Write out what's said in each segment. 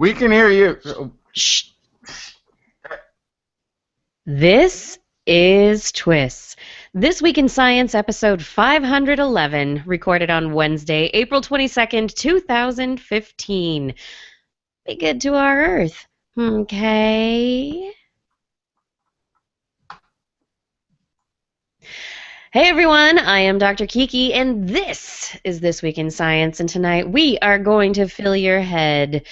We can hear you. Shh. This is TWIS. This Week in Science, episode 511, recorded on Wednesday, April 22nd, 2015. Be good to our Earth, okay? Hey everyone, I am Dr. Kiki, and this is This Week in Science, and tonight we are going to fill your head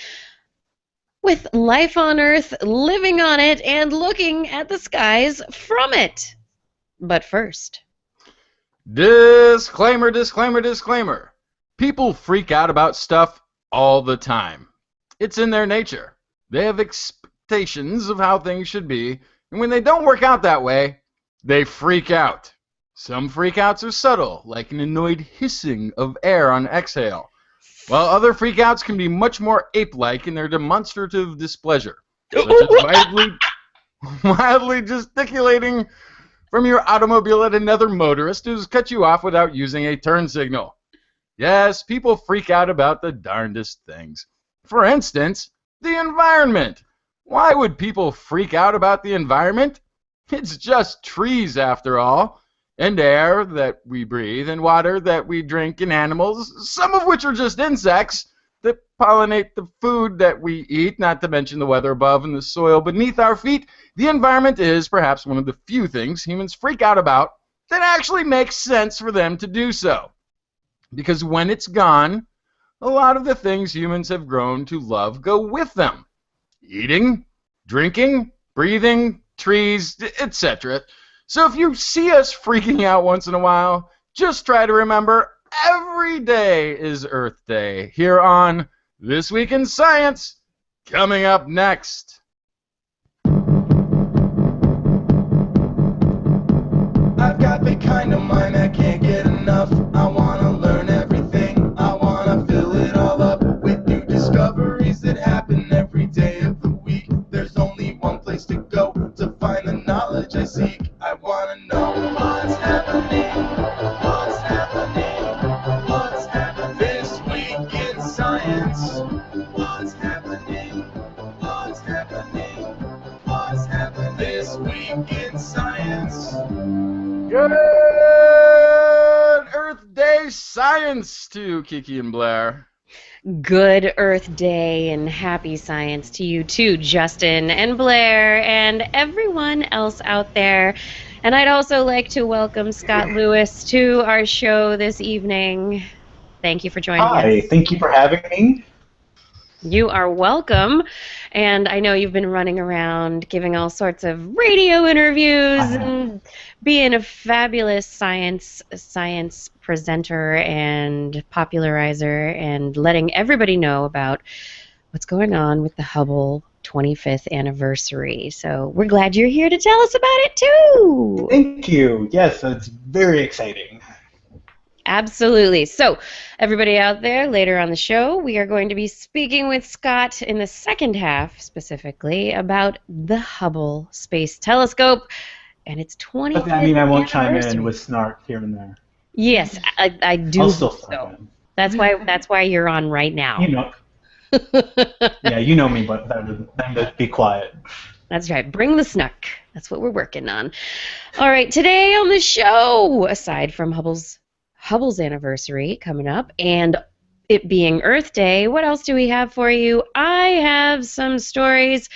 with life on Earth, living on it, and looking at the skies from it. But first... Disclaimer, disclaimer, disclaimer. People freak out about stuff all the time. It's in their nature. They have expectations of how things should be, and when they don't work out that way, they freak out. Some freakouts are subtle, like an annoyed hissing of air on exhale, while other freakouts can be much more ape-like in their demonstrative displeasure, such as wildly gesticulating from your automobile at another motorist who's cut you off without using a turn signal. Yes, people freak out about the darndest things. For instance, the environment. Why would people freak out about the environment? It's just trees, after all. And air that we breathe, and water that we drink, and animals, some of which are just insects that pollinate the food that we eat, not to mention the weather above and the soil beneath our feet. The environment is perhaps one of the few things humans freak out about that actually makes sense for them to do so. Because when it's gone, a lot of the things humans have grown to love go with them. Eating, drinking, breathing, trees, etc. So if you see us freaking out once in a while, just try to remember every day is Earth Day here on This Week in Science, coming up next. I've got the kind of mind I can't get enough. I want to learn everything. I want to fill it all up with new discoveries that happen every day of the week. There's only one place to go to find the knowledge I seek. I want to know what's happening, what's happening, what's happening this week in science. What's happening, what's happening, what's happening this week in science. Good Earth Day science to Kiki and Blair. Good Earth Day and happy science to you too, Justin and Blair and everyone else out there. And I'd also like to welcome Scott Lewis to our show this evening. Thank you for joining us. Hi, thank you for having me. You are welcome. And I know you've been running around giving all sorts of radio interviews and being a fabulous science presenter and popularizer and letting everybody know about what's going on with the Hubble 25th anniversary. So we're glad you're here to tell us about it too. Thank you. Yes, it's very exciting. Absolutely. So, everybody out there, later on the show, we are going to be speaking with Scott in the second half, specifically, about the Hubble Space Telescope and its 25th But I mean, I won't chime anniversary. in with snark here and there. Yes, I do. I'll still So. in. That's why you're on right now. You know. Yeah, you know me, but then to be quiet. That's right. Bring the snuck. That's what we're working on. All right, today on the show, aside from Hubble's anniversary coming up and it being Earth Day, what else do we have for you? I have some stories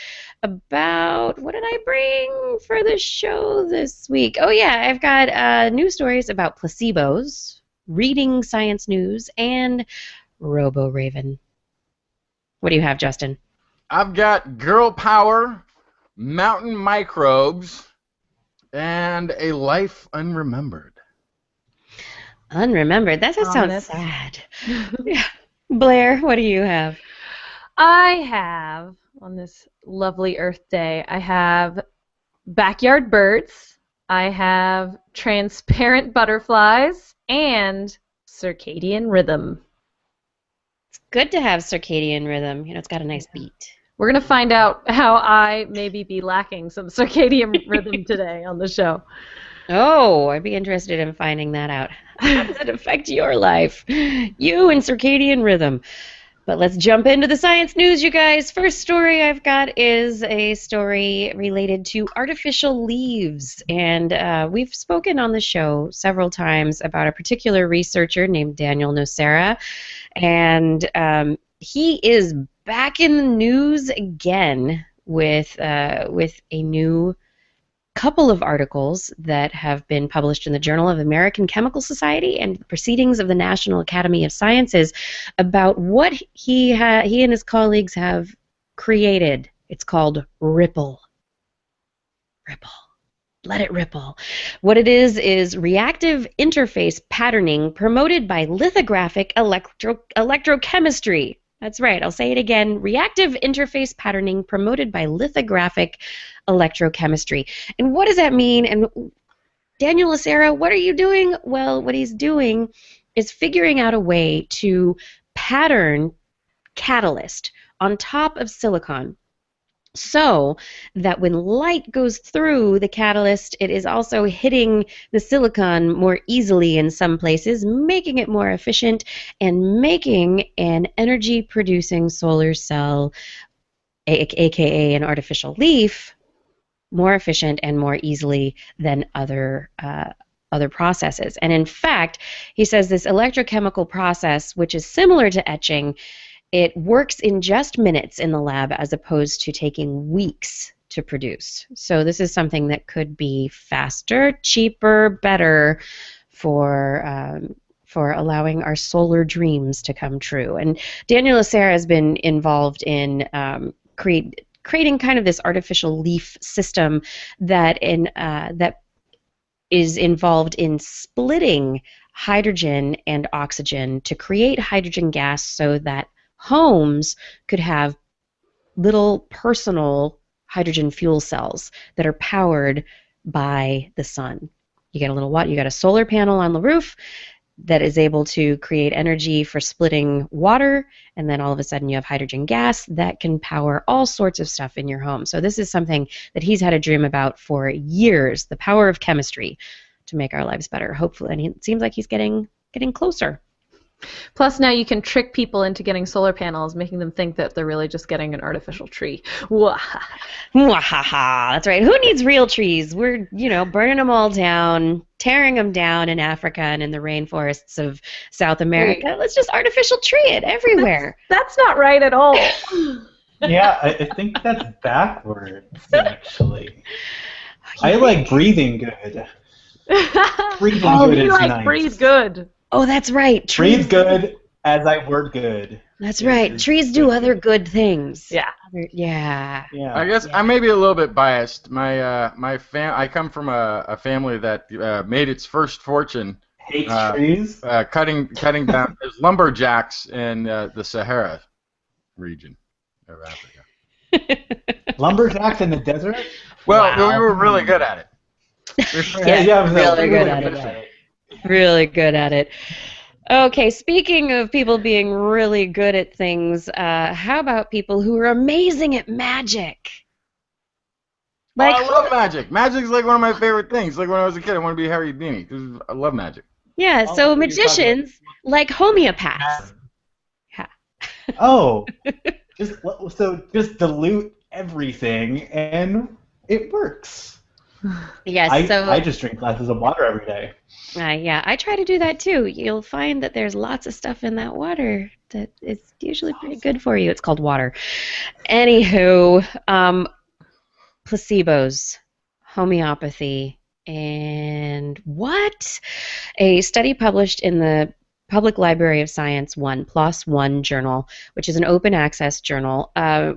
about, what did I bring for the show this week? Oh yeah, I've got news stories about placebos, reading science news, and Robo-Raven. What do you have, Justin? I've got girl power, mountain microbes, and a life unremembered. Unremembered. That just sounds sad. Yeah. Blair, what do you have? I have, on this lovely Earth Day, I have backyard birds, I have transparent butterflies, and circadian rhythm. It's good to have circadian rhythm. You know, it's got a nice beat. We're going to find out how I maybe be lacking some circadian rhythm today on the show. Oh, I'd be interested in finding that out. How does it affect your life? You and circadian rhythm. But let's jump into the science news, you guys. First story I've got is a story related to artificial leaves. And we've spoken on the show several times about a particular researcher named Daniel Nocera. And he is back in the news again with a new couple of articles that have been published in the Journal of the American Chemical Society and the Proceedings of the National Academy of Sciences about what he and his colleagues have created. It's called Ripple. Ripple. Let it ripple. What it is reactive interface patterning promoted by lithographic electrochemistry. That's right, I'll say it again. Reactive interface patterning promoted by lithographic electrochemistry. And what does that mean? And Daniel Nocera, what are you doing? Well, what he's doing is figuring out a way to pattern catalyst on top of silicon so that when light goes through the catalyst, it is also hitting the silicon more easily in some places, making it more efficient and making an energy-producing solar cell, aka an artificial leaf, more efficient and more easily than other processes. And in fact, he says this electrochemical process, which is similar to etching, it works in just minutes in the lab as opposed to taking weeks to produce. So this is something that could be faster, cheaper, better for allowing our solar dreams to come true. And Daniel Nocera has been involved in creating kind of this artificial leaf system that is involved in splitting hydrogen and oxygen to create hydrogen gas so that homes could have little personal hydrogen fuel cells that are powered by the sun. You get you got a solar panel on the roof that is able to create energy for splitting water, and then all of a sudden you have hydrogen gas that can power all sorts of stuff in your home. So this is something that he's had a dream about for years, the power of chemistry to make our lives better, hopefully, and it seems like he's getting closer. Plus, now you can trick people into getting solar panels, making them think that they're really just getting an artificial tree. Mwahaha. That's right. Who needs real trees? We're, burning them all down, tearing them down in Africa and in the rainforests of South America. Wait. Let's just artificial tree it everywhere. That's not right at all. Yeah, I think that's backwards, actually. I like breathing good. Breathing good is nice. Breathe good. Oh, that's right. Breathe good as I word good. That's right. Trees do other good things. Yeah. Yeah. I guess I may be a little bit biased. I come from a family that made its first fortune Hates trees. cutting down as lumberjacks in the Sahara region of Africa. Lumberjacks in the desert? Well, Wow. we were really good at it. Really good at it. Really good at it. Okay, speaking of people being really good at things, how about people who are amazing at magic? I love magic. Magic's like one of my favorite things. Like when I was a kid, I wanted to be Harry Houdini because I love magic. Yeah, so magicians, like homeopaths. Yeah. Oh, just dilute everything and it works. Yes, I just drink glasses of water every day. Yeah, I try to do that too. You'll find that there's lots of stuff in that water that is usually pretty good for you. It's called water. Anywho, placebos, homeopathy, and what? A study published in the Public Library of Science 1, PLOS One journal, which is an open access journal, had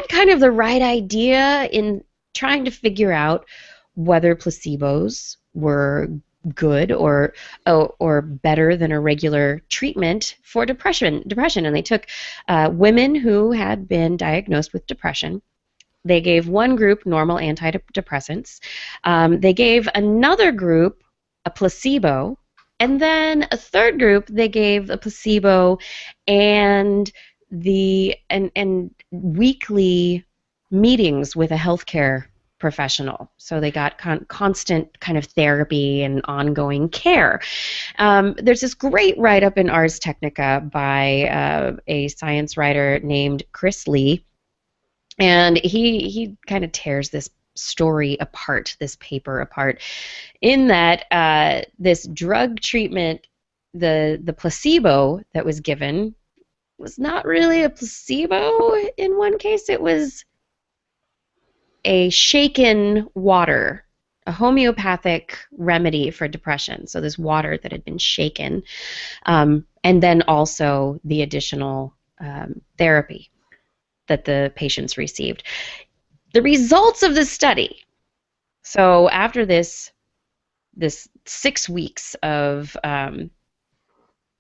kind of the right idea in trying to figure out whether placebos were good or better than a regular treatment for depression. And they took women who had been diagnosed with depression. They gave one group normal antidepressants. They gave another group a placebo, and then a third group they gave a placebo and weekly meetings with a healthcare professional. So they got constant kind of therapy and ongoing care. There's this great write-up in Ars Technica by a science writer named Chris Lee, and he kind of tears this story apart, this paper apart, in that this drug treatment, the placebo that was given was not really a placebo in one case. It was a shaken water, a homeopathic remedy for depression. So this water that had been shaken, and then also the additional therapy that the patients received. The results of this study, so after this 6 weeks of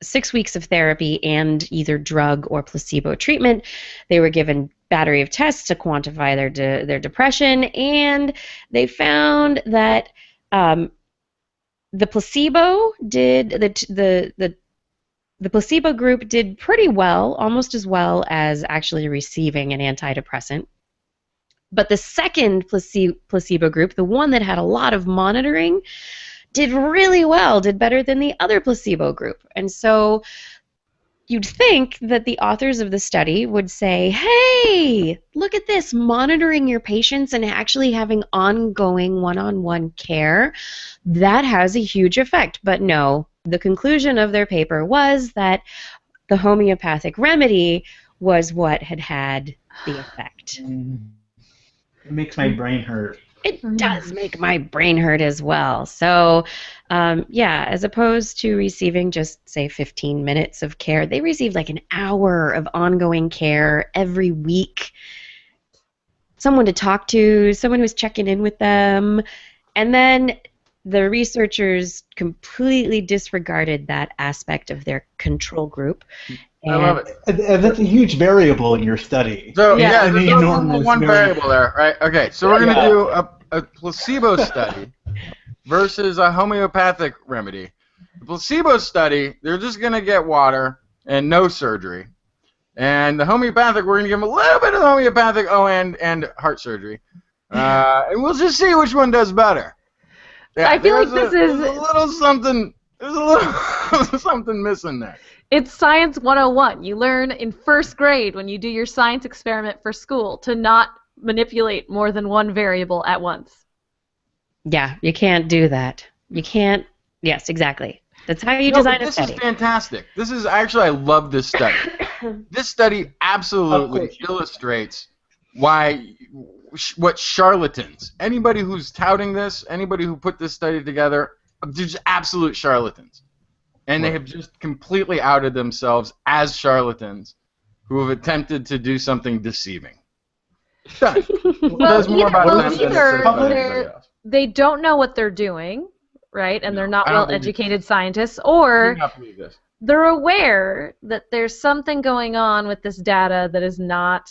6 weeks of therapy and either drug or placebo treatment, they were given battery of tests to quantify their depression, and they found that the placebo did the placebo group did pretty well, almost as well as actually receiving an antidepressant. But the second placebo group, the one that had a lot of monitoring, did really well, did better than the other placebo group. And so you'd think that the authors of the study would say, hey, look at this, monitoring your patients and actually having ongoing one-on-one care, that has a huge effect. But no, the conclusion of their paper was that the homeopathic remedy was what had the effect. It makes my brain hurt. It does make my brain hurt as well. So, yeah, as opposed to receiving just, say, 15 minutes of care, they received like an hour of ongoing care every week. Someone to talk to, someone who's checking in with them. And then the researchers completely disregarded that aspect of their control group. I love it. And that's a huge variable in your study. So Yeah. there's one variable there, right? Okay, so we're going to do a placebo study versus a homeopathic remedy. The placebo study, they're just going to get water and no surgery. And the homeopathic, we're going to give them a little bit of homeopathic, and heart surgery. And we'll just see which one does better. Yeah, I feel like there's a little something. There's a little something missing there. It's Science 101. You learn in first grade when you do your science experiment for school to not manipulate more than one variable at once. Yeah, you can't do that. You can't. Yes, exactly. That's how you design a study. This is fantastic. This is actually, I love this study. This study absolutely illustrates what charlatans, anybody who's touting this, anybody who put this study together, they're just absolute charlatans. And they have just completely outed themselves as charlatans who have attempted to do something deceiving. Done. Does more about them than it says about anybody else. They don't know what they're doing, right? And they're not I don't well-educated scientists, I or do not believe this. they're aware that there's something going on with this data that is not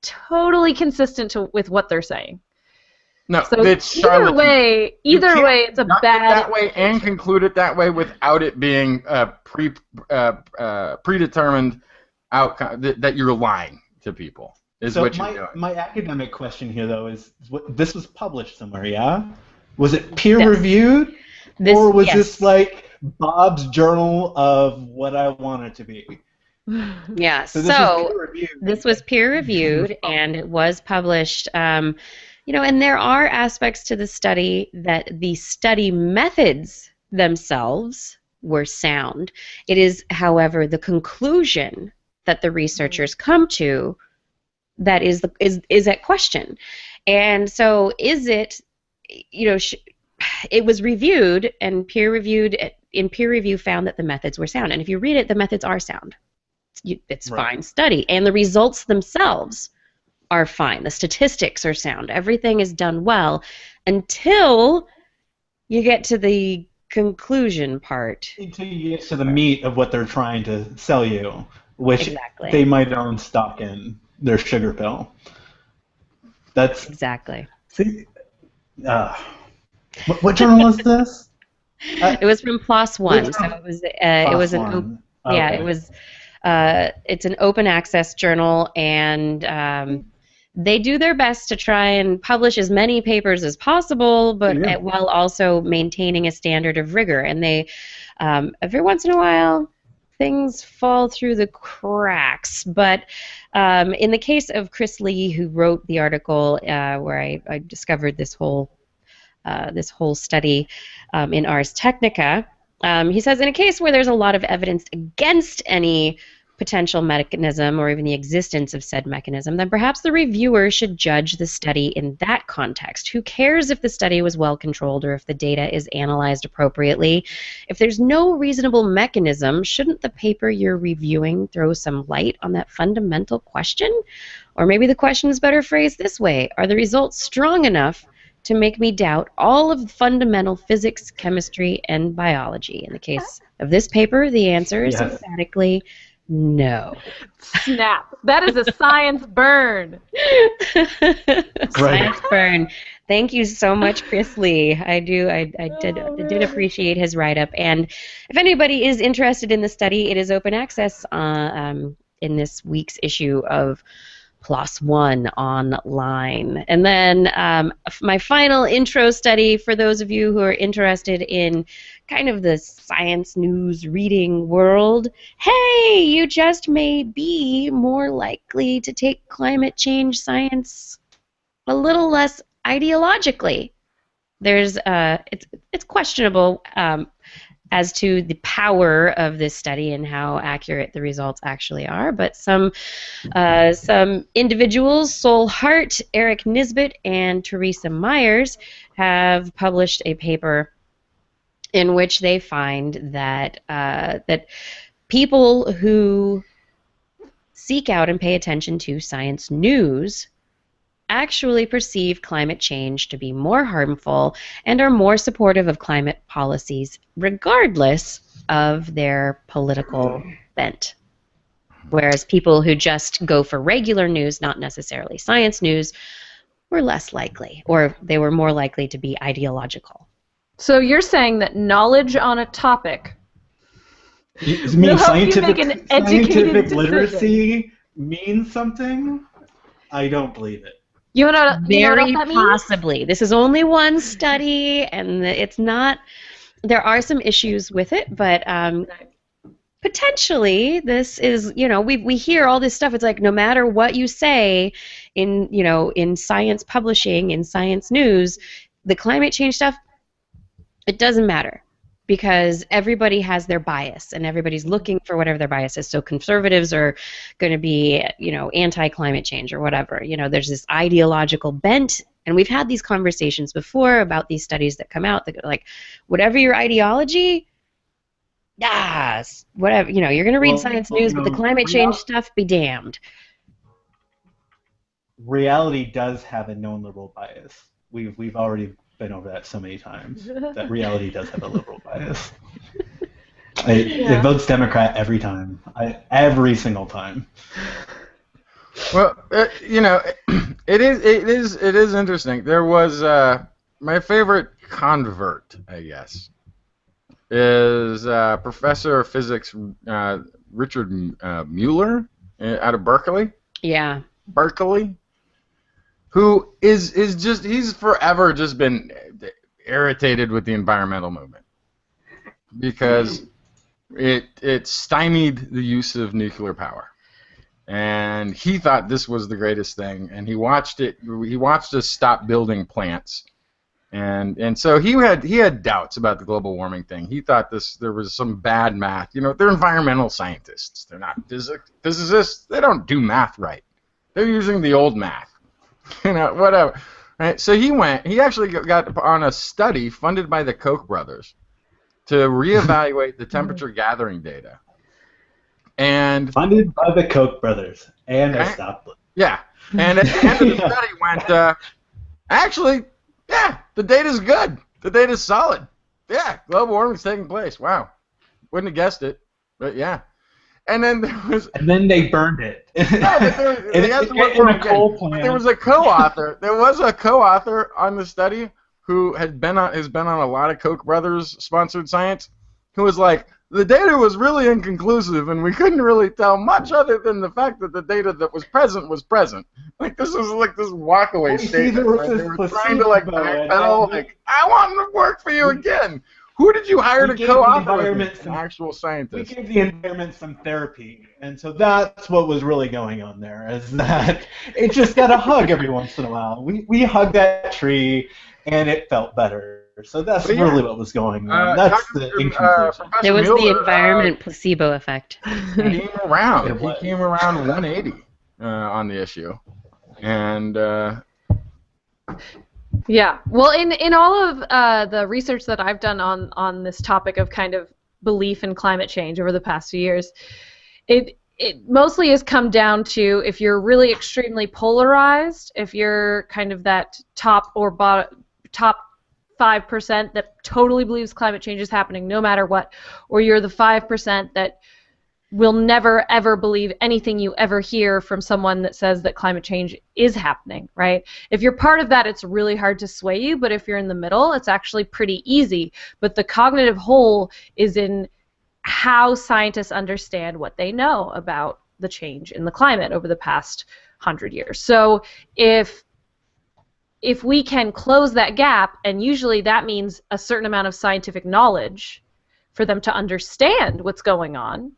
totally consistent with what they're saying. No, So it's either charlatan. way, You can't it's a not bad. get that way and conclude it that way without it being predetermined outcome that you're lying to people. Is what you're doing. My academic question here, though, is this was published somewhere, yeah? Was it peer-reviewed? Or was this like Bob's journal of what I want it to be? Yeah, this was peer-reviewed, and it was published. And there are aspects to the study that the study methods themselves were sound. It is, however, the conclusion that the researchers come to that is at question. And so is it, it was reviewed and peer-reviewed, in peer review found that the methods were sound. And if you read it, the methods are sound. It's fine study. And the results themselves are fine. The statistics are sound. Everything is done well until you get to the conclusion part. Until you get to the meat of what they're trying to sell you, which Exactly. they might own stock in, their sugar pill. That's Exactly. See, what journal is this? It was from PLOS One, so it was Okay. it was it's an open access journal, and they do their best to try and publish as many papers as possible, but while also maintaining a standard of rigor. And they, every once in a while, things fall through the cracks. But in the case of Chris Lee, who wrote the article where I discovered this whole study in Ars Technica, he says, in a case where there's a lot of evidence against any potential mechanism or even the existence of said mechanism, then perhaps the reviewer should judge the study in that context. Who cares if the study was well controlled or if the data is analyzed appropriately? If there's no reasonable mechanism, shouldn't the paper you're reviewing throw some light on that fundamental question? Or maybe the question is better phrased this way: are the results strong enough to make me doubt all of the fundamental physics, chemistry, and biology? In the case of this paper, the answer is emphatically no. Snap. That is a science burn. Science burn. Thank you so much, Chris Lee. I did appreciate his write-up. And if anybody is interested in the study, it is open access in this week's issue of PLOS ONE online. And then my final intro study for those of you who are interested in kind of the science news reading world. Hey, you just may be more likely to take climate change science a little less ideologically. There's it's questionable as to the power of this study and how accurate the results actually are, but some individuals, Sol Hart, Eric Nisbet, and Teresa Myers, have published a paper in which they find that that people who seek out and pay attention to science news actually perceive climate change to be more harmful and are more supportive of climate policies regardless of their political bent. Whereas people who just go for regular news, not necessarily science news, were less likely, or they were more likely to be ideological. So you're saying that knowledge on a topic means scientific decision. literacy means something? I don't believe it. You know what Very that means? possibly. This is only one study, and it's not. There are some issues with it, but potentially this is. We hear all this stuff. It's like no matter what you say in science publishing, in science news, the climate change stuff, it doesn't matter. Because everybody has their bias, and everybody's looking for whatever their bias is. So conservatives are going to be, anti-climate change or whatever. There's this ideological bent, and we've had these conversations before about these studies that come out that go like, whatever your ideology, whatever. You're going to read science news, but the climate change stuff, be damned. Reality does have a known liberal bias. We've already been over that so many times. That reality does have a liberal bias. It votes Democrat every time. Every single time. Well, it is interesting. There was my favorite convert, I guess, is Professor of Physics Richard Mueller out of Berkeley. Yeah. Berkeley. Who is just, he's forever just been irritated with the environmental movement because it stymied the use of nuclear power. And he thought this was the greatest thing, and he watched us stop building plants. And so he had doubts about the global warming thing. He thought there was some bad math. They're environmental scientists. They're not physicists. They don't do math right. They're using the old math. Whatever. Right? So he actually got on a study funded by the Koch brothers to reevaluate the temperature gathering data. And funded by the Koch brothers. And I stopped them. Yeah. And at the end of the study went, actually, the data's good. The data's solid. Yeah, global warming's taking place. Wow. Wouldn't have guessed it. But yeah. And then they burned it. There was a co-author. There was a co-author on the study who has been on a lot of Koch brothers sponsored science, who was like, the data was really inconclusive, and we couldn't really tell much other than the fact that the data that was present was present. Like, this was like this walkaway statement. Right? They were trying to like backpedal, like, I want to work for you again. Who did you hire to co-author with? An actual scientist. We gave the environment some therapy, and so that's what was really going on there. Is that it just got a hug every once in a while. We hugged that tree, and it felt better. So that's really what was going on. That's the inconclusion. It was the environment placebo effect. He came around. He came around 180 on the issue, and. Yeah. Well, in all of the research that I've done on this topic of kind of belief in climate change over the past few years, it mostly has come down to if you're really extremely polarized, if you're kind of that top 5% that totally believes climate change is happening no matter what, or you're the 5% that will never ever believe anything you ever hear from someone that says that climate change is happening, right? If you're part of that, it's really hard to sway you, but if you're in the middle, it's actually pretty easy. But the cognitive hole is in how scientists understand what they know about the change in the climate over the past 100 years. So if we can close that gap, and usually that means a certain amount of scientific knowledge for them to understand what's going on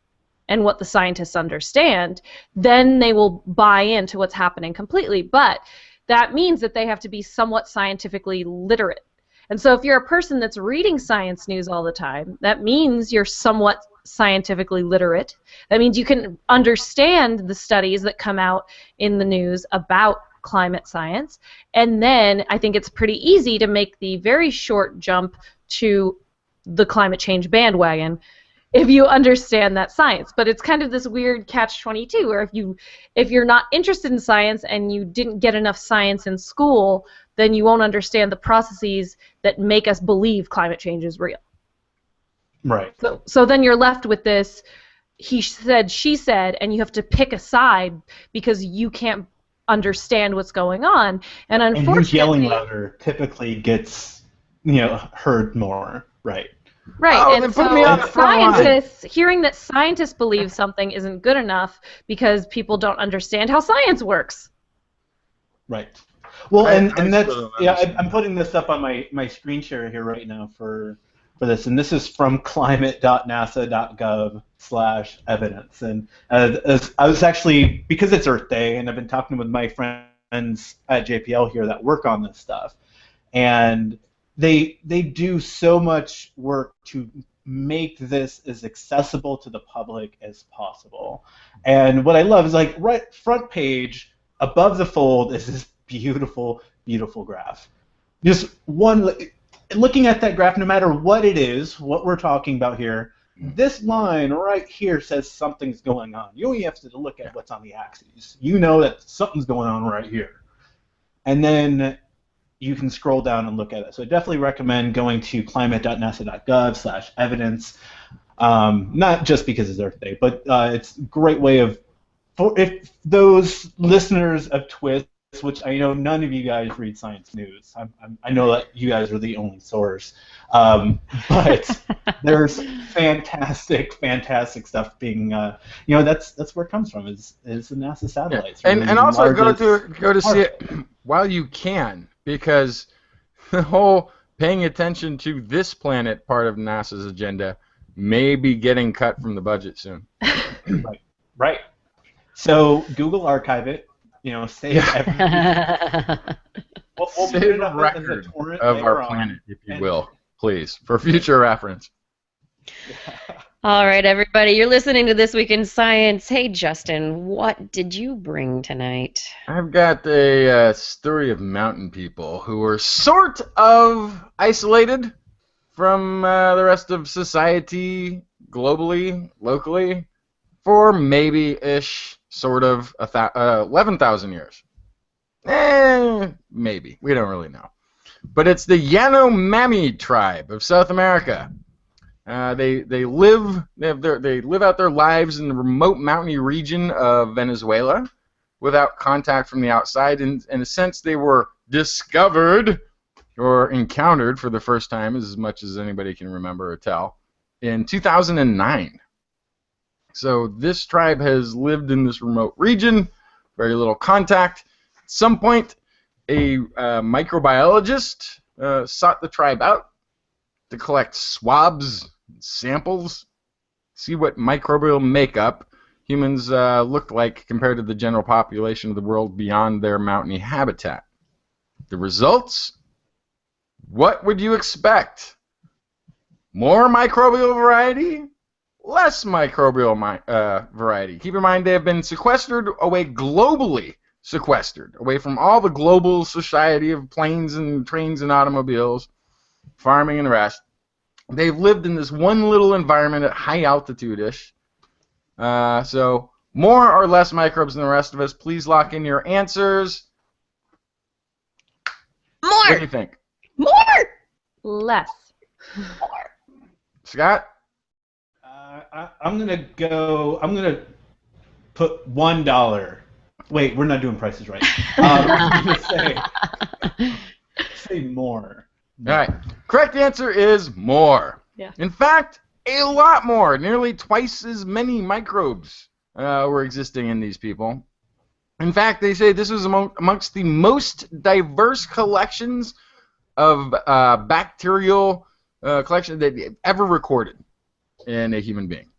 and what the scientists understand, then they will buy into what's happening completely. But that means that they have to be somewhat scientifically literate. And so if you're a person that's reading science news all the time, that means you're somewhat scientifically literate. That means you can understand the studies that come out in the news about climate science, and then I think it's pretty easy to make the very short jump to the climate change bandwagon if you understand that science. But it's kind of this weird catch-22 where if you're not interested in science and you didn't get enough science in school, then you won't understand the processes that make us believe climate change is real. Right. So then you're left with this he said, she said, and you have to pick a side because you can't understand what's going on, and unfortunately, and who's yelling louder typically gets heard more, right? Right, oh, and so hearing that scientists believe something isn't good enough because people don't understand how science works. Right. Well, and that's I'm putting this up on my screen share here right now for this, and this is from climate.nasa.gov/evidence. And as I was actually, because it's Earth Day, and I've been talking with my friends at JPL here that work on this stuff, and they do so much work to make this as accessible to the public as possible. And what I love is, like, right front page above the fold is this beautiful, beautiful graph. Just one. Looking at that graph, no matter what it is, what we're talking about here, this line right here says something's going on. You only have to look at what's on the axes. You know that something's going on right here. And then you can scroll down and look at it. So I definitely recommend going to climate.nasa.gov/evidence, not just because it's Earth Day, but it's a great way of, if those listeners of TWIS, which I know none of you guys read science news. I know that you guys are the only source, but there's fantastic stuff being, that's where it comes from. Is the NASA satellites. Yeah. And also go to see it while you can, because the whole paying attention to this planet part of NASA's agenda may be getting cut from the budget soon. Right. So Google archive it. Save everything. we'll save a record of our planet, if you will, please, for future reference. All right, everybody, you're listening to This Week in Science. Hey, Justin, what did you bring tonight? I've got a story of mountain people who were sort of isolated from the rest of society, globally, locally, for maybe-ish, sort of 11,000 years. Maybe. We don't really know. But it's the Yanomami tribe of South America. They live out their lives in the remote mountainy region of Venezuela without contact from the outside. In a sense, they were discovered or encountered for the first time, as much as anybody can remember or tell, in 2009. So this tribe has lived in this remote region, very little contact. At some point, a microbiologist sought the tribe out to collect swabs, samples, see what microbial makeup humans looked like compared to the general population of the world beyond their mountainy habitat. The results? What would you expect? More microbial variety? Less microbial variety. Keep in mind they have been sequestered away globally, sequestered away from all the global society of planes and trains and automobiles, farming and the rest. They've lived in this one little environment at high altitude-ish. So more or less microbes than the rest of us. Please lock in your answers. More. What do you think? More. Less. Scott? I'm gonna put $1. Wait, we're not doing prices right. I'm gonna say more. All right. Correct answer is more. Yeah. In fact, a lot more. Nearly twice as many microbes were existing in these people. In fact, they say this was amongst the most diverse collections of bacterial collection that they've ever recorded in a human being.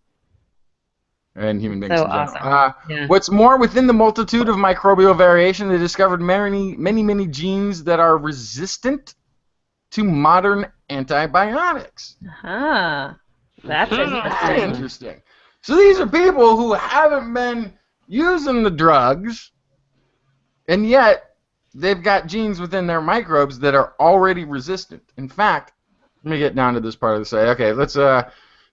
And human beings So in general. awesome. Yeah. What's more, within the multitude of microbial variation, they discovered many genes that are resistant to modern antibiotics. Uh-huh. That's Very interesting. interesting. So these are people who haven't been using the drugs, and yet they've got genes within their microbes that are already resistant. In fact, let me get down to this part of the say. Okay, let's.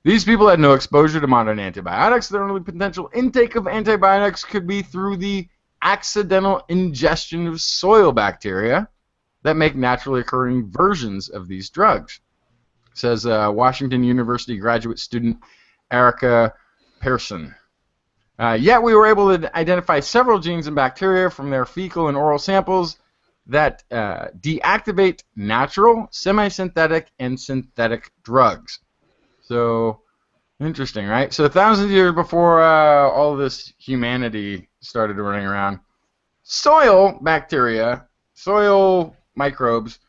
These people had no exposure to modern antibiotics. Their only potential intake of antibiotics could be through the accidental ingestion of soil bacteria that make naturally occurring versions of these drugs, says Washington University graduate student Erica Pearson. Yet we were able to identify several genes in bacteria from their fecal and oral samples that deactivate natural, semi-synthetic, and synthetic drugs. So, interesting, right? So thousands of years before all this humanity started running around, soil bacteria, soil microbes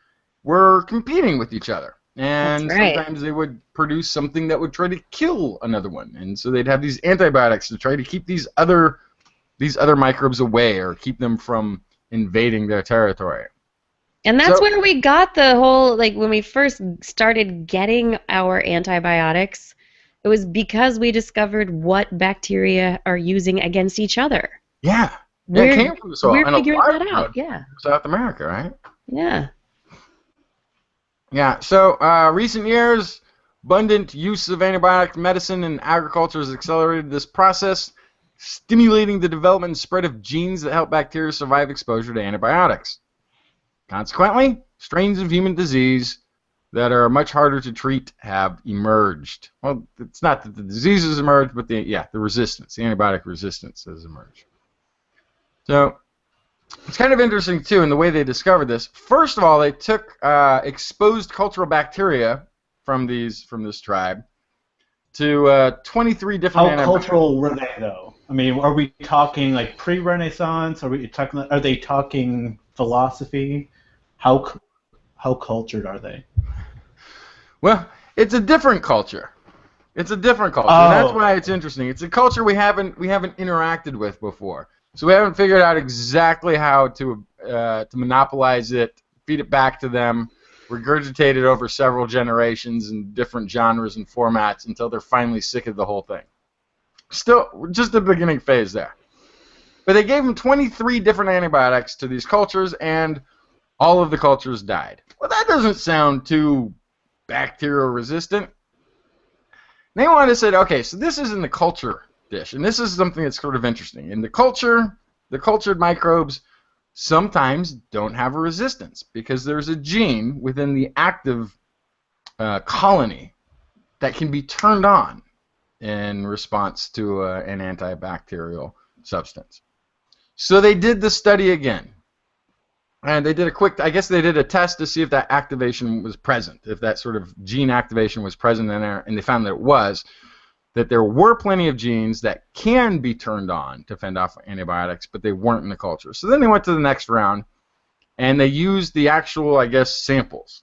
were competing with each other. And That's right. sometimes they would produce something that would try to kill another one. And so they'd have these antibiotics to try to keep these other microbes away or keep them from invading their territory. And that's So- where we got the whole, like, when we first started getting our antibiotics, it was because we discovered what bacteria are using against each other. Yeah. We're, It came from the soil. we're and a figuring large that out. amount Yeah. from South America, right? Yeah. Yeah, so recent years, abundant use of antibiotic medicine in agriculture has accelerated this process, stimulating the development and spread of genes that help bacteria survive exposure to antibiotics. Consequently, strains of human disease that are much harder to treat have emerged. Well, it's not that the disease has emerged, but the resistance, the antibiotic resistance has emerged. So it's kind of interesting, too, in the way they discovered this. First of all, they took exposed cultural bacteria from this tribe to 23 different How antibiotics. cultural were they, though? I mean, are we talking like pre-Renaissance? Are they talking philosophy? How cultured are they? Well, it's a different culture. It's a different culture. Oh. That's why it's interesting. It's a culture we haven't interacted with before. So we haven't figured out exactly how to monopolize it, feed it back to them, regurgitate it over several generations in different genres and formats until they're finally sick of the whole thing. Still, just the beginning phase there. But they gave them 23 different antibiotics to these cultures, and all of the cultures died. Well, that doesn't sound too bacterial resistant. They wanted to say, okay, so this is in the culture dish, and this is something that's sort of interesting. In the culture, the cultured microbes sometimes don't have a resistance because there's a gene within the active colony that can be turned on in response to an antibacterial substance. So they did the study again. And they did I guess they did a test to see if that activation was present, if that sort of gene activation was present in there, and they found that it was, that there were plenty of genes that can be turned on to fend off antibiotics, but they weren't in the culture. So then they went to the next round, and they used the actual, I guess, samples,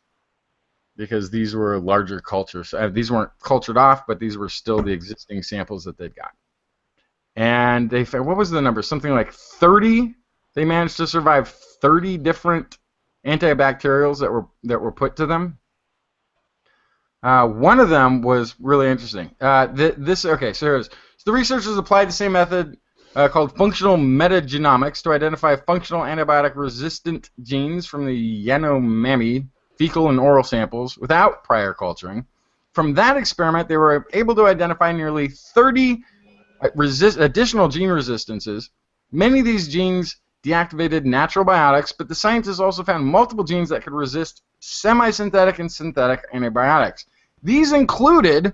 because these were larger cultures. These weren't cultured off, but these were still the existing samples that they'd got. And they found, what was the number? Something like 30. They managed to survive 30 different antibacterials that were put to them. One of them was really interesting. Okay, so here's, so the researchers applied the same method called functional metagenomics to identify functional antibiotic-resistant genes from the Yanomami fecal and oral samples without prior culturing. From that experiment, they were able to identify nearly 30 additional gene resistances. Many of these genes deactivated natural biotics, but the scientists also found multiple genes that could resist semi-synthetic and synthetic antibiotics. These included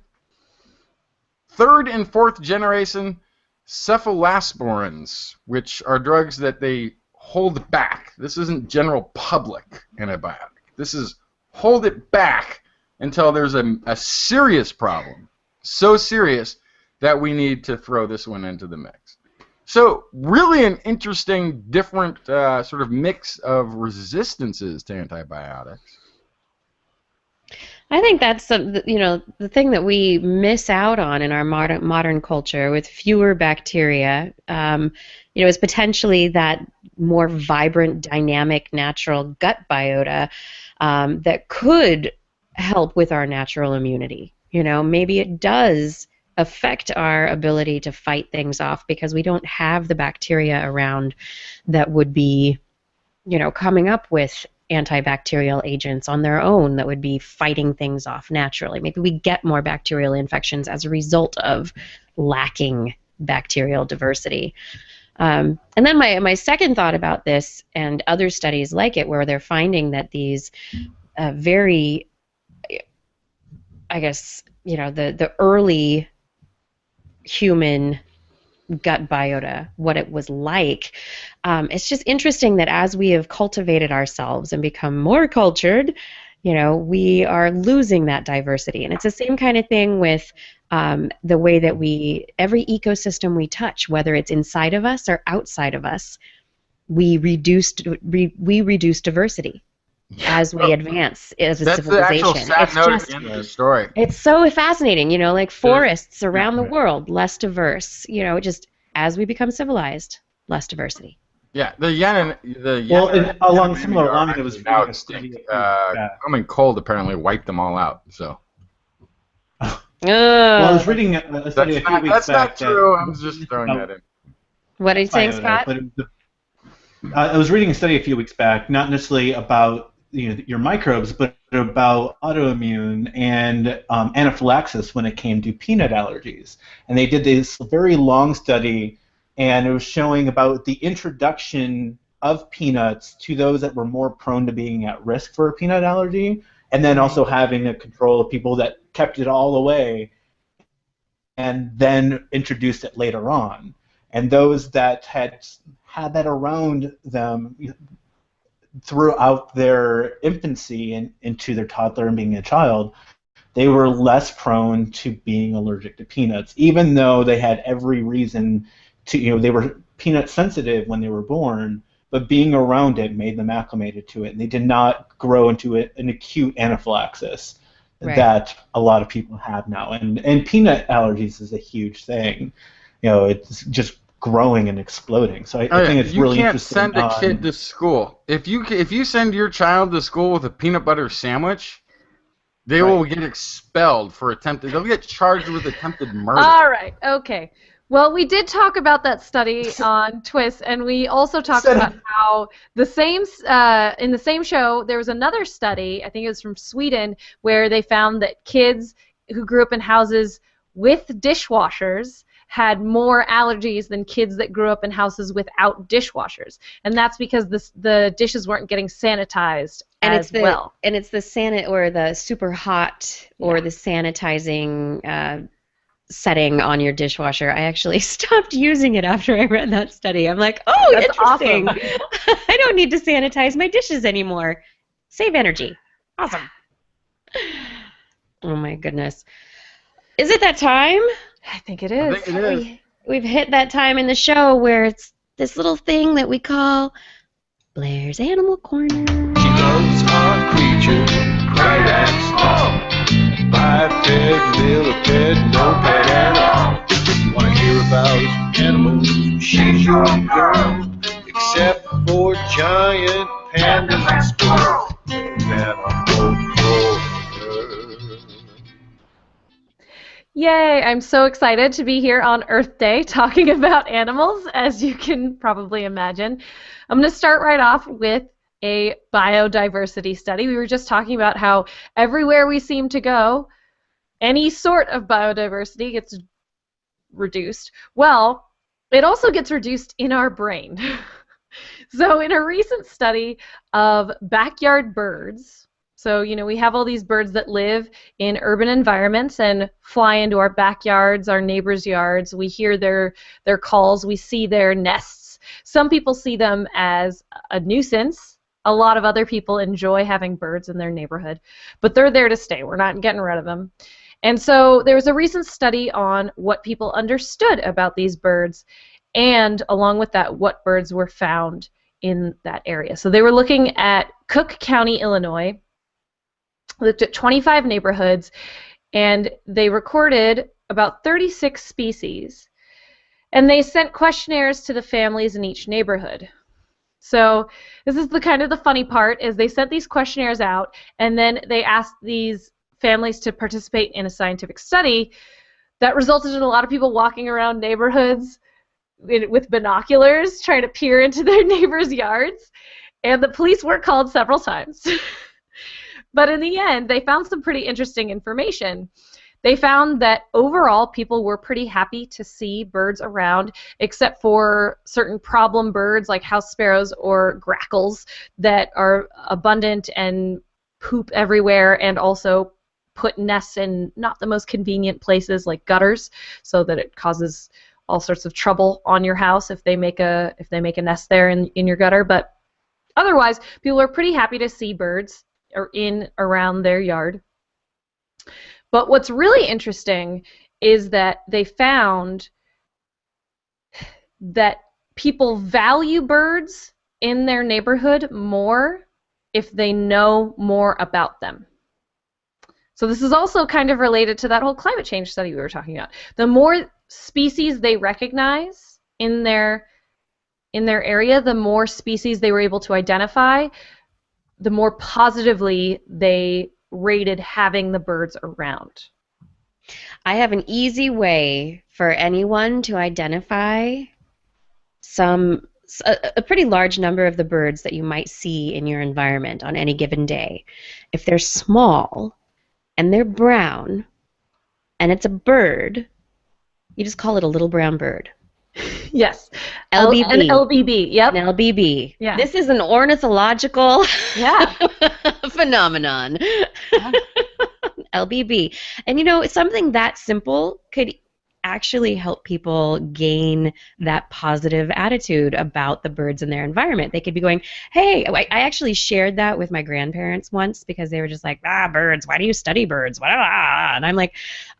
third and fourth generation cephalosporins, which are drugs that they hold back. This isn't general public antibiotic. This is hold it back until there's a serious problem, so serious that we need to throw this one into the mix. So really an interesting, different sort of mix of resistances to antibiotics. I think that's the thing that we miss out on in our modern culture with fewer bacteria. Is potentially that more vibrant, dynamic, natural gut biota that could help with our natural immunity. Maybe it does affect our ability to fight things off because we don't have the bacteria around that would be, coming up with antibacterial agents on their own that would be fighting things off naturally. Maybe we get more bacterial infections as a result of lacking bacterial diversity. And then my second thought about this and other studies like it where they're finding that these very, I guess, the early human gut biota, what it was like. It's just interesting that as we have cultivated ourselves and become more cultured, we are losing that diversity. And it's the same kind of thing with the way that every ecosystem we touch, whether it's inside of us or outside of us, we reduce diversity. As we advance as a civilization. That's the actual sad note at the end of the story. It's so fascinating, like forests around the world, less diverse, just as we become civilized, less diversity. Yeah, along similar lines, it was now extinct. Coming cold apparently wiped them all out. So. Well, I was reading a study a few weeks back. That's not true. I'm just throwing that in. What are you saying, Scott? I was reading a study a few weeks back, not necessarily about your microbes, but about autoimmune and anaphylaxis when it came to peanut allergies. And they did this very long study, and it was showing about the introduction of peanuts to those that were more prone to being at risk for a peanut allergy, and then also having a control of people that kept it all away and then introduced it later on. And those that had that around them throughout their infancy and into their toddler and being a child, they were less prone to being allergic to peanuts, even though they had every reason to, they were peanut sensitive when they were born, but being around it made them acclimated to it, and they did not grow into an acute anaphylaxis that a lot of people have now. And peanut allergies is a huge thing. It's just growing and exploding. So I think it's really interesting. You can't send a kid to school. If you send your child to school with a peanut butter sandwich, they will get expelled for they'll get charged with attempted murder. All right, okay. Well, we did talk about that study on TWIS, and we also talked about how in the same show, there was another study, I think it was from Sweden, where they found that kids who grew up in houses with dishwashers had more allergies than kids that grew up in houses without dishwashers, and that's because the dishes weren't getting sanitized as well. And it's the or the super hot or the sanitizing setting on your dishwasher. I actually stopped using it after I read that study. I'm like, oh, That's interesting. awesome. I don't need to sanitize my dishes anymore. Save energy. Awesome. Oh my goodness. Is it that time? I think it I is. think it is. We've hit that time in the show where it's this little thing that we call Blair's Animal Corner. She loves our creatures, bright and small. Biped, millipede, no pet at all. If you want to hear about animals, she's your girl. Except for giant pandas and squirrels. Animal Corner. Yay, I'm so excited to be here on Earth Day talking about animals, as you can probably imagine. I'm going to start right off with a biodiversity study. We were just talking about how everywhere we seem to go, any sort of biodiversity gets reduced. Well, it also gets reduced in our brain. So in a recent study of backyard birds, so, we have all these birds that live in urban environments and fly into our backyards, our neighbors' yards. We hear their calls. We see their nests. Some people see them as a nuisance. A lot of other people enjoy having birds in their neighborhood, but they're there to stay. We're not getting rid of them. And so there was a recent study on what people understood about these birds, and along with that, what birds were found in that area. So they were looking at Cook County, Illinois, looked at 25 neighborhoods, and they recorded about 36 species. And they sent questionnaires to the families in each neighborhood. So this is the funny part, is they sent these questionnaires out, and then they asked these families to participate in a scientific study that resulted in a lot of people walking around neighborhoods with binoculars trying to peer into their neighbors' yards. And the police were called several times. But in the end, they found some pretty interesting information. They found that overall, people were pretty happy to see birds around, except for certain problem birds like house sparrows or grackles that are abundant and poop everywhere, and also put nests in not the most convenient places like gutters, so that it causes all sorts of trouble on your house if they make a nest there in your gutter. But otherwise, people are pretty happy to see birds or around their yard. But what's really interesting is that they found that people value birds in their neighborhood more if they know more about them. So this is also kind of related to that whole climate change study we were talking about. The more species they recognize in their area, the more species they were able to identify, the more positively they rated having the birds around. I have an easy way for anyone to identify a pretty large number of the birds that you might see in your environment on any given day. If they're small and they're brown and it's a bird, you just call it a little brown bird. Yes. LBB. An LBB, yep. An LBB. Yeah. This is an ornithological phenomenon. Yeah. LBB. And something that simple could actually help people gain that positive attitude about the birds in their environment. They could be going, hey, I actually shared that with my grandparents once because they were just like, birds, why do you study birds? And I'm like,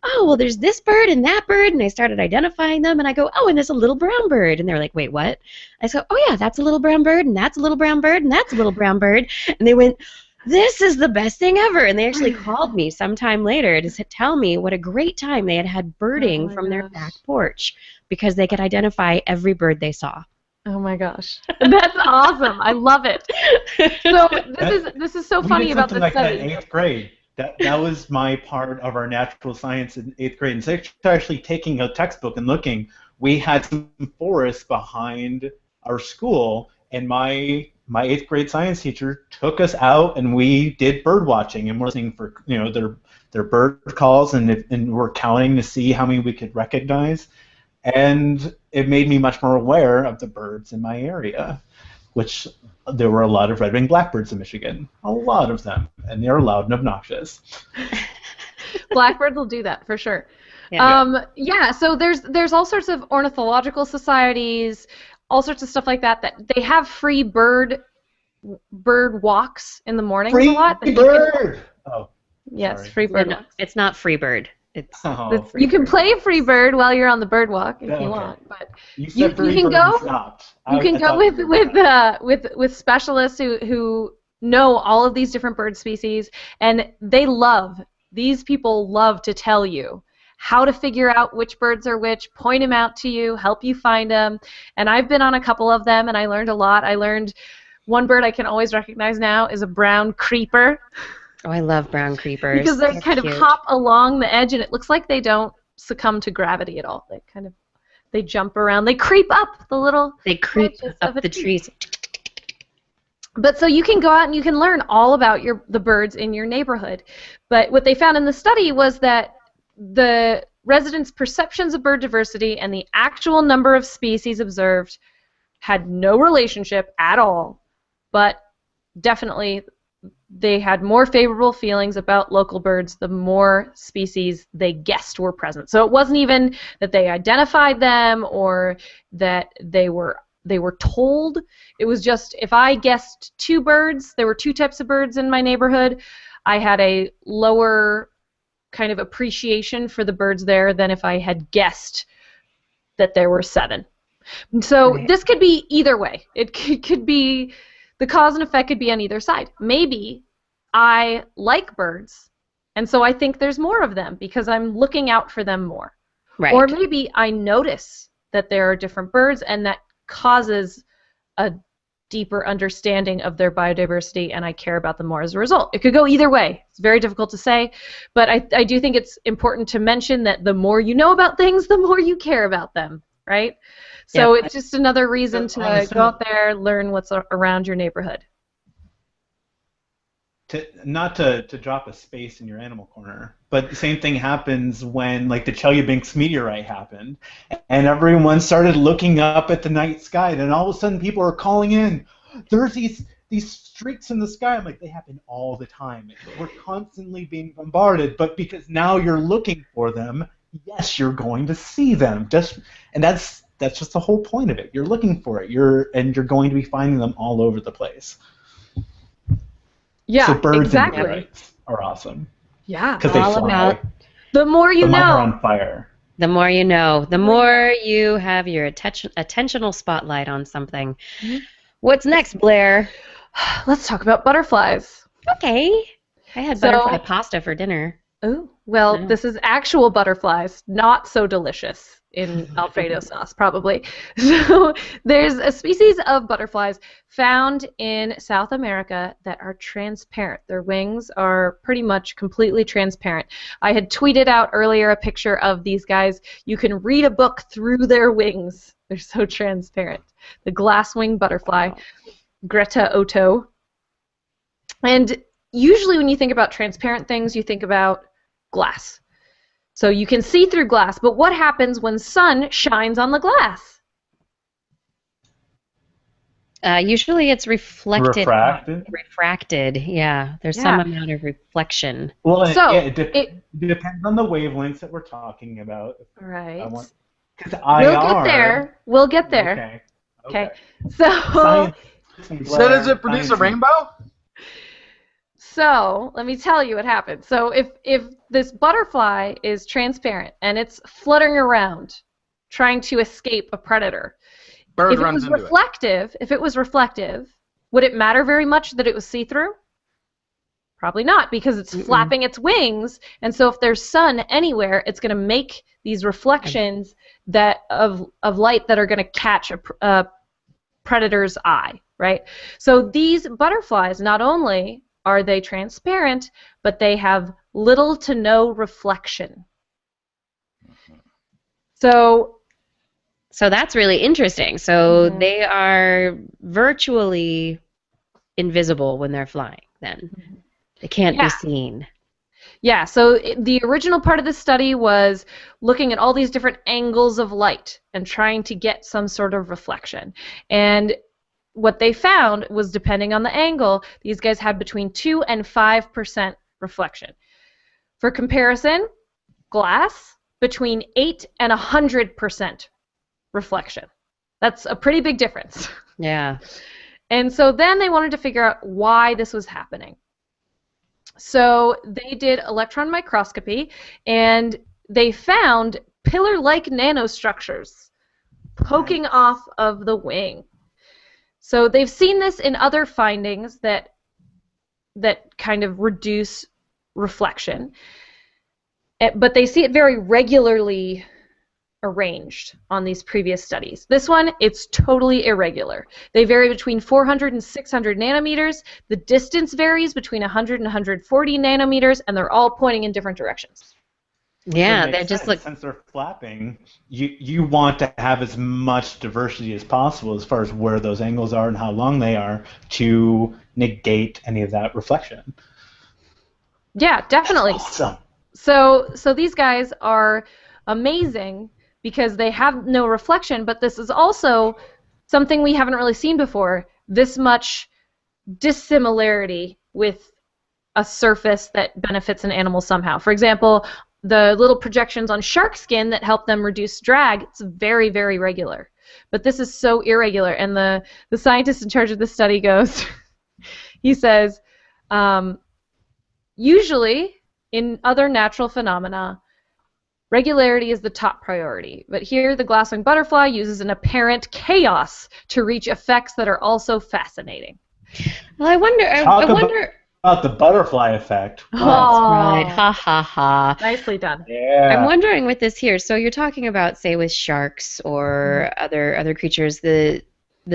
oh, well, there's this bird and that bird, and I started identifying them, and I go, oh, and there's a little brown bird, and they're like, wait, what? I go, oh, yeah, that's a little brown bird, and that's a little brown bird, and that's a little brown bird, and they went, this is the best thing ever. And they actually called me sometime later to tell me what a great time they had birding from their back porch because they could identify every bird they saw. Oh my gosh, that's awesome! I love it. So this is so funny about this like study. That in 8th grade. That was my part of our natural science in 8th grade. And so actually taking a textbook and looking, we had some forests behind our school, and my 8th grade science teacher took us out and we did bird watching, and we're listening for their bird calls, and we're counting to see how many we could recognize, and it made me much more aware of the birds in my area, which there were a lot of red-winged blackbirds in Michigan, a lot of them, and they're loud and obnoxious. Blackbirds will do that for sure. Yeah. So there's all sorts of ornithological societies, all sorts of stuff like that they have free bird walks in the mornings Free a lot. that you bird. Oh, Yes, sorry. free bird No, walks. it's not Freebird. It's You can play free bird while you're on the bird walk if you Okay. want, but You said free can bird go- and stopped. you can I go thought you were with specialists who know all of these different bird species, and these people love to tell you how to figure out which birds are which, point them out to you, help you find them. And I've been on a couple of them, and I learned a lot. I learned one bird I can always recognize now is a brown creeper. Oh, I love brown creepers. Because they They're kind cute. of hop along the edge, and it looks like they don't succumb to gravity at all. They jump around. They creep up the little. They creep branches up of a the tree. trees. But so you can go out and you can learn all about the birds in your neighborhood. But what they found in the study was that the residents' perceptions of bird diversity and the actual number of species observed had no relationship at all, but definitely they had more favorable feelings about local birds the more species they guessed were present. So it wasn't even that they identified them or that they were told. It was just if I guessed two birds, there were two types of birds in my neighborhood, I had a lower kind of appreciation for the birds there than if I had guessed that there were 7. So Right. this could be either way. It could be, the cause and effect could be on either side. Maybe I like birds, and so I think there's more of them because I'm looking out for them more. Right. Or maybe I notice that there are different birds, and that causes a deeper understanding of their biodiversity, and I care about them more as a result. It could go either way. It's very difficult to say, but I do think it's important to mention that the more you know about things, the more you care about them, right? So Yeah. it's just another reason So, to honestly- go out there, learn what's around your neighborhood. Not to drop a space in your animal corner, but the same thing happens when like the Chelyabinsk meteorite happened, and everyone started looking up at the night sky, and then all of a sudden people are calling in, there's these streaks in the sky. I'm like, they happen all the time. We're constantly being bombarded, but because now you're looking for them, yes, you're going to see them. And that's just the whole point of it. You're looking for it. You're going to be finding them all over the place. Yeah, So birds exactly. and meteorites are awesome Yeah. because they All fly. about The more you But mine are know. on fire. the more you know, the more you have your attentional spotlight on something. Mhm. What's next, Blair? Let's talk about butterflies. Okay. I had So- butterfly pasta for dinner. Oh, well, Yeah. this is actual butterflies, not so delicious in Alfredo sauce, probably. So there's a species of butterflies found in South America that are transparent. Their wings are pretty much completely transparent. I had tweeted out earlier a picture of these guys. You can read a book through their wings. They're so transparent. The glass-winged butterfly, Greta Otto. And usually when you think about transparent things, you think about glass. So you can see through glass, but what happens when sun shines on the glass? Usually it's reflected. Refracted? Refracted, yeah. There's some amount of reflection. Well, So, it depends on the wavelengths that we're talking about. Right. Because We'll get there. We'll get there. Okay. So, So does it produce a rainbow? so let me tell you what happens. So if this butterfly is transparent and it's fluttering around trying to escape a predator, Bird if it runs was into it. reflective, would it matter very much that it was see-through? Probably not, because it's flapping its wings, and so if there's sun anywhere, it's going to make these reflections of light that are going to catch a predator's eye, right? So these butterflies, not only are they transparent, but they have little to no reflection. So that's really interesting. So Mhm. they are virtually invisible when they're flying then. They can't be Yeah. seen. yeah, so the original part of the study was looking at all these different angles of light and trying to get some sort of reflection. And what they found was, depending on the angle, these guys had between 2 and 5% reflection. For comparison, glass between 8 and 100% reflection. That's a pretty big difference. Yeah. And so then they wanted to figure out why this was happening. So they did electron microscopy, and they found pillar-like nanostructures poking off of the wing. So they've seen this in other findings that kind of reduce reflection, but they see it very regularly arranged on these previous studies. This one, it's totally irregular. They vary between 400 and 600 nanometers. The distance varies between 100 and 140 nanometers, and they're all pointing in different directions. Yeah, they're just like, since they're flapping, you want to have as much diversity as possible as far as where those angles are and how long they are to negate any of that reflection. Yeah, definitely. That's awesome. So these guys are amazing because they have no reflection, but this is also something we haven't really seen before, this much dissimilarity with a surface that benefits an animal somehow. For example, the little projections on shark skin that help them reduce drag, it's very, very regular. But this is so irregular, and the scientist in charge of this study goes, he says, usually in other natural phenomena, regularity is the top priority, but here the glasswing butterfly uses an apparent chaos to reach effects that are also fascinating. well, I wonder. About the butterfly effect. Oh, that's right. Ha ha ha. Nicely done. Yeah. I'm wondering with this here. So you're talking about, say, with sharks or other creatures, the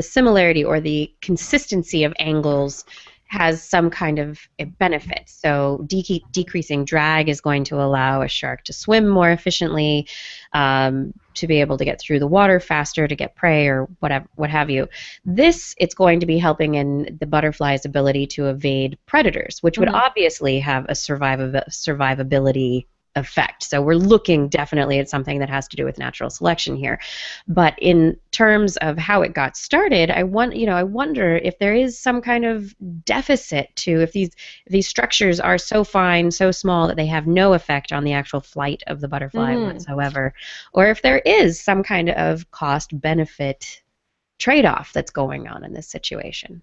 similarity or the consistency of angles has some kind of a benefit. So decreasing drag is going to allow a shark to swim more efficiently, to be able to get through the water faster, to get prey or whatever, what have you. It's going to be helping in the butterfly's ability to evade predators, which would obviously have a survivability effect. So we're looking definitely at something that has to do with natural selection here. But in terms of how it got started, I wonder if there is some kind of deficit to if these structures are so fine, so small that they have no effect on the actual flight of the butterfly whatsoever, or if there is some kind of cost-benefit trade-off that's going on in this situation.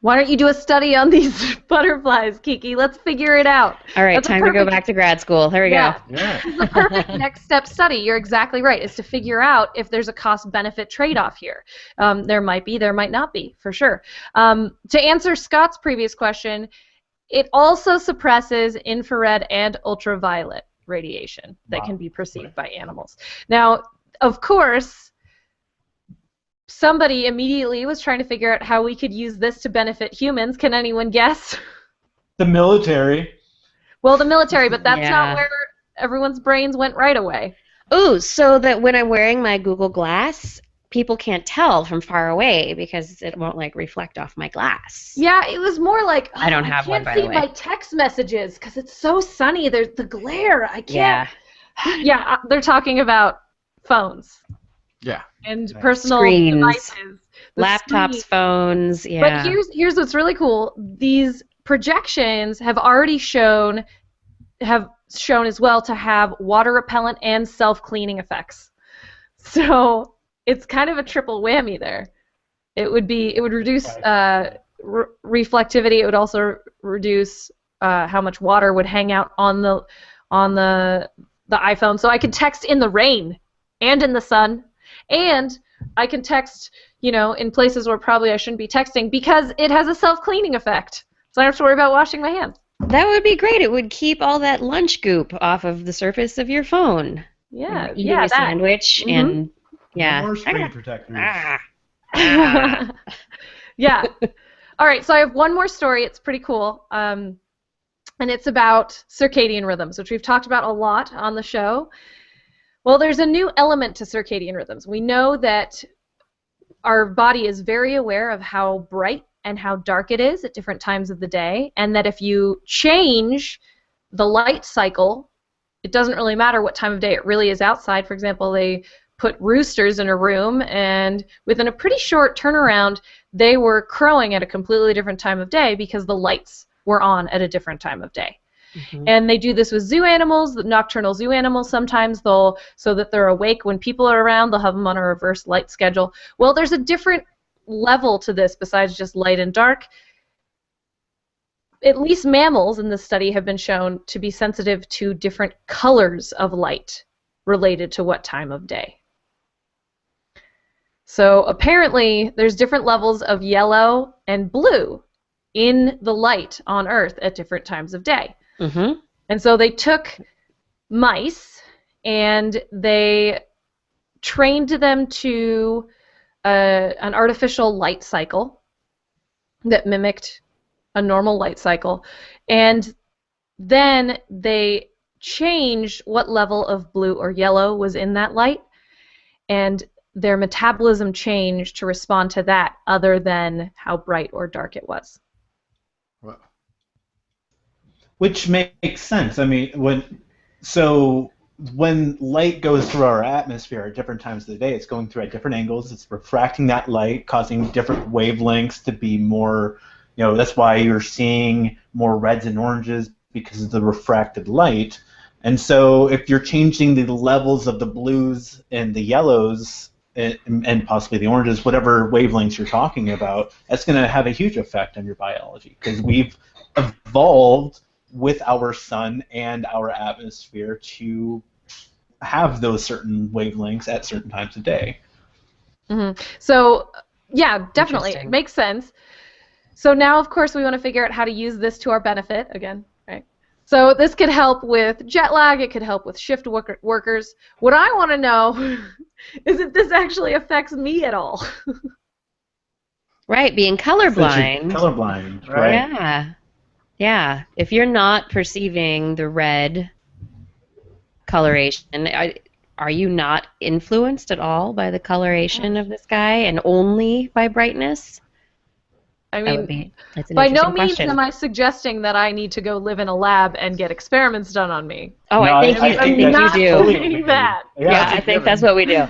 Why don't you do a study on these butterflies, Kiki? Let's figure it out. All right, time to go back to grad school. Here we go. This is the perfect next step study. You're exactly right. Is to figure out if there's a cost-benefit trade-off here. There might be, there might not be, for sure. To answer Scott's previous question, it also suppresses infrared and ultraviolet radiation that can be perceived by animals. Now, of course, somebody immediately was trying to figure out how we could use this to benefit humans. Can anyone guess? The military. Well, the military, but that's not where everyone's brains went right away. Ooh, so that when I'm wearing my Google Glass, people can't tell from far away because it won't reflect off my glass. Yeah, it was more like, I don't have one, by the way. I can't see my text messages because it's so sunny. There's the glare. I can't. Yeah, they're talking about phones. Yeah. And personal Screens, devices. Laptops, phones, But here's what's really cool. These projections have already shown as well to have water repellent and self-cleaning effects. So it's kind of a triple whammy there. It would reduce reflectivity. It would also reduce how much water would hang out on the iPhone. So I could text in the rain and in the sun. And I can text, in places where probably I shouldn't be texting because it has a self-cleaning effect. So I don't have to worry about washing my hands. That would be great. It would keep all that lunch goop off of the surface of your phone. Yeah, eating a sandwich and More screen protectors. Yeah. All right, so I have one more story. It's pretty cool. And it's about circadian rhythms, which we've talked about a lot on the show. Well, there's a new element to circadian rhythms. We know that our body is very aware of how bright and how dark it is at different times of the day, and that if you change the light cycle, it doesn't really matter what time of day it really is outside. For example, they put roosters in a room, and within a pretty short turnaround, they were crowing at a completely different time of day because the lights were on at a different time of day. And they do this with zoo animals, the nocturnal zoo animals. Sometimes so that they're awake when people are around, they'll have them on a reverse light schedule. Well, there's a different level to this besides just light and dark. At least mammals in this study have been shown to be sensitive to different colors of light related to what time of day. So apparently there's different levels of yellow and blue in the light on Earth at different times of day. And so they took mice and they trained them to an artificial light cycle that mimicked a normal light cycle, and then they changed what level of blue or yellow was in that light, and their metabolism changed to respond to that other than how bright or dark it was. Wow. Which makes sense. I mean, when light goes through our atmosphere at different times of the day, it's going through at different angles. It's refracting that light, causing different wavelengths to be more, that's why you're seeing more reds and oranges, because of the refracted light. And so if you're changing the levels of the blues and the yellows and possibly the oranges, whatever wavelengths you're talking about, that's going to have a huge effect on your biology, because we've evolved with our sun and our atmosphere to have those certain wavelengths at certain times of day. So, yeah, definitely. It makes sense. So now, of course, we want to figure out how to use this to our benefit again, right? So this could help with jet lag. It could help with shift workers. What I want to know is if this actually affects me at all. Right, being colorblind. Colorblind, right? Yeah. Yeah. If you're not perceiving the red coloration, are you not influenced at all by the coloration of the sky and only by brightness? I mean, that's an by no interesting means question. am I suggesting that I need to go live in a lab and get experiments done on me. Oh, No, I think you not do. saying that. Yeah, I think that's what we do.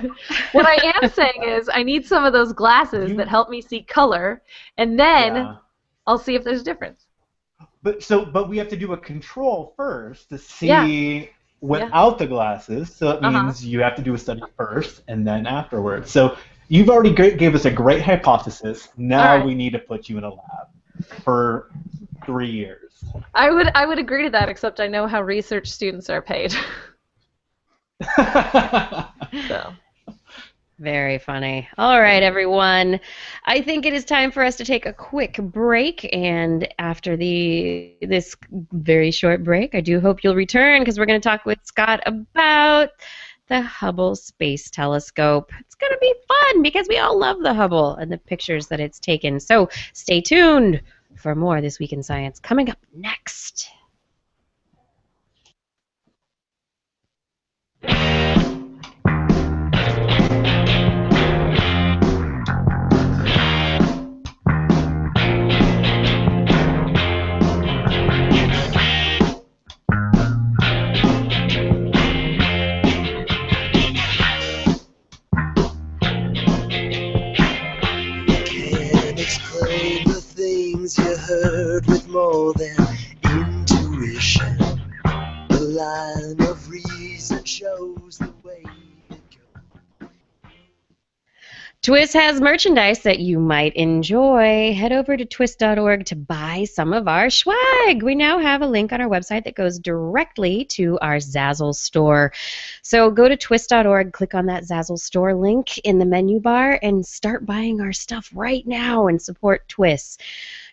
What I am saying is I need some of those glasses that help me see color, and then I'll see if there's a difference. But we have to do a control first to see without the glasses. So it means you have to do a study first and then afterwards. So you've already gave us a great hypothesis. Now we need to put you in a lab for 3 years. I would agree to that, except I know how research students are paid. So. Very funny. All right, everyone. I think it is time for us to take a quick break, and after this very short break, I do hope you'll return, because we're going to talk with Scott about the Hubble Space Telescope. It's going to be fun because we all love the Hubble and the pictures that it's taken. So stay tuned for more This Week in Science coming up next. You heard with more than intuition. The line of reason shows the way it goes. TWIS has merchandise that you might enjoy. Head over to twis.org to buy some of our swag. We now have a link on our website that goes directly to our Zazzle store. So go to twis.org, click on that Zazzle store link in the menu bar, and start buying our stuff right now and support TWIS.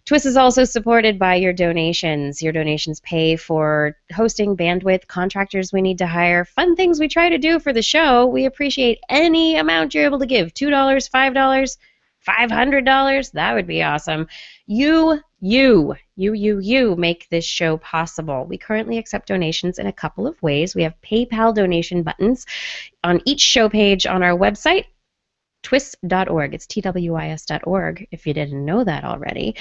TWIS is also supported by your donations. Your donations pay for hosting, bandwidth, contractors we need to hire, fun things we try to do for the show. We appreciate any amount you're able to give. $2, $5, $500. That would be awesome. You make this show possible. We currently accept donations in a couple of ways. We have PayPal donation buttons on each show page on our website, twis.org. It's TWIS.org, if you didn't know that already.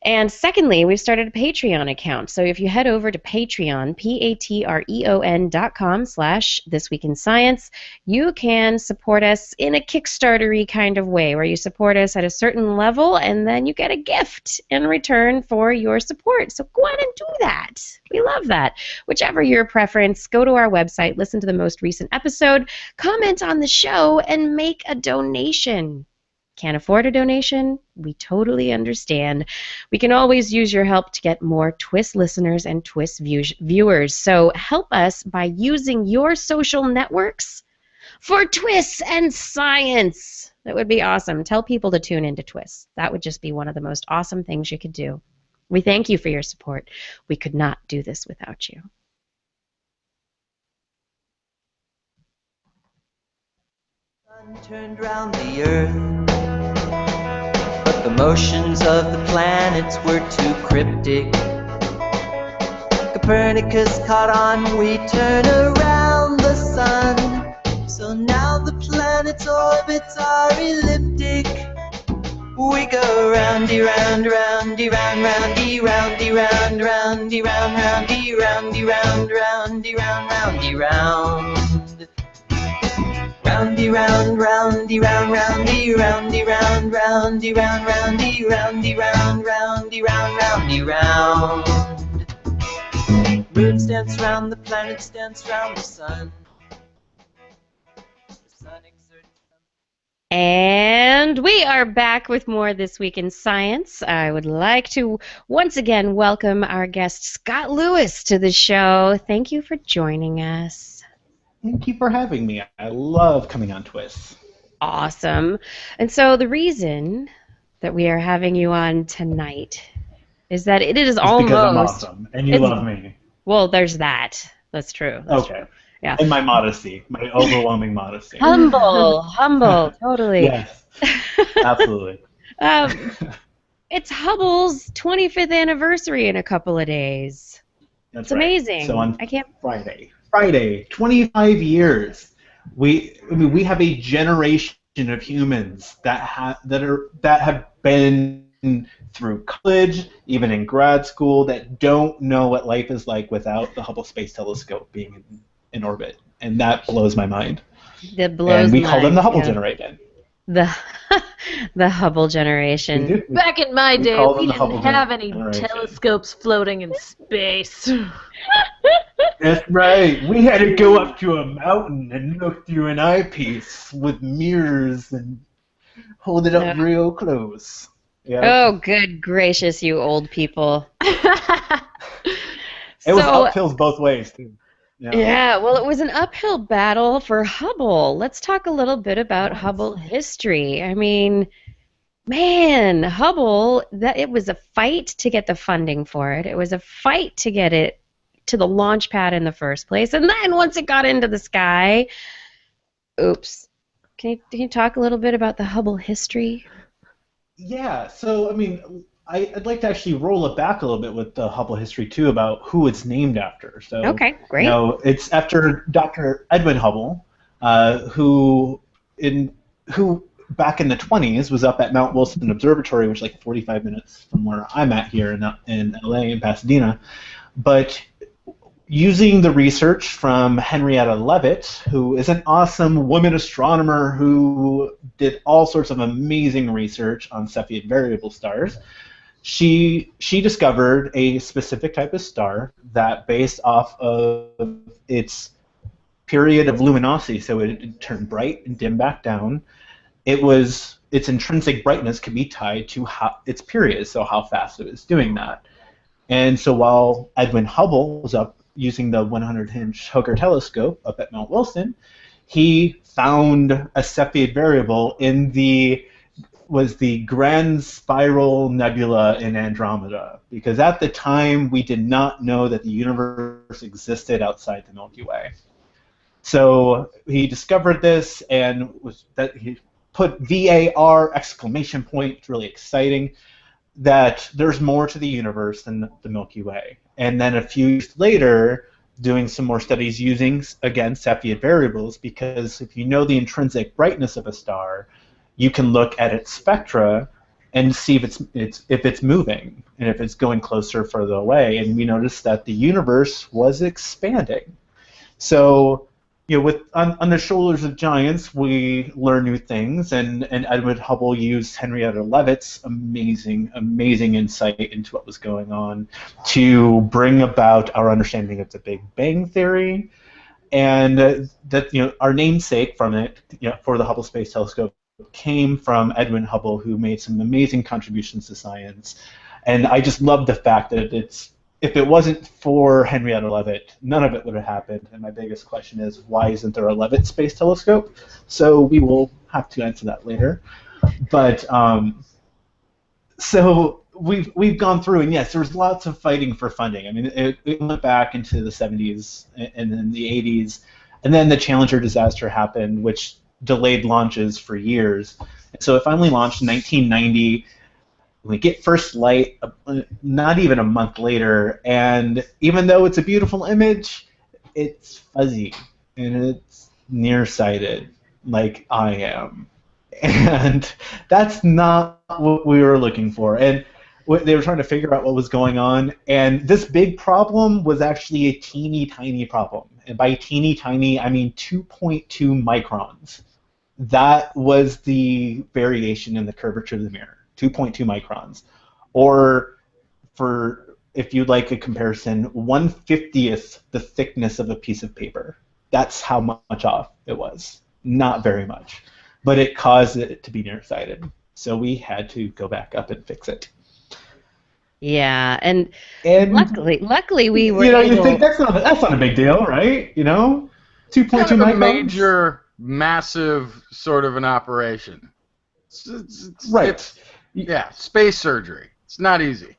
And secondly, we've started a Patreon account. So if you head over to Patreon, patreon.com/thisweekinscience, you can support us in a Kickstarter-y kind of way, where you support us at a certain level, and then you get a gift in return for your support. So go on and do that. We love that. Whichever your preference, go to our website, listen to the most recent episode, comment on the show, and make a donation. Can't afford a donation? We totally understand. We can always use your help to get more TWIS listeners and TWIS viewers. So help us by using your social networks for TWIS and science. That would be awesome. Tell people to tune into TWIS. That would just be one of the most awesome things you could do. We thank you for your support. We could not do this without you. Sun turned round the earth, but the motions of the planets were too cryptic. Copernicus caught on, we turn around the sun, so now the planet's orbits are elliptic. We go roundy round, roundy round, roundy, roundy round, roundy round, roundy, roundy round, roundy round, roundy round. Roundy round, roundy round, roundy, roundy round, roundy round, roundy, roundy round, roundy round, roundy round. Moons dance round, the planets dance round the sun. The sun exerts. And we are back with more This Week in Science. I would like to once again welcome our guest Scott Lewis to the show. Thank you for joining us. Thank you for having me. I love coming on TWIS. Awesome. And so the reason that we are having you on tonight is that it is almost... because I'm awesome, and you love me. Well, there's that. That's true. That's okay. True. Yeah. And my modesty, my overwhelming modesty. Humble, totally. Yes, absolutely. It's Hubble's 25th anniversary in a couple of days. That's it's amazing. So on I can't... Friday, 25 years. We have a generation of humans that have been through college, even in grad school, that don't know what life is like without the Hubble Space Telescope being in orbit, and that blows my mind. That blows. And we my call them the Hubble yeah. generation. The Hubble generation. Back in my day, we didn't have any generation. telescopes floating in space. That's right. We had to go up to a mountain and look through an eyepiece with mirrors and hold it up real close. Yeah. Oh, good gracious, you old people. It was uphills both ways, too. Yeah, well, it was an uphill battle for Hubble. Let's talk a little bit about Hubble history. I mean, man, Hubble, it was a fight to get the funding for it. It was a fight to get it to the launch pad in the first place. And then once it got into the sky, oops. Can you talk a little bit about the Hubble history? Yeah, so, I mean, I'd like to actually roll it back a little bit with the Hubble history, too, about who it's named after. So, okay, great. It's after Dr. Edwin Hubble, who back in the 20s was up at Mount Wilson Observatory, which is like 45 minutes from where I'm at here in LA, in Pasadena. But using the research from Henrietta Leavitt, who is an awesome woman astronomer who did all sorts of amazing research on Cepheid variable stars, she discovered a specific type of star that, based off of its period of luminosity, so it turned bright and dimmed back down, its intrinsic brightness could be tied to its period, so how fast it was doing that. And so while Edwin Hubble was up using the 100-inch Hooker telescope up at Mount Wilson, he found a Cepheid variable in the Grand Spiral Nebula in Andromeda, because at the time we did not know that the universe existed outside the Milky Way. So he discovered this, and he put VAR exclamation point. It's really exciting that there's more to the universe than the Milky Way. And then a few years later, doing some more studies using, again, Cepheid variables, because if you know the intrinsic brightness of a star, you can look at its spectra and see if it's moving and if it's going closer or further away. And we noticed that the universe was expanding. So, with on the shoulders of giants, we learn new things, and Edwin Hubble used Henrietta Leavitt's amazing insight into what was going on to bring about our understanding of the Big Bang Theory, and that our namesake from it, for the Hubble Space Telescope, came from Edwin Hubble, who made some amazing contributions to science. And I just love the fact that if it wasn't for Henrietta Leavitt, none of it would have happened. And my biggest question is, why isn't there a Leavitt Space Telescope? So we will have to answer that later. But so we've gone through, and yes, there was lots of fighting for funding. I mean, it went back into the 70s and then the 80s, and then the Challenger disaster happened, which delayed launches for years. So it finally launched in 1990. We get first light not even a month later, and even though it's a beautiful image, it's fuzzy and it's nearsighted, like I am. And that's not what we were looking for. And they were trying to figure out what was going on, and this big problem was actually a teeny tiny problem. And by teeny tiny, I mean 2.2 microns. That was the variation in the curvature of the mirror, 2.2 microns. Or, if you'd like a comparison, 1/50th the thickness of a piece of paper. That's how much off it was. Not very much. But it caused it to be nearsighted. So we had to go back up and fix it. Yeah, and luckily we were you able... think that's not a big deal, right? 2.2 microns. A major, massive sort of an operation. Right. Yeah, space surgery. It's not easy.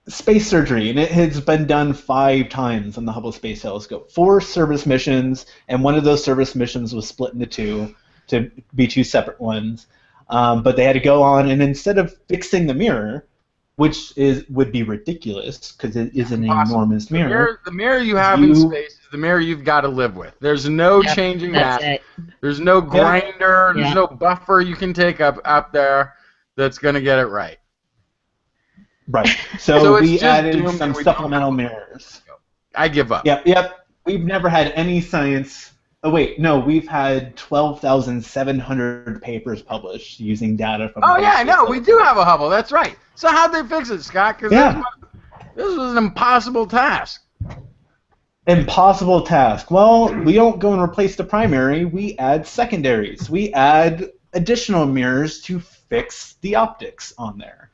Space surgery, and it has been done 5 times on the Hubble Space Telescope. 4 service missions, and one of those service missions was split into 2 to be 2 separate ones. But they had to go on, and instead of fixing the mirror, which would be ridiculous because it is an enormous mirror. The mirror you have in space is the mirror you've got to live with. There's no changing that. There's no grinder. There's no buffer you can take up there that's going to get it right. Right. So we added some supplemental mirrors. I give up. Yep. We've never had any science. Oh wait, no. We've had 12,700 papers published using data from. Oh yeah, no, we do have a Hubble. That's right. So how'd they fix it, Scott? Because this was an impossible task. Impossible task. Well, we don't go and replace the primary. We add secondaries. We add additional mirrors to fix the optics on there.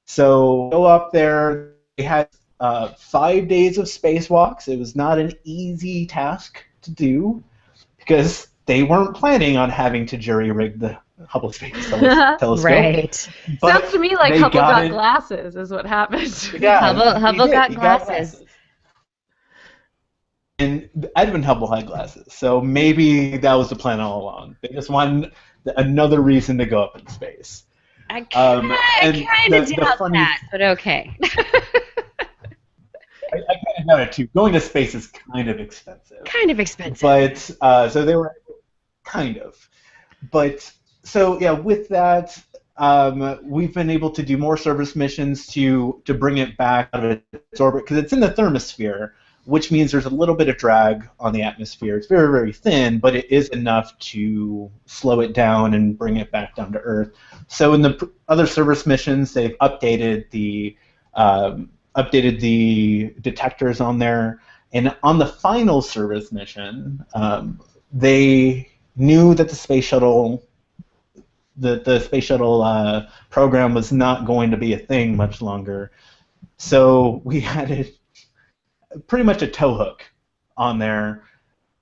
So go up there. They had 5 days of spacewalks. It was not an easy task to do because they weren't planning on having to jury-rig the Hubble Space Telescope. Right. But sounds to me like Hubble got glasses is what happened. Yeah, Hubble got glasses. And Edwin Hubble had glasses, so maybe that was the plan all along. They just wanted another reason to go up in space. I kind of doubt that, but okay. I kind of doubt it too. Going to space is kind of expensive. But so they were kind of. But so yeah, with that, we've been able to do more service missions to bring it back out of its orbit because it's in the thermosphere, which means there's a little bit of drag on the atmosphere. It's very, very thin, but it is enough to slow it down and bring it back down to Earth. So in the other service missions, they've updated the detectors on there. And on the final service mission, they knew that the space shuttle program was not going to be a thing much longer. So we had pretty much a tow hook on there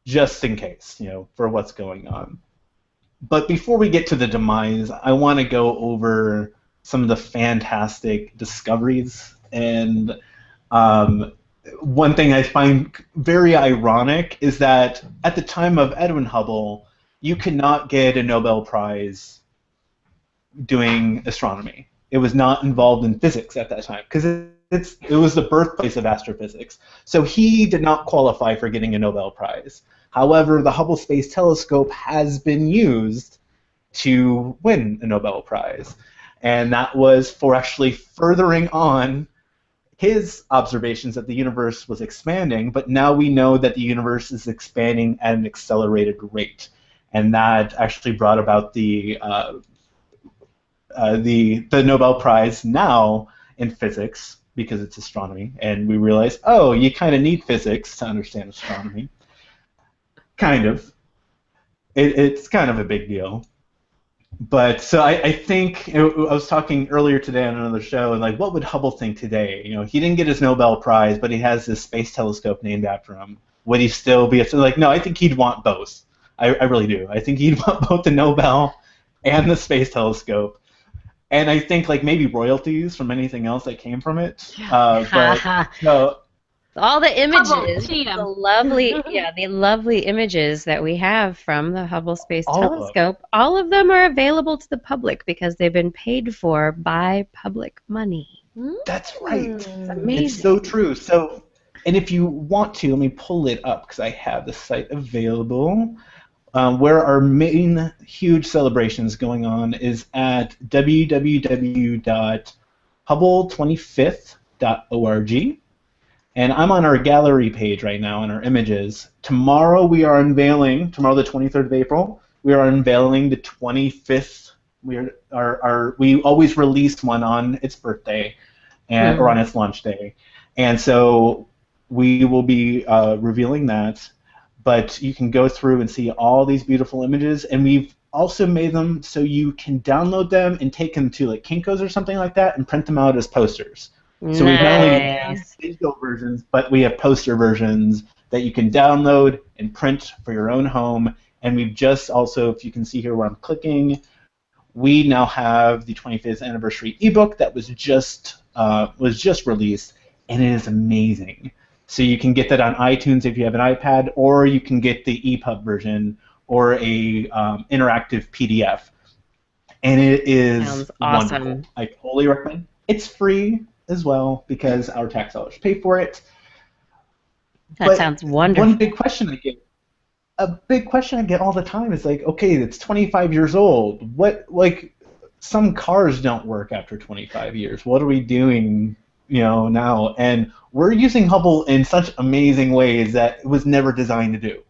just in case, for what's going on. But before we get to the demise, I want to go over some of the fantastic discoveries. And one thing I find very ironic is that at the time of Edwin Hubble, you could not get a Nobel Prize doing astronomy. It was not involved in physics at that time because it was the birthplace of astrophysics. So he did not qualify for getting a Nobel Prize. However, the Hubble Space Telescope has been used to win a Nobel Prize. And that was for actually furthering on his observations that the universe was expanding, but now we know that the universe is expanding at an accelerated rate. And that actually brought about the Nobel Prize now in physics, because it's astronomy, and we realize, oh, you kind of need physics to understand astronomy. Kind of. It's kind of a big deal. But so I think, I was talking earlier today on another show, and like, what would Hubble think today? He didn't get his Nobel Prize, but he has this space telescope named after him. Would he still be like? No, I think he'd want both. I really do. I think he'd want both the Nobel and the space telescope. And I think like maybe royalties from anything else that came from it. But no. All the images, TM. the lovely images that we have from the Hubble Space Telescope, all of them are available to the public because they've been paid for by public money. That's right. It's amazing. It's so true. So, and if you want to, let me pull it up because I have the site available. Where our main huge celebrations going on is at www.hubble25th.org. And I'm on our gallery page right now in our images. Tomorrow the 23rd of April, we are unveiling the 25th. We always release one on its birthday, or on its launch day. And so we will be revealing that. But you can go through and see all these beautiful images, and we've also made them so you can download them and take them to like Kinko's or something like that and print them out as posters. So we've not only made digital versions, but we have poster versions that you can download and print for your own home. And we've just also, if you can see here where I'm clicking, we now have the 25th anniversary ebook that was just released, and it is amazing. So you can get that on iTunes if you have an iPad, or you can get the EPUB version or a interactive PDF. And it is Sounds awesome. wonderful. I totally recommend. It's free as well because our tax dollars pay for it. That sounds wonderful. One big question I get all the time is like, okay, it's 25 years old. Some cars don't work after 25 years. What are we doing, now? And we're using Hubble in such amazing ways that it was never designed to do,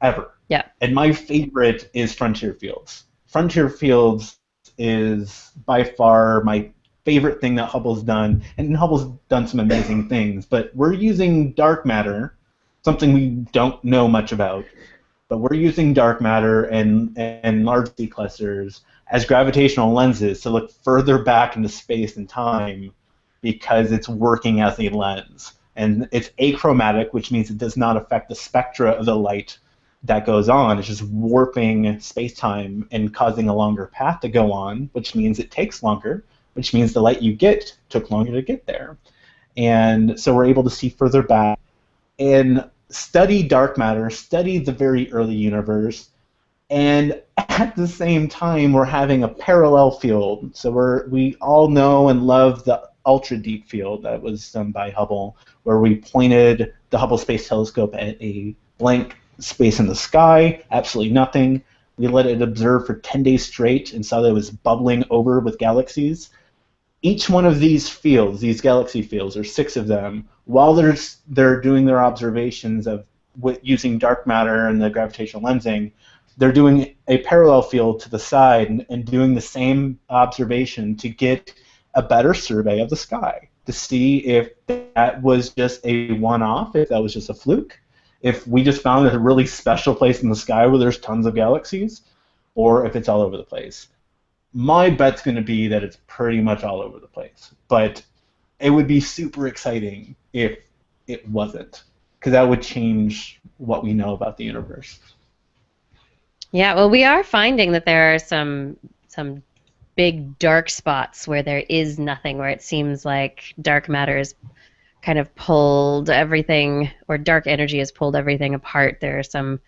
ever. Yeah. And my favorite is Frontier Fields. Frontier Fields is by far my favorite thing that Hubble's done, and Hubble's done some amazing things, but we're using dark matter, something we don't know much about, but we're using dark matter and large C clusters as gravitational lenses to look further back into space and time because it's working as a lens. And it's achromatic, which means it does not affect the spectra of the light that goes on. It's just warping space-time and causing a longer path to go on, which means it takes longer, which means the light you get took longer to get there. And so we're able to see further back and study dark matter, study the very early universe, and at the same time we're having a parallel field. So we all know and love the ultra deep field that was done by Hubble, where we pointed the Hubble Space Telescope at a blank space in the sky, absolutely nothing. We let it observe for 10 days straight and saw that it was bubbling over with galaxies. Each one of these fields, these galaxy fields, there's 6 of them, while they're doing their observations of using dark matter and the gravitational lensing, they're doing a parallel field to the side and doing the same observation to get a better survey of the sky, to see if that was just a one-off, if that was just a fluke, if we just found a really special place in the sky where there's tons of galaxies, or if it's all over the place. My bet's going to be that it's pretty much all over the place, but it would be super exciting if it wasn't, because that would change what we know about the universe. Yeah, well, we are finding that there are some big dark spots where there is nothing, where it seems like dark matter is kind of pulled everything, or dark energy has pulled everything apart. There are some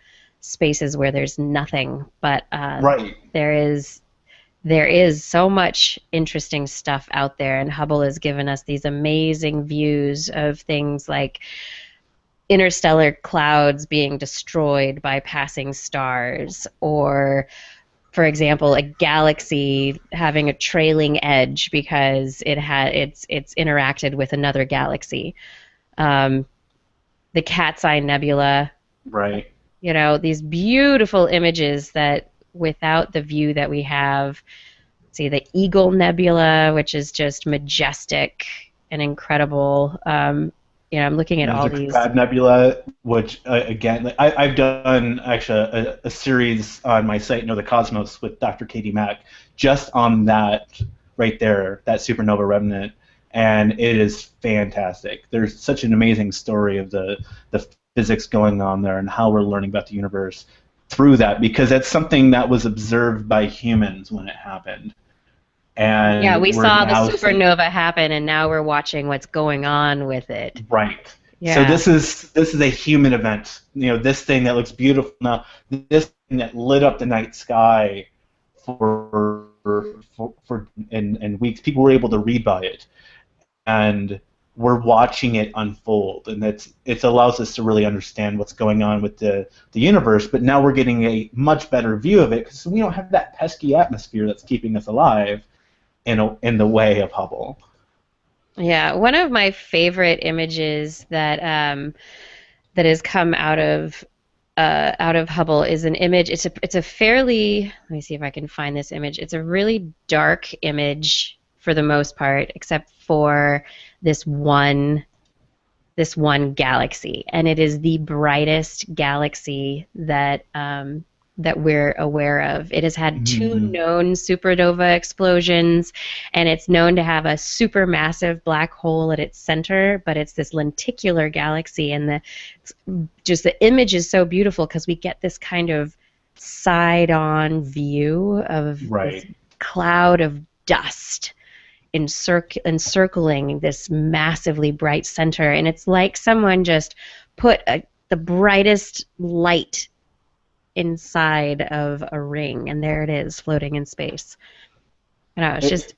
spaces where there's nothing, but right. There is so much interesting stuff out there, and Hubble has given us these amazing views of things like interstellar clouds being destroyed by passing stars, or for example, a galaxy having a trailing edge because it's interacted with another galaxy. Um, the Cat's Eye Nebula, Right. these beautiful images that without the view that we have, see the Eagle Nebula, which is just majestic and incredible. I'm looking at all The these. Crab Nebula, which again, I've done actually a series on my site, Know the Cosmos, with Dr. Katie Mack, just on that right there, that supernova remnant, and it is fantastic. There's such an amazing story of the physics going on there and how we're learning about the universe through that, because that's something that was observed by humans when it happened. And Yeah, we we're saw the now supernova happen, and now we're watching what's going on with it. right. Yeah. So this is a human event. This thing that looks beautiful now, this thing that lit up the night sky for and weeks. People were able to read by it, and we're watching it unfold, and it allows us to really understand what's going on with the universe. But now we're getting a much better view of it because we don't have that pesky atmosphere that's keeping us alive in the way of Hubble. Yeah, one of my favorite images that has come out of Hubble is an image. It's a fairly, let me see if I can find this image. It's a really dark image for the most part, except for this one galaxy, and it is the brightest galaxy that we're aware of. It has had two known supernova explosions, and it's known to have a supermassive black hole at its center, but it's this lenticular galaxy, and the image is so beautiful because we get this kind of side-on view of this cloud of dust encircling this massively bright center, and it's like someone just put the brightest light inside of a ring, and there it is floating in space. It's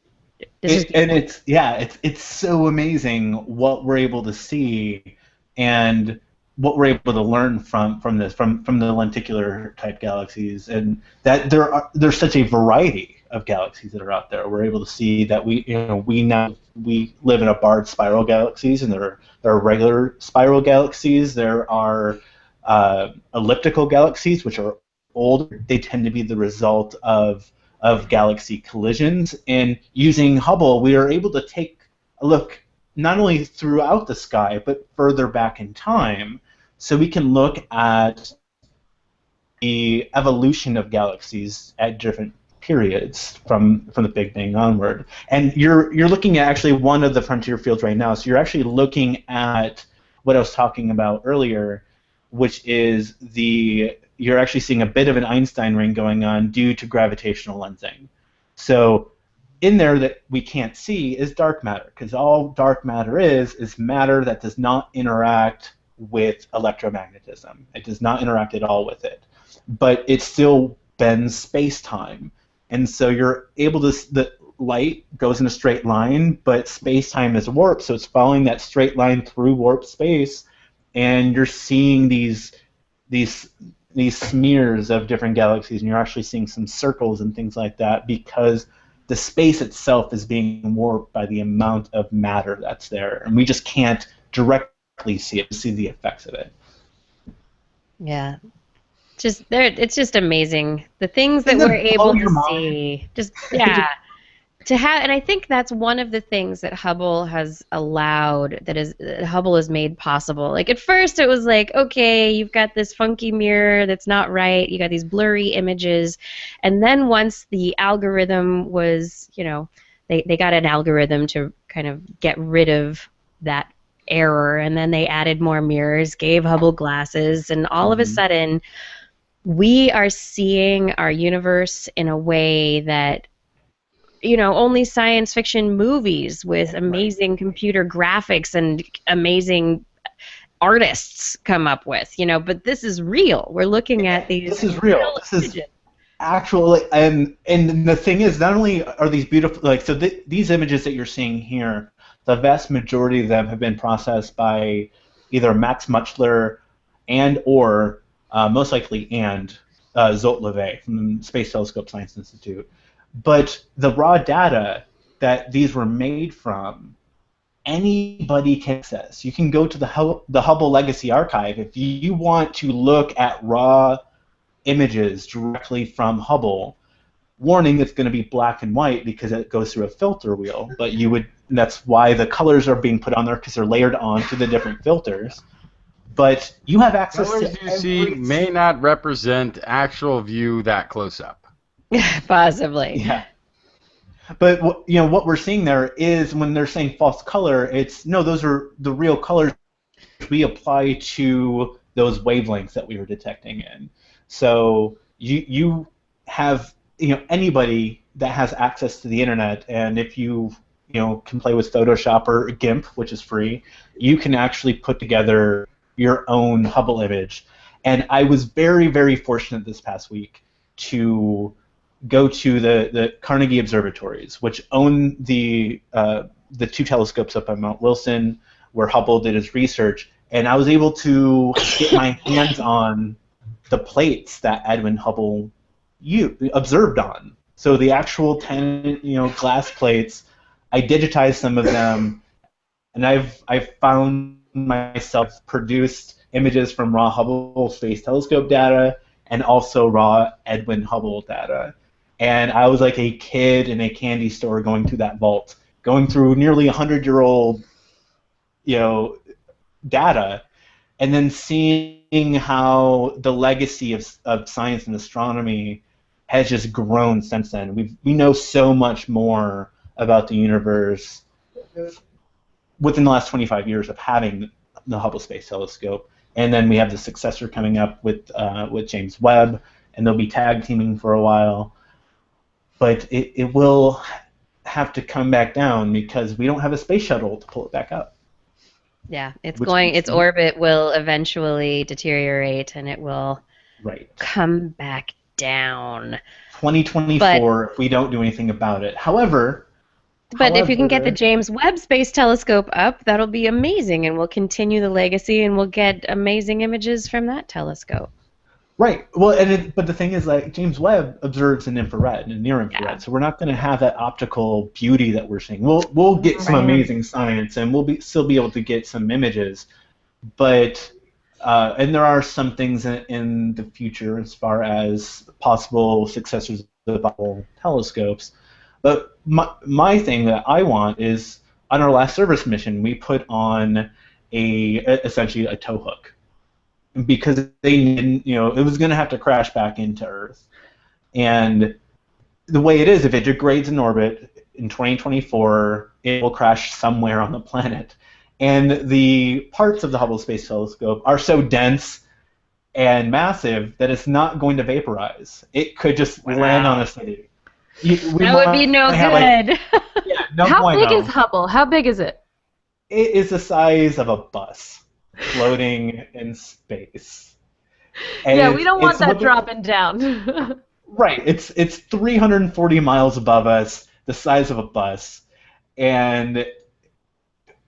so amazing what we're able to see and what we're able to learn from the lenticular type galaxies, and that there's such a variety of galaxies that are out there. We're able to see that we live in a barred spiral galaxies, and there are regular spiral galaxies. There are elliptical galaxies, which are old. They tend to be the result of galaxy collisions. And using Hubble, we are able to take a look not only throughout the sky, but further back in time, so we can look at the evolution of galaxies at different periods from the Big Bang onward. And you're looking at actually one of the frontier fields right now. So you're actually looking at what I was talking about earlier, which is you're actually seeing a bit of an Einstein ring going on due to gravitational lensing. So in there that we can't see is dark matter, because all dark matter is matter that does not interact with electromagnetism. It does not interact at all with it, but it still bends space-time. And so you're able to, the light goes in a straight line, but space-time is warped, so it's following that straight line through warped space, and you're seeing these smears of different galaxies, and you're actually seeing some circles and things like that because the space itself is being warped by the amount of matter that's there, and we just can't directly see the effects of it. Yeah. It's just amazing the things that we're able to see. And I think that's one of the things that Hubble has allowed, that Hubble has made possible. Like at first it was like, okay, you've got this funky mirror that's not right, you got these blurry images, and then once the algorithm was, they got an algorithm to kind of get rid of that error, and then they added more mirrors, gave Hubble glasses, and all of a sudden we are seeing our universe in a way that only science fiction movies with amazing computer graphics and amazing artists come up with, but this is real. We're looking at these. This is real. This is actual, and the thing is, not only are these beautiful, these images that you're seeing here, the vast majority of them have been processed by either Max Muchler and or most likely Zolt Levay from the Space Telescope Science Institute. But the raw data that these were made from, anybody can access. You can go to the Hubble Legacy Archive. If you want to look at raw images directly from Hubble, warning, it's going to be black and white because it goes through a filter wheel. But that's why the colors are being put on there, because they're layered onto the different filters. But you have access Colors to you see may not represent actual view that close up. Possibly. Yeah. But what we're seeing there is, when they're saying false color, those are the real colors we apply to those wavelengths that we were detecting in. So you have anybody that has access to the internet, and if you can play with Photoshop or GIMP, which is free, you can actually put together your own Hubble image. And I was very, very fortunate this past week to go to the Carnegie observatories, which own the two telescopes up on Mount Wilson, where Hubble did his research, and I was able to get my hands on the plates that Edwin Hubble observed on. So the actual 10 glass plates, I digitized some of them, and I've found myself produced images from raw Hubble Space Telescope data and also raw Edwin Hubble data. And I was like a kid in a candy store going through that vault, going through nearly 100-year-old, data, and then seeing how the legacy of science and astronomy has just grown since then. We know so much more about the universe within the last 25 years of having the Hubble Space Telescope. And then we have the successor coming up with James Webb, and they'll be tag teaming for a while. But it will have to come back down because we don't have a space shuttle to pull it back up. Yeah, its orbit will eventually deteriorate, and it will come back down. 2024, if we don't do anything about it. However, if you can get the James Webb Space Telescope up, that'll be amazing, and we'll continue the legacy, and we'll get amazing images from that telescope. Right. Well, but the thing is, like, James Webb observes in infrared and near infrared, so we're not going to have that optical beauty that we're seeing. We'll get some amazing science, and we'll still be able to get some images, but and there are some things in the future as far as possible successors of the Hubble telescopes. But my thing that I want is, on our last service mission, we put on essentially a tow hook, because it was going to have to crash back into Earth. And the way it is, if it degrades in orbit in 2024, it will crash somewhere on the planet. And the parts of the Hubble Space Telescope are so dense and massive that it's not going to vaporize. It could just land on a city. That would be no good. How big is Hubble? How big is it? It is the size of a bus floating in space. And we don't want that dropping down. Right. It's 340 miles above us, the size of a bus. And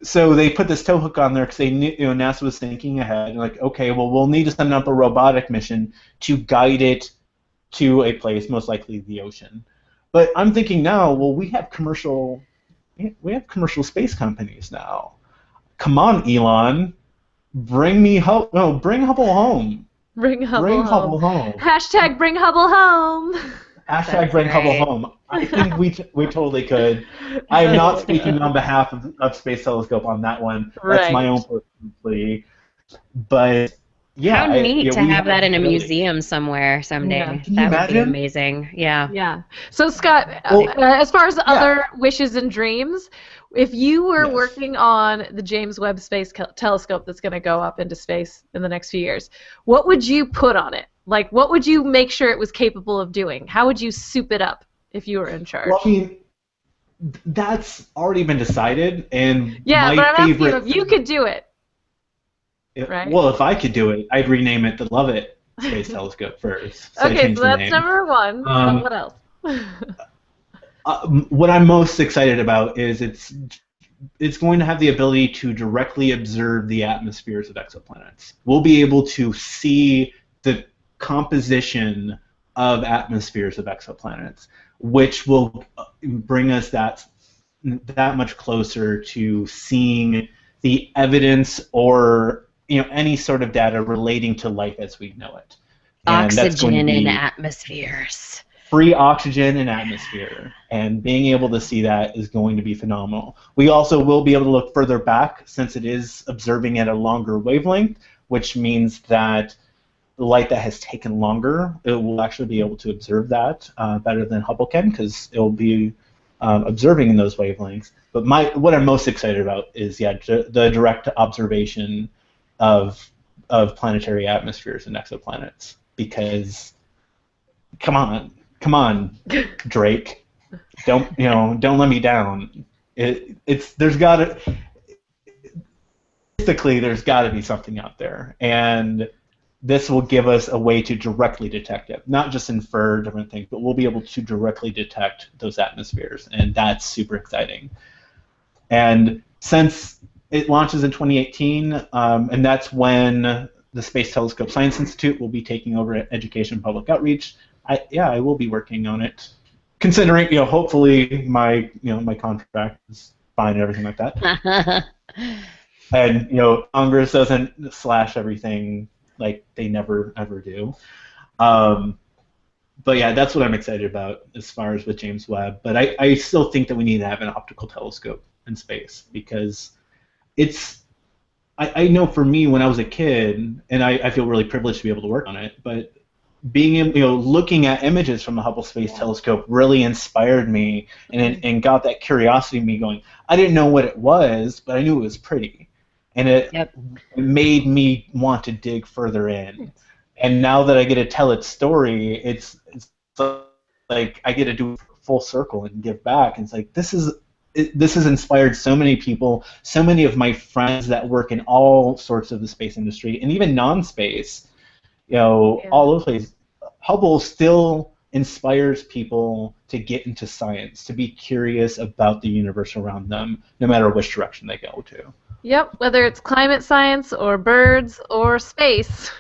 so they put this tow hook on there because they knew, NASA was thinking ahead. Like, okay, well, we'll need to send up a robotic mission to guide it to a place, most likely the ocean. But I'm thinking now, well, we have commercial space companies now. Come on, Elon. Bring Hubble home. Bring Hubble home. Hashtag bring Hubble home. Hashtag bring Hubble home. I think we totally could. I am not speaking on behalf of Space Telescope on that one. That's my own personal plea. But yeah, how neat to have that in a museum somewhere someday. Yeah. Can you imagine? Would be amazing. Yeah. Yeah. So Scott, as far as other wishes and dreams, if you were working on the James Webb Space Telescope that's going to go up into space in the next few years, what would you put on it? Like, what would you make sure it was capable of doing? How would you soup it up if you were in charge? Well, I mean, that's already been decided, and but I'm favorite. asking if you could do it. Right. Well, if I could do it, I'd rename it the Lovett Space Telescope first. So okay, so that's number one. What else? What I'm most excited about is it's going to have the ability to directly observe the atmospheres of exoplanets. We'll be able to see the composition of atmospheres of exoplanets, which will bring us that much closer to seeing the evidence or any sort of data relating to life as we know it. And that's going to Oxygen be in atmospheres. free oxygen in atmosphere, and being able to see that is going to be phenomenal. We also will be able to look further back since it is observing at a longer wavelength, which means that the light that has taken longer, it will actually be able to observe that better than Hubble can, because it will be observing in those wavelengths. But what I'm most excited about is the direct observation of planetary atmospheres and exoplanets. Because come on, Drake, don't let me down. There's got to be something out there, and this will give us a way to directly detect it, not just infer different things, but we'll be able to directly detect those atmospheres, and that's super exciting. And since it launches in 2018, and that's when the Space Telescope Science Institute will be taking over education and public outreach, I will be working on it, considering hopefully my contract is fine and everything like that. And Congress doesn't slash everything like they never ever do. But yeah, that's what I'm excited about as far as with James Webb. But I still think that we need to have an optical telescope in space, because I know for me when I was a kid, and I feel really privileged to be able to work on it, but being looking at images from the Hubble Space Telescope really inspired me and got that curiosity in me going, I didn't know what it was, but I knew it was pretty. And it made me want to dig further in. And now that I get to tell its story, it's like I get to do full circle and give back. And it's like this has inspired so many people, so many of my friends that work in all sorts of the space industry, and even non-space, all over the place. Hubble still inspires people to get into science, to be curious about the universe around them, no matter which direction they go to. Yep, whether it's climate science or birds or space,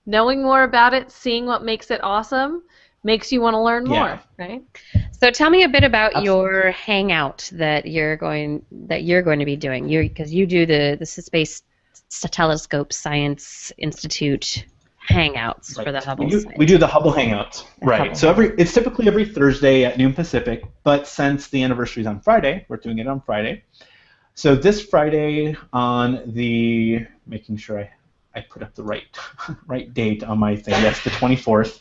knowing more about it, seeing what makes it awesome, makes you want to learn more, right? So tell me a bit about your hangout that you're going to be doing. Because you do the Space Telescope Science Institute hangouts for the Hubble. We do the Hubble hangouts, right? So it's typically every Thursday at noon Pacific, but since the anniversary is on Friday, we're doing it on Friday. So this Friday making sure I put up the right date on my thing. That's the 24th.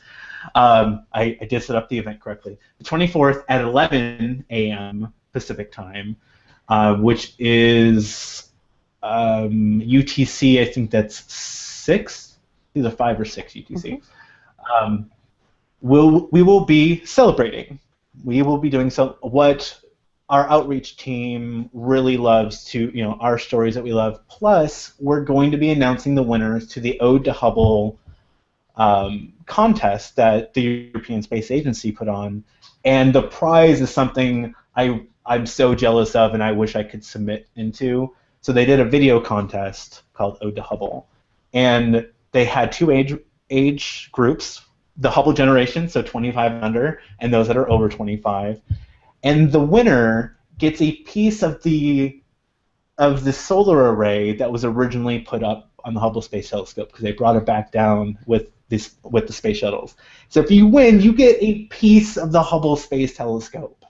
I did set up the event correctly. The 24th at 11 a.m. Pacific time, which is UTC. I think that's 6, either 5 or 6 UTC. We will be celebrating. We will be doing what our outreach team really loves our stories that we love. Plus, we're going to be announcing the winners to the Ode to Hubble contest that the European Space Agency put on. And the prize is something I'm so jealous of and I wish I could submit into. So they did a video contest called Ode to Hubble. And they had 2 age groups, the Hubble generation, so 25 and under, and those that are over 25. And the winner gets a piece of the solar array that was originally put up on the Hubble Space Telescope, because they brought it back down with the space shuttles. So if you win, you get a piece of the Hubble Space Telescope,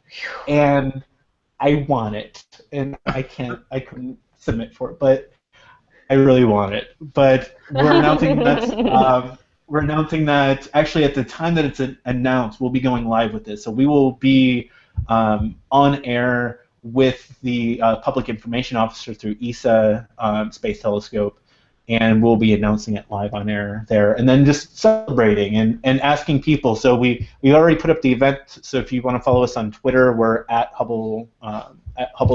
and I want it, and I couldn't submit for it, but I really want it. But we're announcing that. We're announcing that actually at the time that it's announced, we'll be going live with this. So we will be on air with the public information officer through ESA Space Telescope, and we'll be announcing it live on air there, and then just celebrating and asking people. So we already put up the event, so if you want to follow us on Twitter, we're at Hubble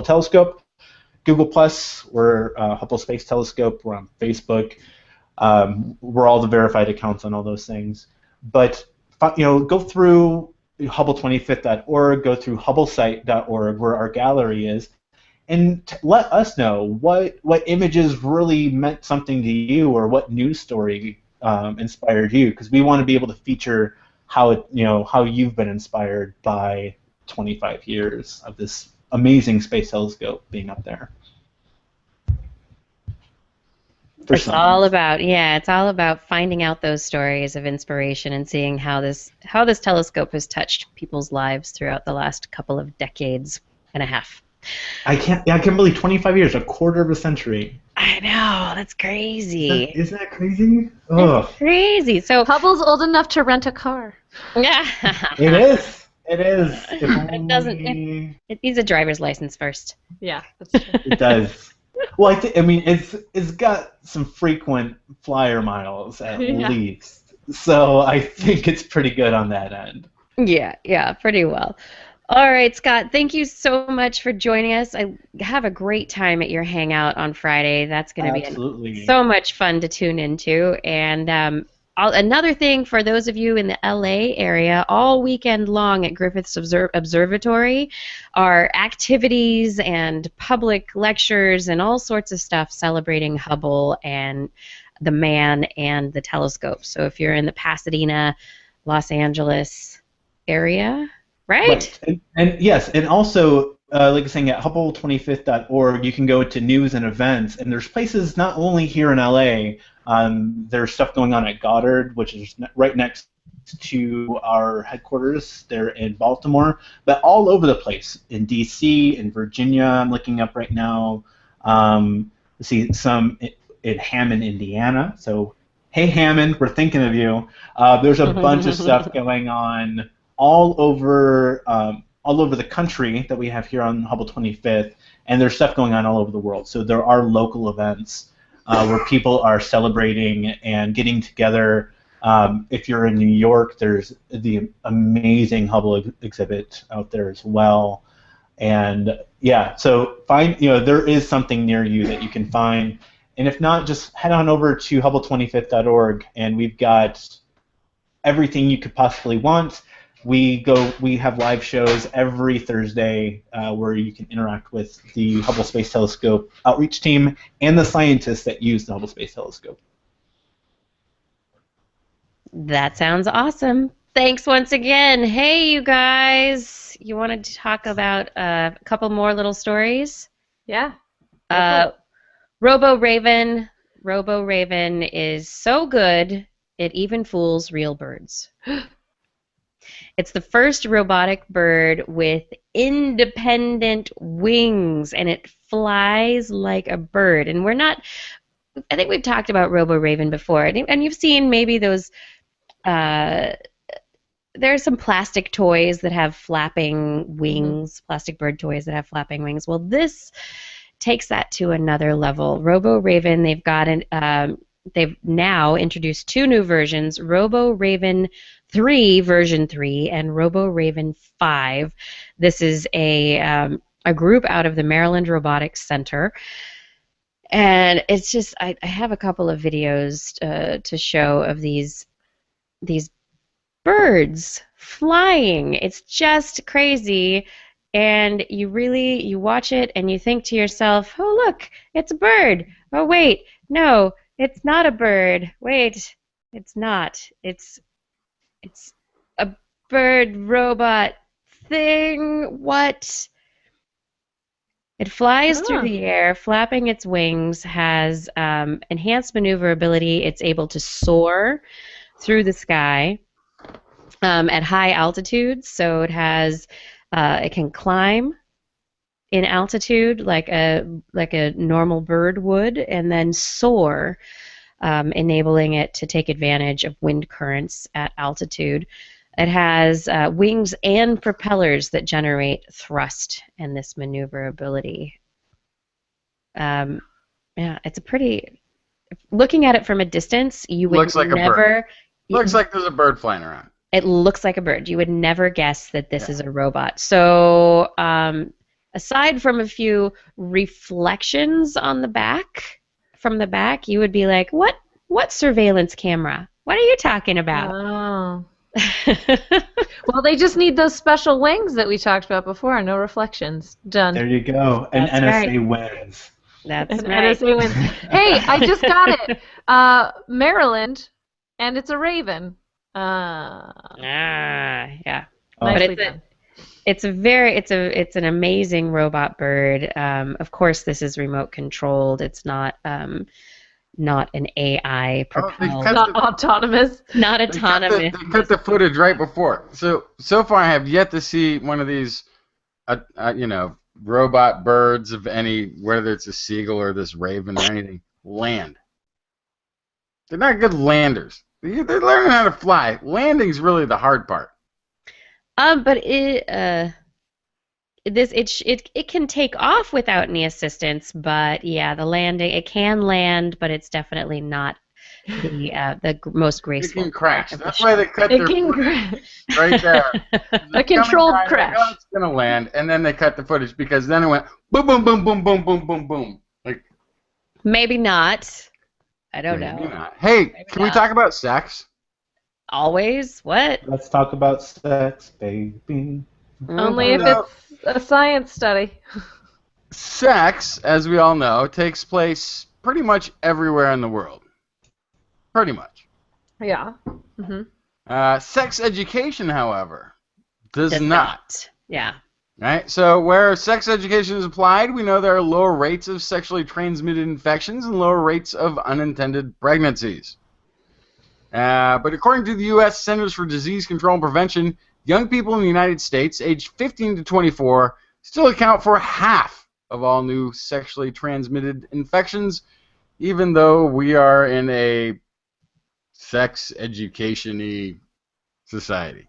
Telescope. Google+, we're Hubble Space Telescope. We're on Facebook. We're all the verified accounts on all those things. But go through hubble25th.org, go through hubblesite.org, where our gallery is, and let us know what images really meant something to you, or what news story inspired you, because we want to be able to feature how you've been inspired by 25 years of this amazing space telescope being up there. It's all about finding out those stories of inspiration and seeing how this telescope has touched people's lives throughout the last couple of decades and a half. I can't believe 25 years, a quarter of a century. I know, that's crazy. Isn't that crazy? That's crazy. So Hubble's old enough to rent a car. yeah, It is. it doesn't. It needs a driver's license first. Yeah, that's true. It does. Well, it's got some frequent flyer miles at least, so I think it's pretty good on that end. Yeah, pretty well. All right, Scott, thank you so much for joining us. I have a great time at your hangout on Friday. That's going to be so much fun to tune into. And another thing for those of you in the LA area, all weekend long at Griffith's Observatory are activities and public lectures and all sorts of stuff celebrating Hubble and the man and the telescope. So if you're in the Pasadena, Los Angeles area, right? And yes, and also, like I was saying, at Hubble25th.org, you can go to news and events, and there's places not only here in LA. There's stuff going on at Goddard, which is right next to our headquarters there in Baltimore, but all over the place, in D.C., in Virginia, I'm looking up right now. Let's see, some in Hammond, Indiana. So, hey, Hammond, we're thinking of you. There's a bunch of stuff going on all over the country that we have here on Hubble 25th, and there's stuff going on all over the world. So there are local events where people are celebrating and getting together. If you're in New York, there's the amazing Hubble exhibit out there as well. And yeah, so there is something near you that you can find. And if not, just head on over to Hubble25th.org, and we've got everything you could possibly want. We have live shows every Thursday where you can interact with the Hubble Space Telescope outreach team and the scientists that use the Hubble Space Telescope. That sounds awesome. Thanks once again. Hey, you guys. You wanted to talk about a couple more little stories? Yeah. Robo-Raven. Robo-Raven is so good, it even fools real birds. It's the first robotic bird with independent wings, and it flies like a bird. And I think we've talked about Robo-Raven before, and you've seen maybe those, there are some plastic toys that have flapping wings, plastic bird toys that have flapping wings. Well, this takes that to another level. Robo-Raven, they've now introduced two new versions, Robo-Raven 3 version 3 and Robo-Raven 5. This is a group out of the Maryland Robotics Center, and it's just I have a couple of videos to show of these birds flying. It's just crazy, and you watch it and you think to yourself, oh look, it's a bird. Oh wait, no, it's not a bird. Wait, it's not. It's a bird robot thing. What? It flies through the air, flapping its wings, has enhanced maneuverability. It's able to soar through the sky at high altitudes. So it can climb in altitude like a normal bird would, and then soar, enabling it to take advantage of wind currents at altitude. It has wings and propellers that generate thrust and this maneuverability. Yeah, it's a pretty. Looking at it from a distance, you would Looks like never. a bird. Looks like there's a bird flying around. It looks like a bird. You would never guess that this is a robot. So, aside from a few reflections on the back, from the back, you would be like, "What surveillance camera? What are you talking about?" Oh. Well, they just need those special wings that we talked about before. No reflections. Done. There you go. And That's NSA right. wins. That's And right. NSA wins. Hey, I just got it. Maryland And it's a raven. Yeah. Nicely But done. it's an amazing robot bird. Of course, this is remote controlled. It's not an AI propelled, cut Not autonomous. not They autonomous. cut the footage right before. So far, I have yet to see one of these, robot birds of any, whether it's a seagull or this raven or anything, land. They're not good landers. They're learning how to fly. Landing's really the hard part. But it can take off without any assistance. But yeah, the landing, it can land, but it's definitely not the most It graceful. can crash. of the That's why they cut It their can footage crash. right there. A controlled crash. Like, it's gonna land, and then they cut the footage because then it went boom, boom, boom, boom, boom, boom, boom, boom. Like Maybe not. I don't maybe know. not. Hey, Maybe can we not. talk about sex? Always? What? Let's talk about sex, baby. Only if No. it's a science study. Sex, as we all know, takes place pretty much everywhere in the world. Pretty much. Yeah. Sex education, however, does Does not. Yeah. Right? So where sex education is applied, we know there are lower rates of sexually transmitted infections and lower rates of unintended pregnancies. But according to the U.S. Centers for Disease Control and Prevention, young people in the United States aged 15 to 24 still account for half of all new sexually transmitted infections, even though we are in a sex education-y society.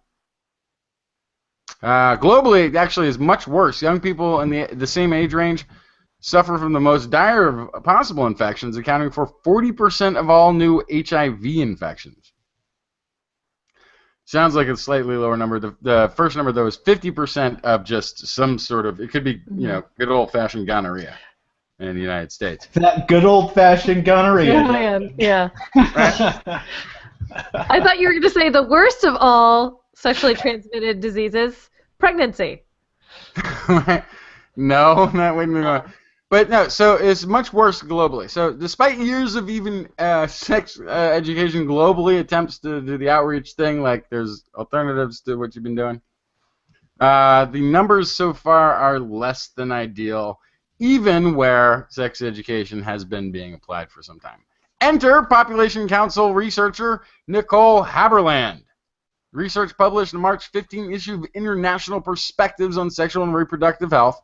Globally, it actually is much worse. Young people in the same age range suffer from the most dire of possible infections, accounting for 40% of all new HIV infections. Sounds like a slightly lower number. The first number, though, is 50% of just some sort of, it could be, good old-fashioned gonorrhea in the United States. That good old-fashioned gonorrhea. Yeah. I thought you were going to say the worst of all sexually transmitted diseases, pregnancy. No, that wouldn't be one. But no, so it's much worse globally. So despite years of even sex education globally, attempts to do the outreach thing, like there's alternatives to what you've been doing, the numbers so far are less than ideal, even where sex education has been being applied for some time. Enter Population Council researcher Nicole Haberland. Research published in March 15 issue of International Perspectives on Sexual and Reproductive Health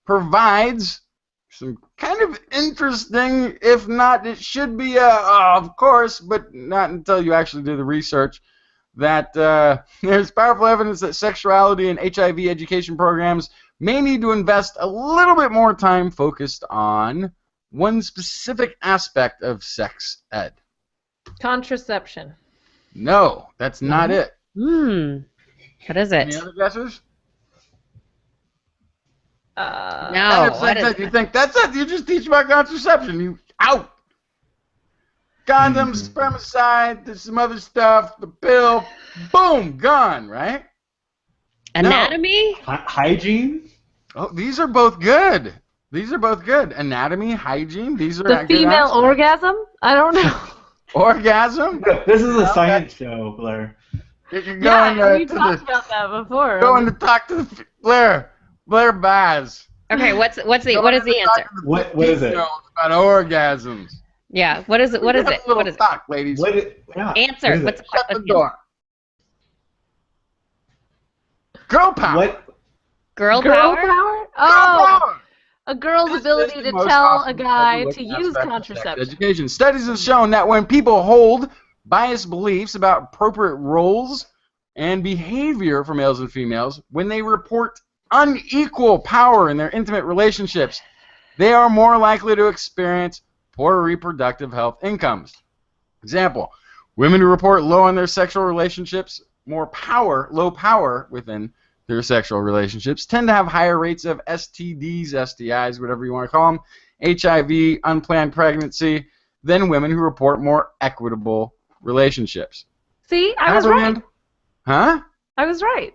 provides some kind of interesting, if not, it should be of course, but not until you actually do the research, that there's powerful evidence that sexuality and HIV education programs may need to invest a little bit more time focused on one specific aspect of sex ed. Contraception. No, that's not it. What is it? Any other guesses? No. What is You think that's it? You just teach about contraception. You out. Condoms, spermicide, there's some other stuff, the pill, boom, gone, right? Anatomy? Hygiene? Oh, these are both good. Anatomy, hygiene, these are The good female aspects. orgasm? I don't know. Orgasm? This is a science show, Blair. You can Yeah, we talked about that before. going to talk to Blair Baz. Okay, what is the answer? What is it? About orgasms. Yeah, what is it? What is it? What What is it? talk, ladies. Answer. What is What's it? Shut the what's door. Girl power. What? Girl Girl power? power? Girl Oh, power. a girl's This ability is the to most tell a often guy overlooked to use aspect of sex contraception. education. Studies have shown that when people hold biased beliefs about appropriate roles and behavior for males and females, when they report unequal power in their intimate relationships, they are more likely to experience poor reproductive health incomes. Example, women who report low on their sexual relationships, low power within their sexual relationships, tend to have higher rates of STDs, STIs, whatever you want to call them, HIV, unplanned pregnancy, than women who report more equitable relationships. See, I was right. Huh? I was right.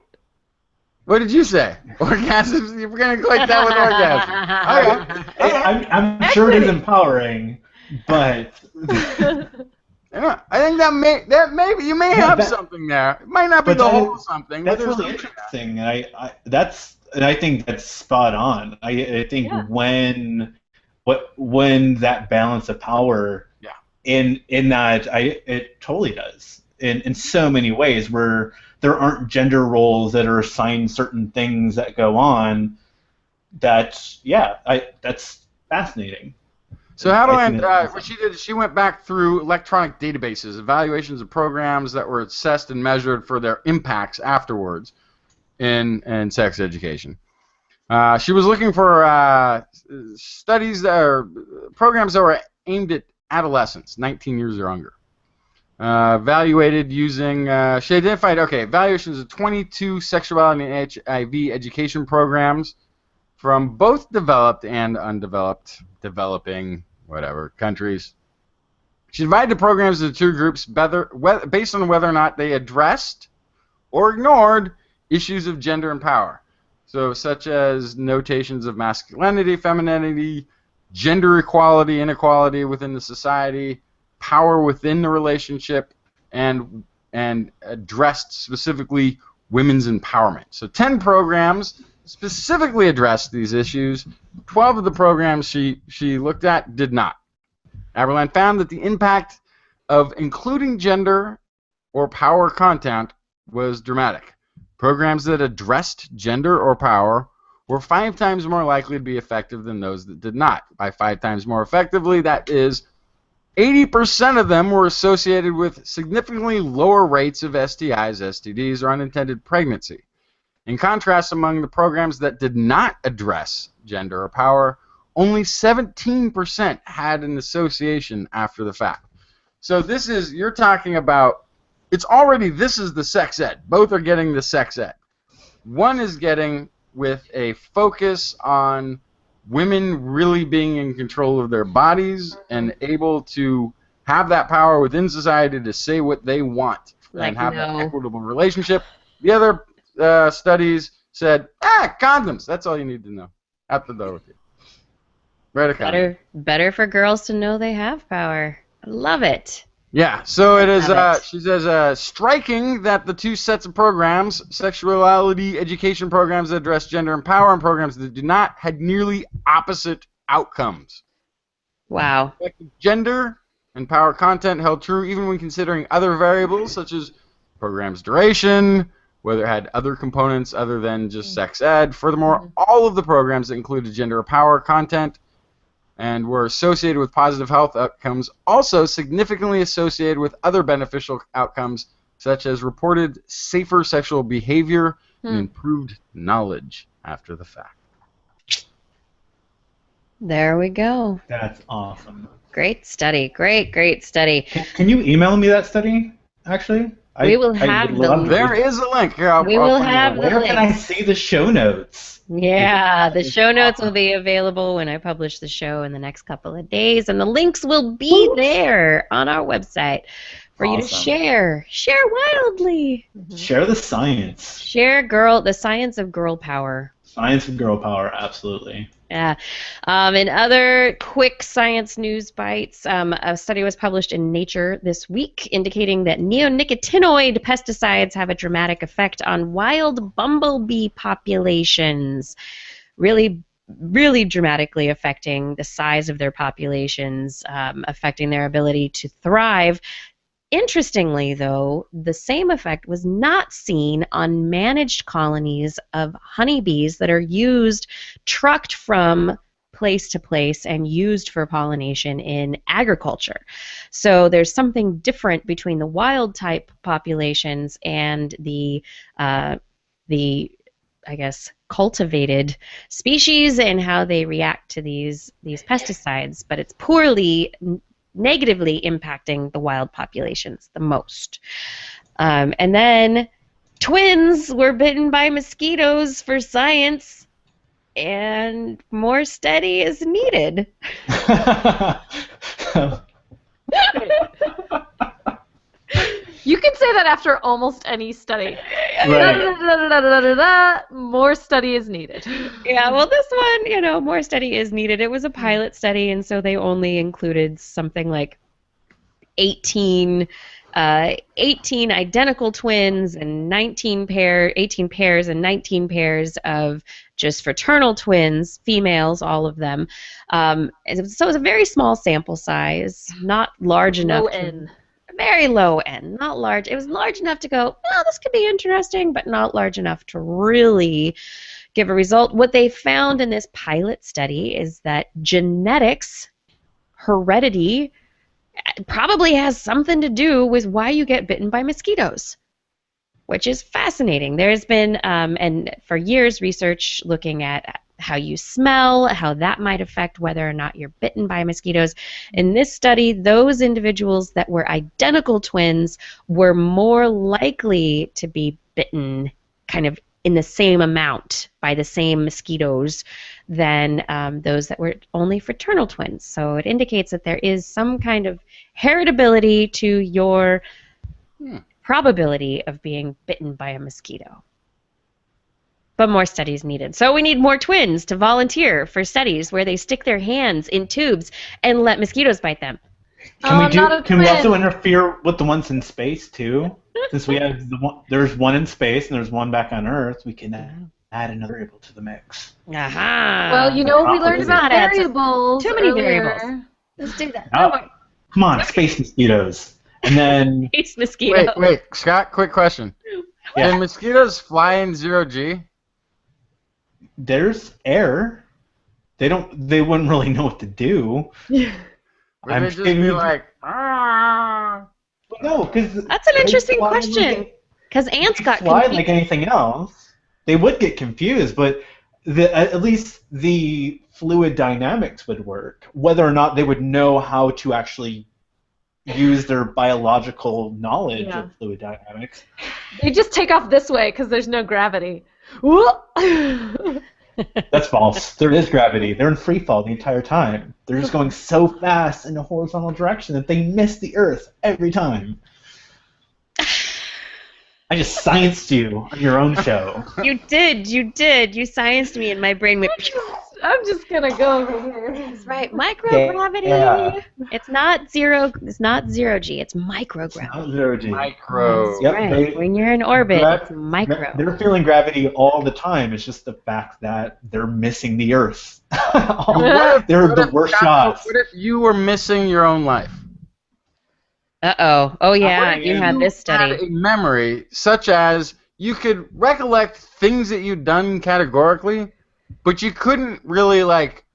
What did you say? Orgasms? You're going to equate that with orgasms. Okay. I'm sure it is empowering, but I think that maybe you may have something there. It might not be But the whole something. That's but there's really something interesting. And I think that's spot on. I think when that balance of power, in that it totally does in so many ways where there aren't gender roles that are assigned certain things that go on. That's fascinating. So how do what she did? She went back through electronic databases, evaluations of programs that were assessed and measured for their impacts afterwards in sex education. She was looking for studies programs that were aimed at adolescents, 19 years or younger. Evaluated using, she identified, evaluations of 22 sexuality and HIV education programs from both developed and undeveloped, developing, whatever, countries. She divided the programs into two groups based on whether or not they addressed or ignored issues of gender and power. So such as notations of masculinity, femininity, gender equality, inequality within the society, power within the relationship, and addressed specifically women's empowerment. So 10 programs specifically addressed these issues. 12 of the programs she looked at did not. Aberland found that the impact of including gender or power content was dramatic. Programs that addressed gender or power were 5 times more likely to be effective than those that did not. By 5 times more effectively, that is 80% of them were associated with significantly lower rates of STIs, STDs, or unintended pregnancy. In contrast, among the programs that did not address gender or power, only 17% had an association after the fact. So you're talking about, this is the sex ed. Both are getting the sex ed. One is getting with a focus on women really being in control of their bodies and able to have that power within society to say what they want and have an equitable relationship. The other studies said, condoms. That's all you need to know. Out the door with you. Right, a condom. Better for girls to know they have power. I love it. Yeah, so it is, she says, striking that the two sets of programs, sexuality education programs that address gender and power and programs that do not, had nearly opposite outcomes. Wow. Gender and power content held true even when considering other variables such as program's duration, whether it had other components other than just sex ed. Furthermore, all of the programs that included gender or power content and were associated with positive health outcomes also significantly associated with other beneficial outcomes such as reported safer sexual behavior and improved knowledge after the fact. There we go. That's awesome. Great study. Great study. Can you email me that study, actually? We will have the link. There is a link. Here, we will have the link. Where can I see the show notes? Yeah, the show notes will be available when I publish the show in the next couple of days, and the links will be there on our website for you to share. Share wildly. Share the science. Share the science of girl power. Science of girl power, absolutely. Yeah. In other quick science news bites, a study was published in Nature this week indicating that neonicotinoid pesticides have a dramatic effect on wild bumblebee populations, really dramatically affecting the size of their populations, affecting their ability to thrive. Interestingly, though, the same effect was not seen on managed colonies of honeybees that are trucked from place to place and used for pollination in agriculture. So there's something different between the wild type populations and the I guess, cultivated species and how they react to these pesticides, but it's negatively impacting the wild populations the most. And then twins were bitten by mosquitoes for science, and more study is needed. You can say that after almost any study. Right. More study is needed. Yeah, well, this one, more study is needed. It was a pilot study, and so they only included something like 18 identical twins and 18 pairs and 19 pairs of just fraternal twins, females, all of them. So it was a very small sample size, not large enough. Low N. Very low end, not large. It was large enough to go, oh, this could be interesting, but not large enough to really give a result. What they found in this pilot study is that genetics, heredity, probably has something to do with why you get bitten by mosquitoes, which is fascinating. There's been, and for years, research looking at how you smell, how that might affect whether or not you're bitten by mosquitoes. In this study, those individuals that were identical twins were more likely to be bitten kind of in the same amount by the same mosquitoes than those that were only fraternal twins. So it indicates that there is some kind of heritability to your probability of being bitten by a mosquito. But more studies needed. So we need more twins to volunteer for studies where they stick their hands in tubes and let mosquitoes bite them. Can we also interfere with the ones in space too? Since we have there's one in space and there's one back on Earth, we can add another variable to the mix. Aha. Well, we learned about variables. Too many earlier. variables. Let's do that. Oh, come on, space mosquitoes. And then Space mosquito. Wait, Scott, quick question. Yeah. Can mosquitoes fly in 0G? there's air. They wouldn't really know what to do. Would they just be like, No, because That's an interesting question. Because ants got fly confused. like anything else. They would get confused, but at least the fluid dynamics would work. Whether or not they would know how to actually use their biological knowledge of fluid dynamics. They just take off this way because there's no gravity. That's false. There is gravity. They're in free fall the entire time. They're just going so fast in a horizontal direction that they miss the Earth every time. I just scienced you on your own show. You did. You scienced me, and my brain went. I'm just gonna go over here. That's right, microgravity. Yeah. It's not zero. It's not 0G. It's microgravity. Not 0G. micro? Yep, Right. When you're in orbit, it's micro. They're feeling gravity all the time. It's just the fact that they're missing the Earth. They're the worst shots. What if you were missing your own life? Uh-oh. Oh, yeah, What you if had this had study. a memory such as you could recollect things that you'd done categorically, but you couldn't really,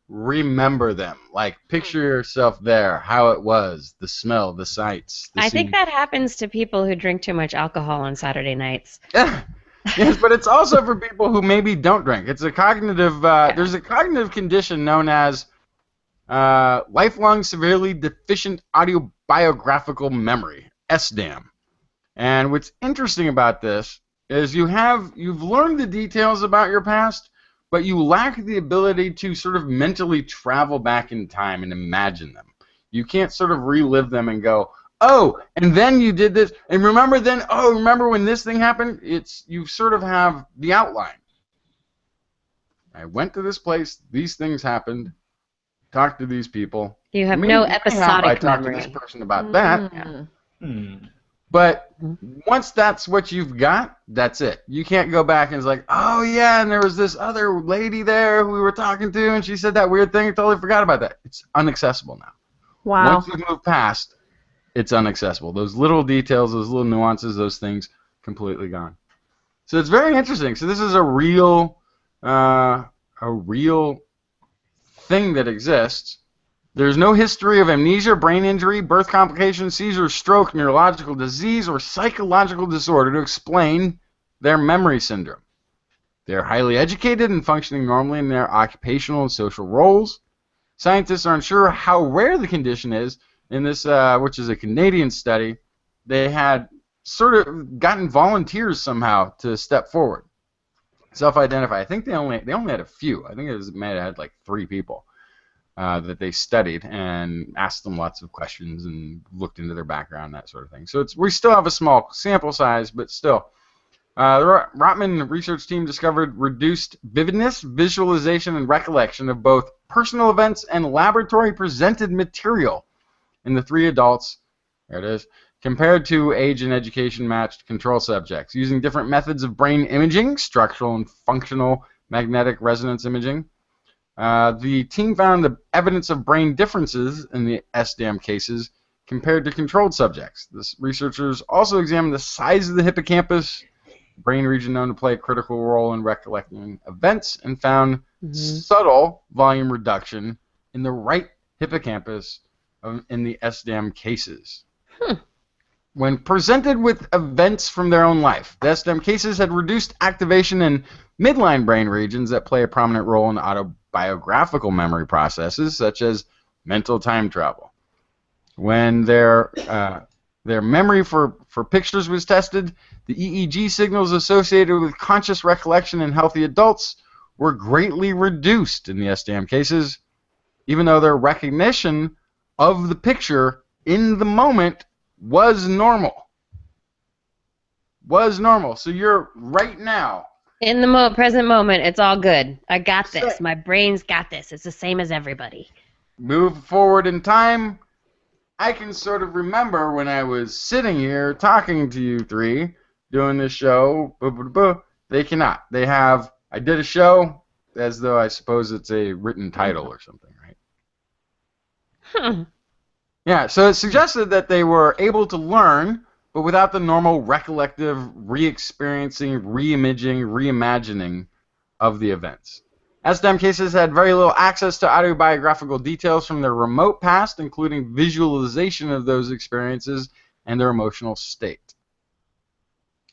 remember them. Like, picture yourself there, how it was, the smell, the sights. I think that happens to people who drink too much alcohol on Saturday nights. Yes, but it's also for people who maybe don't drink. It's a cognitive, there's a cognitive condition known as lifelong severely deficient autobiographical memory, SDAM. And what's interesting about this is you've learned the details about your past, but you lack the ability to sort of mentally travel back in time and imagine them. You can't sort of relive them and go, oh, and then you did this, and remember when this thing happened? You sort of have the outline. I went to this place, these things happened, talked to these people. You have Maybe no I episodic talked memory. to this person about that. Yeah. But once that's what you've got, that's it. You can't go back and it's like, oh yeah, and there was this other lady there who we were talking to, and she said that weird thing. I totally forgot about that. It's inaccessible now. Wow. Once you move past, it's inaccessible. Those little details, those little nuances, those things, completely gone. So it's very interesting. So this is a real thing that exists. There's no history of amnesia, brain injury, birth complications, seizure, stroke, neurological disease, or psychological disorder to explain their memory syndrome. They're highly educated and functioning normally in their occupational and social roles. Scientists are unsure how rare the condition is. In this, which is a Canadian study, they had sort of gotten volunteers somehow to step forward, self-identify. I think they only had a few. I think it might have had like 3 people. That they studied and asked them lots of questions and looked into their background, that sort of thing. So we still have a small sample size, but still. The Rotman research team discovered reduced vividness, visualization, and recollection of both personal events and laboratory-presented material in the 3 adults there it is, compared to age and education matched control subjects, using different methods of brain imaging, structural and functional magnetic resonance imaging. The team found the evidence of brain differences in the SDAM cases compared to controlled subjects. The researchers also examined the size of the hippocampus, brain region known to play a critical role in recollecting events, and found subtle volume reduction in the right hippocampus in the SDAM cases. When presented with events from their own life, the SDAM cases had reduced activation in midline brain regions that play a prominent role in autobiographical memory processes, such as mental time travel. When their memory for pictures was tested, the EEG signals associated with conscious recollection in healthy adults were greatly reduced in the SDAM cases, even though their recognition of the picture in the moment was normal. So you're right now. In the present moment, it's all good. I got this. My brain's got this. It's the same as everybody. Move forward in time. I can sort of remember when I was sitting here talking to you three, doing this show. They cannot. They have, I did a show as though I suppose it's a written title or something, right? Yeah, so it suggested that they were able to learn, but without the normal recollective, re-experiencing, re-imaging, reimagining of the events. SDAM cases had very little access to autobiographical details from their remote past, including visualization of those experiences and their emotional state.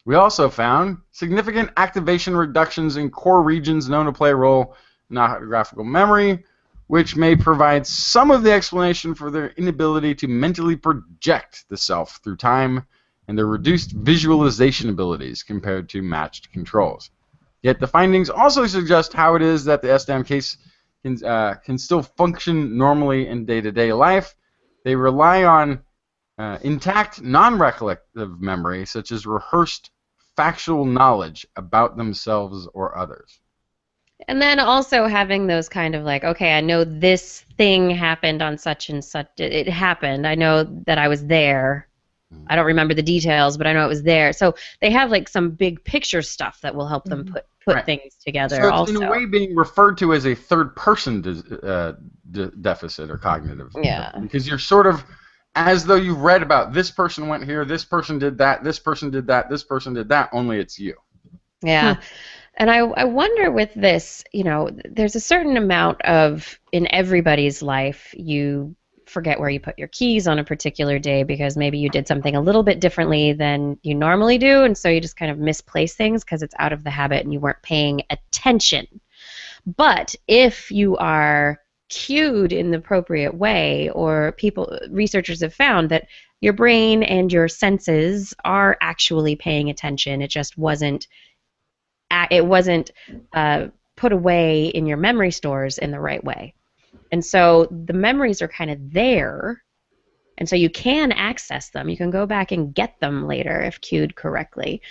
We also found significant activation reductions in core regions known to play a role in autobiographical memory, which may provide some of the explanation for their inability to mentally project the self through time and their reduced visualization abilities compared to matched controls. Yet the findings also suggest how it is that the SDAM case can still function normally in day-to-day life. They rely on intact non-recollective memory, such as rehearsed factual knowledge about themselves or others. And then also having those kind of like, okay, I know this thing happened on such and such. It happened. I know that I was there. I don't remember the details, but I know it was there. So they have like some big picture stuff that will help them put Right. things together. So it's also, in a way being referred to as a third-person deficit or cognitive. Yeah. Because you're sort of as though you've read about this person went here, this person did that, this person did that, this person did that, only it's you. Yeah. And I wonder with this, you know, there's a certain amount of, in everybody's life, you forget where you put your keys on a particular day because maybe you did something a little bit differently than you normally do, and so you just kind of misplace things because it's out of the habit and you weren't paying attention. But if you are cued in the appropriate way, or researchers have found that your brain and your senses are actually paying attention, it just wasn't put away in your memory stores in the right way. And so the memories are kind of there, and so you can access them. You can go back and get them later if cued correctly.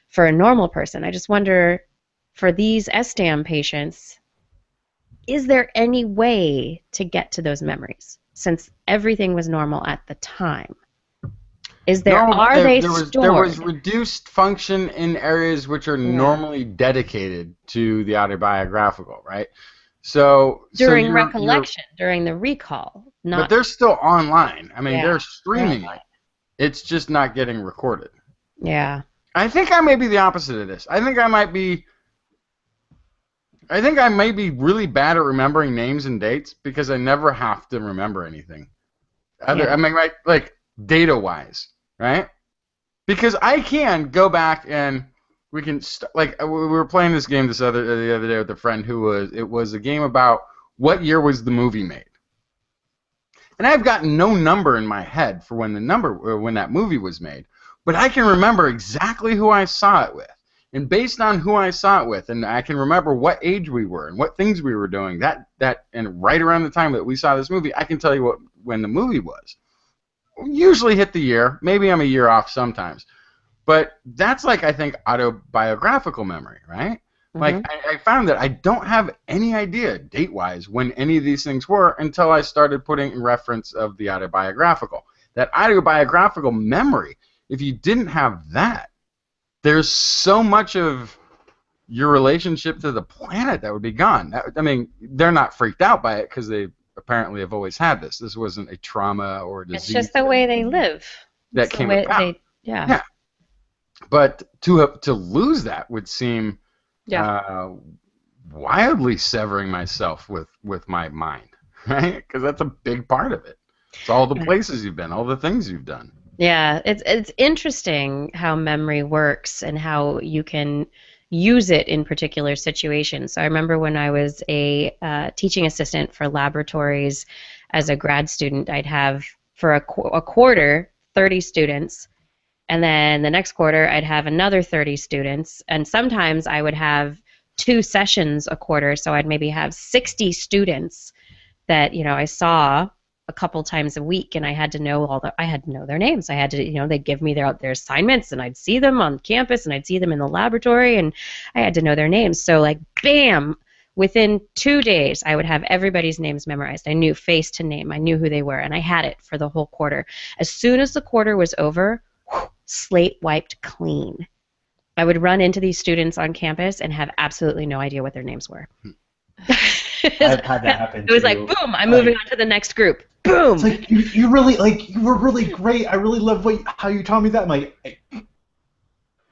For a normal person, I just wonder, for these SDAM patients, is there any way to get to those memories since everything was normal at the time? Are they stored? There was reduced function in areas which are normally dedicated to the autobiographical, right? So during recollection, during the recall, but they're still online. I mean, they're streaming it. It's just not getting recorded. Yeah. I think I may be the opposite of this. I think I may be really bad at remembering names and dates because I never have to remember anything. I mean, like data-wise, right? Because I can go back and we can we were playing this game the other day with a friend it was a game about what year was the movie made, and I've got no number in my head for when that movie was made, but I can remember exactly who I saw it with, and based on who I saw it with, and I can remember what age we were and what things we were doing and right around the time that we saw this movie, I can tell you when the movie was. Usually hit the year, maybe I'm a year off sometimes. But that's like, I think, autobiographical memory, right? Mm-hmm. Like, I found that I don't have any idea, date-wise, when any of these things were until I started putting in reference of the autobiographical. that autobiographical memory. If you didn't have that, there's so much of your relationship to the planet that would be gone. I mean, they're not freaked out by it because they apparently have always had this. This wasn't a trauma or a disease. It's just the way they live. That It's the came way about. yeah. But to lose that would seem wildly severing myself with my mind, right? Because that's a big part of it. It's all the places you've been, all the things you've done. Yeah, it's interesting how memory works and how you can use it in particular situations. So I remember when I was a teaching assistant for laboratories as a grad student, I'd have for a quarter 30 students, and then the next quarter I'd have another 30 students, and sometimes I would have 2 sessions a quarter, so I'd maybe have 60 students that, you know, I saw a couple times a week, and I had to know I had to know their names. I had to, you know, they'd give me their assignments, and I'd see them on campus, and I'd see them in the laboratory, and I had to know their names. So, like, bam, within 2 days, I would have everybody's names memorized. I knew face to name. I knew who they were, and I had it for the whole quarter. As soon as the quarter was over, slate wiped clean. I would run into these students on campus and have absolutely no idea what their names were. I've had that happen. It was like, boom, I'm moving on to the next group. Boom. It's like you really you were really great. I really love how you taught me that. I'm like, hey,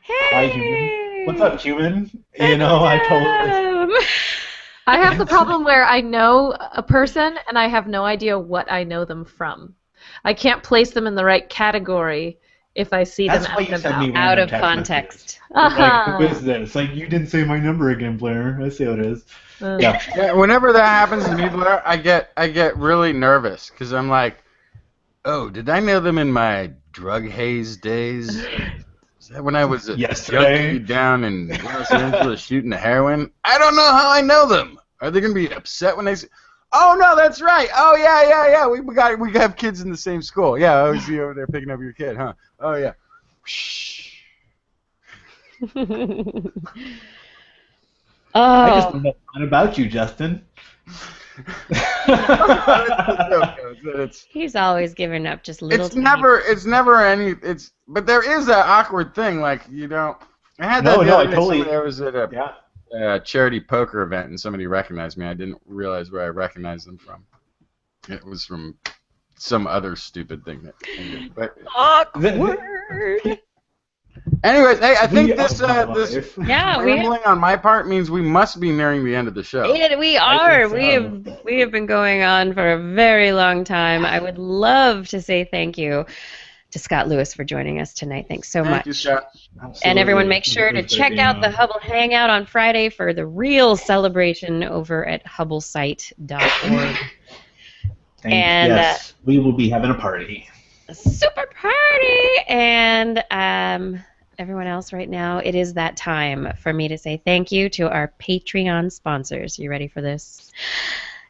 hi, human. What's up, human? You know, I totally. I have the problem where I know a person and I have no idea what I know them from. I can't place them in the right category if I see them out of context. Like, who is this? Like, you didn't say my number again, Blair. I see how it is. Yeah. Whenever that happens to me, Blair, I get really nervous because I'm like, oh, did I know them in my drug haze days? Is that when I was a junkie down in Los Angeles shooting the heroin? I don't know how I know them. Are they gonna be upset when they say, oh no, that's right. Oh yeah. We have kids in the same school. Yeah, I was over there picking up your kid, huh? Oh yeah. I just don't know a lot about you, Justin. He's always giving up just little. It's never any. But there is that awkward thing, like you don't. I had that. I totally. I was at a charity poker event and somebody recognized me. I didn't realize where I recognized them from. It was from some other stupid thing that. But awkward. Anyways, hey, I think this rambling on my part means we must be nearing the end of the show. We are. We have been going on for a very long time. I would love to say thank you to Scott Lewis for joining us tonight. Thanks so much. Thank you, Scott. And everyone, make sure to check out the Hubble Hangout on Friday for the real celebration over at hubblesite.org. And yes, we will be having a party. A super party! And everyone else right now, it is that time for me to say thank you to our Patreon sponsors. You ready for this?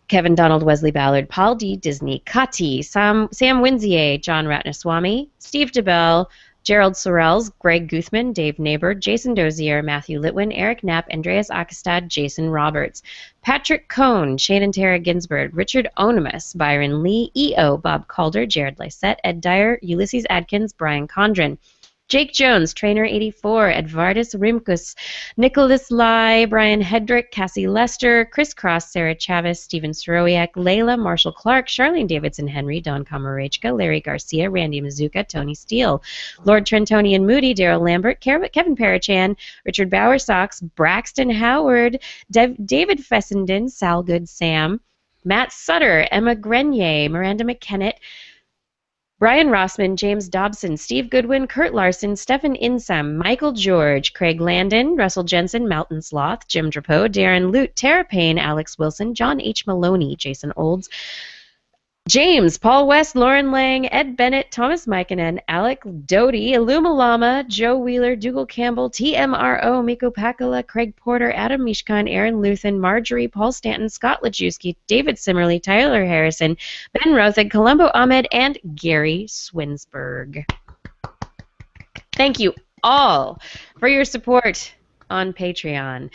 Kevin Donald, Wesley Ballard, Paul D. Disney, Kati, Sam Winzier, John Ratnaswamy, Steve DeBell, Gerald Sorrells, Greg Guthman, Dave Neighbor, Jason Dozier, Matthew Litwin, Eric Knapp, Andreas Akestad, Jason Roberts, Patrick Cohn, Shannon Tara Ginsberg, Richard Onimus, Byron Lee, E.O., Bob Calder, Jared Lysette, Ed Dyer, Ulysses Adkins, Brian Condren, Jake Jones, Trainer 84, Edvardus Rimkus, Nicholas Lai, Brian Hedrick, Cassie Lester, Chris Cross, Sarah Chavez, Stephen Sorowiak, Layla, Marshall Clark, Charlene Davidson Henry, Don Kamarechka, Larry Garcia, Randy Mazuka, Tony Steele, Lord Trentonian Moody, Daryl Lambert, Kevin Parachan, Richard Bowersox, Braxton Howard, David Fessenden, Sal Good Sam, Matt Sutter, Emma Grenier, Miranda McKennett, Brian Rossman, James Dobson, Steve Goodwin, Kurt Larson, Stephen Insam, Michael George, Craig Landon, Russell Jensen, Mountain Sloth, Jim Drapeau, Darren Lute, Tara Payne, Alex Wilson, John H. Maloney, Jason Olds, James, Paul West, Lauren Lang, Ed Bennett, Thomas Mikinen, Alec Doty, Illuma Lama, Joe Wheeler, Dougal Campbell, TMRO, Miko Pakala, Craig Porter, Adam Mishkan, Aaron Luthen, Marjorie, Paul Stanton, Scott Lajewski, David Simmerly, Tyler Harrison, Ben Rothig, Columbo Ahmed, and Gary Swinsberg. Thank you all for your support on Patreon.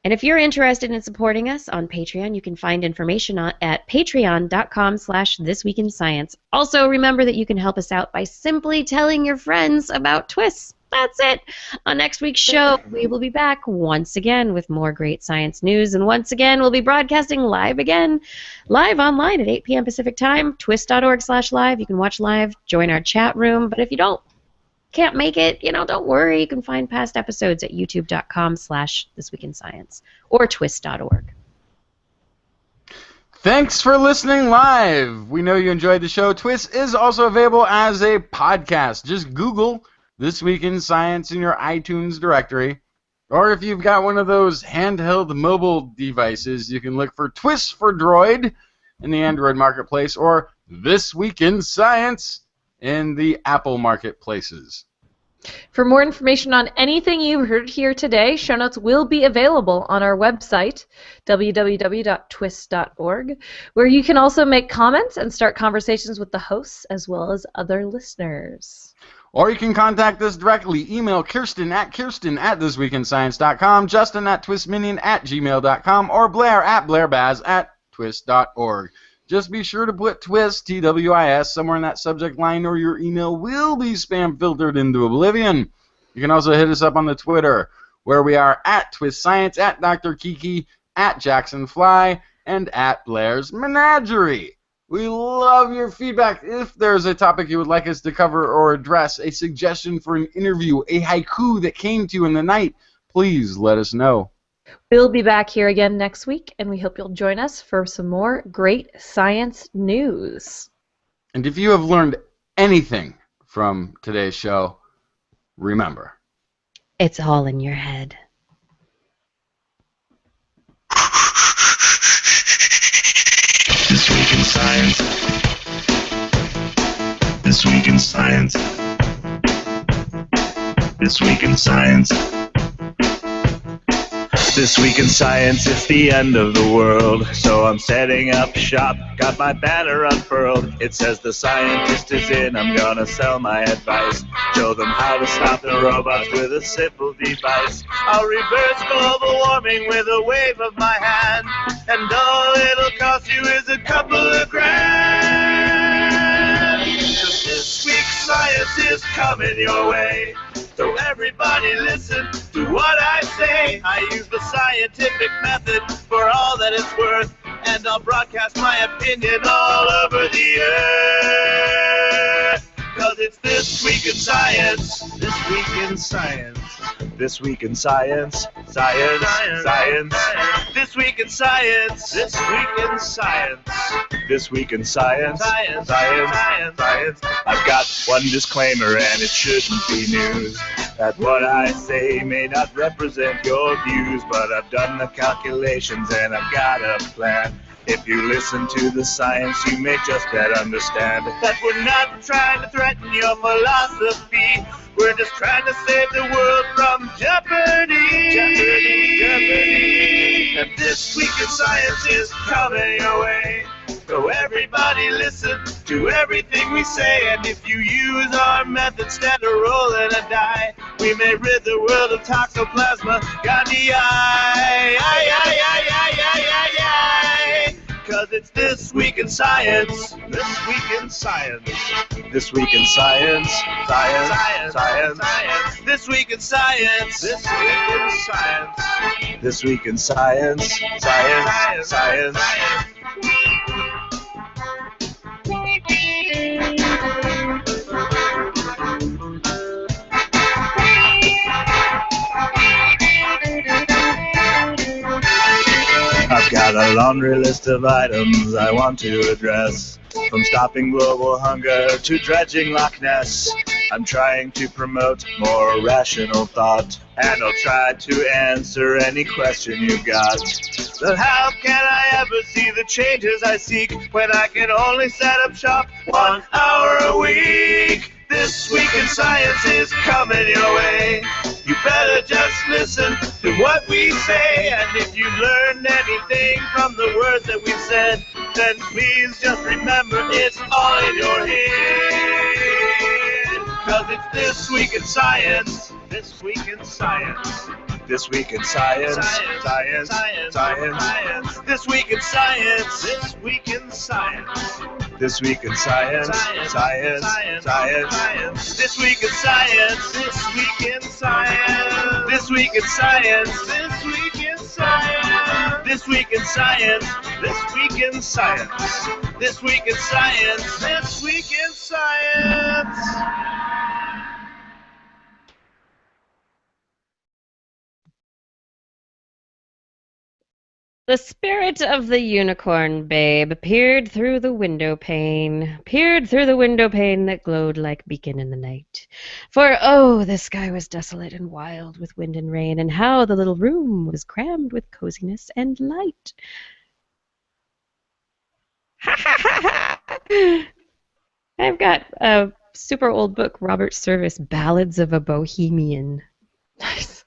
And if you're interested in supporting us on Patreon, you can find information at patreon.com/thisweekinscience. Also, remember that you can help us out by simply telling your friends about TWIS. That's it. On next week's show, we will be back once again with more great science news. And once again, we'll be broadcasting live online at 8 p.m. Pacific time, twis.org/live. You can watch live, join our chat room. But if you can't make it, don't worry. You can find past episodes at youtube.com/thisweekinscience or twis.org. Thanks for listening live. We know you enjoyed the show. TWIS is also available as a podcast. Just Google This Week in Science in your iTunes directory. Or if you've got one of those handheld mobile devices, you can look for TWIS for Droid in the Android marketplace or This Week in Science in the Apple marketplaces. For more information on anything you heard here today, show notes will be available on our website, www.twis.org, where you can also make comments and start conversations with the hosts as well as other listeners. Or you can contact us directly. Email Kirsten at thisweekinscience.com, Justin at twistminion@gmail.com, or Blair at blairbaz@twis.org. Just be sure to put TWIS, T-W-I-S, somewhere in that subject line, or your email will be spam filtered into oblivion. You can also hit us up on the Twitter, where we are at TWIS Science, at Dr. Kiki, at Jackson Fly, and at Blair's Menagerie. We love your feedback. If there's a topic you would like us to cover or address, a suggestion for an interview, a haiku that came to you in the night, please let us know. We'll be back here again next week, and we hope you'll join us for some more great science news. And if you have learned anything from today's show, remember, It's all in your head. This Week in Science. This Week in Science. This Week in Science. This Week in Science, it's the end of the world, so I'm setting up shop, got my banner unfurled. It says the scientist is in, I'm gonna sell my advice, show them how to stop the robots with a simple device. I'll reverse global warming with a wave of my hand, and all it'll cost you is a couple of grand. 'Cause this week's science is coming your way, so everybody listen to what I say. I use the scientific method for all that it's worth, and I'll broadcast my opinion all over the earth. 'Cause it's This Week in Science. This Week in Science. This Week in Science. Science. Science. This Week in Science. This Week in Science. This Week in Science. Science. Science. Science. I've got one disclaimer, and it shouldn't be news, that what I say may not represent your views, but I've done the calculations and I've got a plan. If you listen to the science, you may just better understand that we're not trying to threaten your philosophy. We're just trying to save the world from jeopardy. Jeopardy. And This Week in Science is coming your way, so everybody listen to everything we say. And if you use our method, stand a roll and a die, we may rid the world of toxoplasma gondii. 'Cause it's This Week in Science. This Week in Science. This Week in Science. Science. Science. Science. This Week in Science. This Week in Science. This Week in Science. Science. Science. I've got a laundry list of items I want to address, from stopping global hunger to dredging Loch Ness. I'm trying to promote more rational thought, and I'll try to answer any question you've got. But how can I ever see the changes I seek when I can only set up shop 1 hour a week? This Week in Science is coming your way. You better just listen to what we say, and if you learned anything from the words that we said, then please just remember it's all in your head. 'Cause it's This Week in Science. This Week in Science. This week in science, science, science. This week in science, this week in science. This week in science, science, science. This week in science, this week in science. This week in science, this week in science. This week in science, this week in science. This week in science, this week in science. The spirit of the unicorn babe peered through the window pane, that glowed like beacon in the night. For, oh, the sky was desolate and wild with wind and rain, and how the little room was crammed with coziness and light. Ha ha ha ha! I've got a super old book, Robert Service, Ballads of a Bohemian. Nice.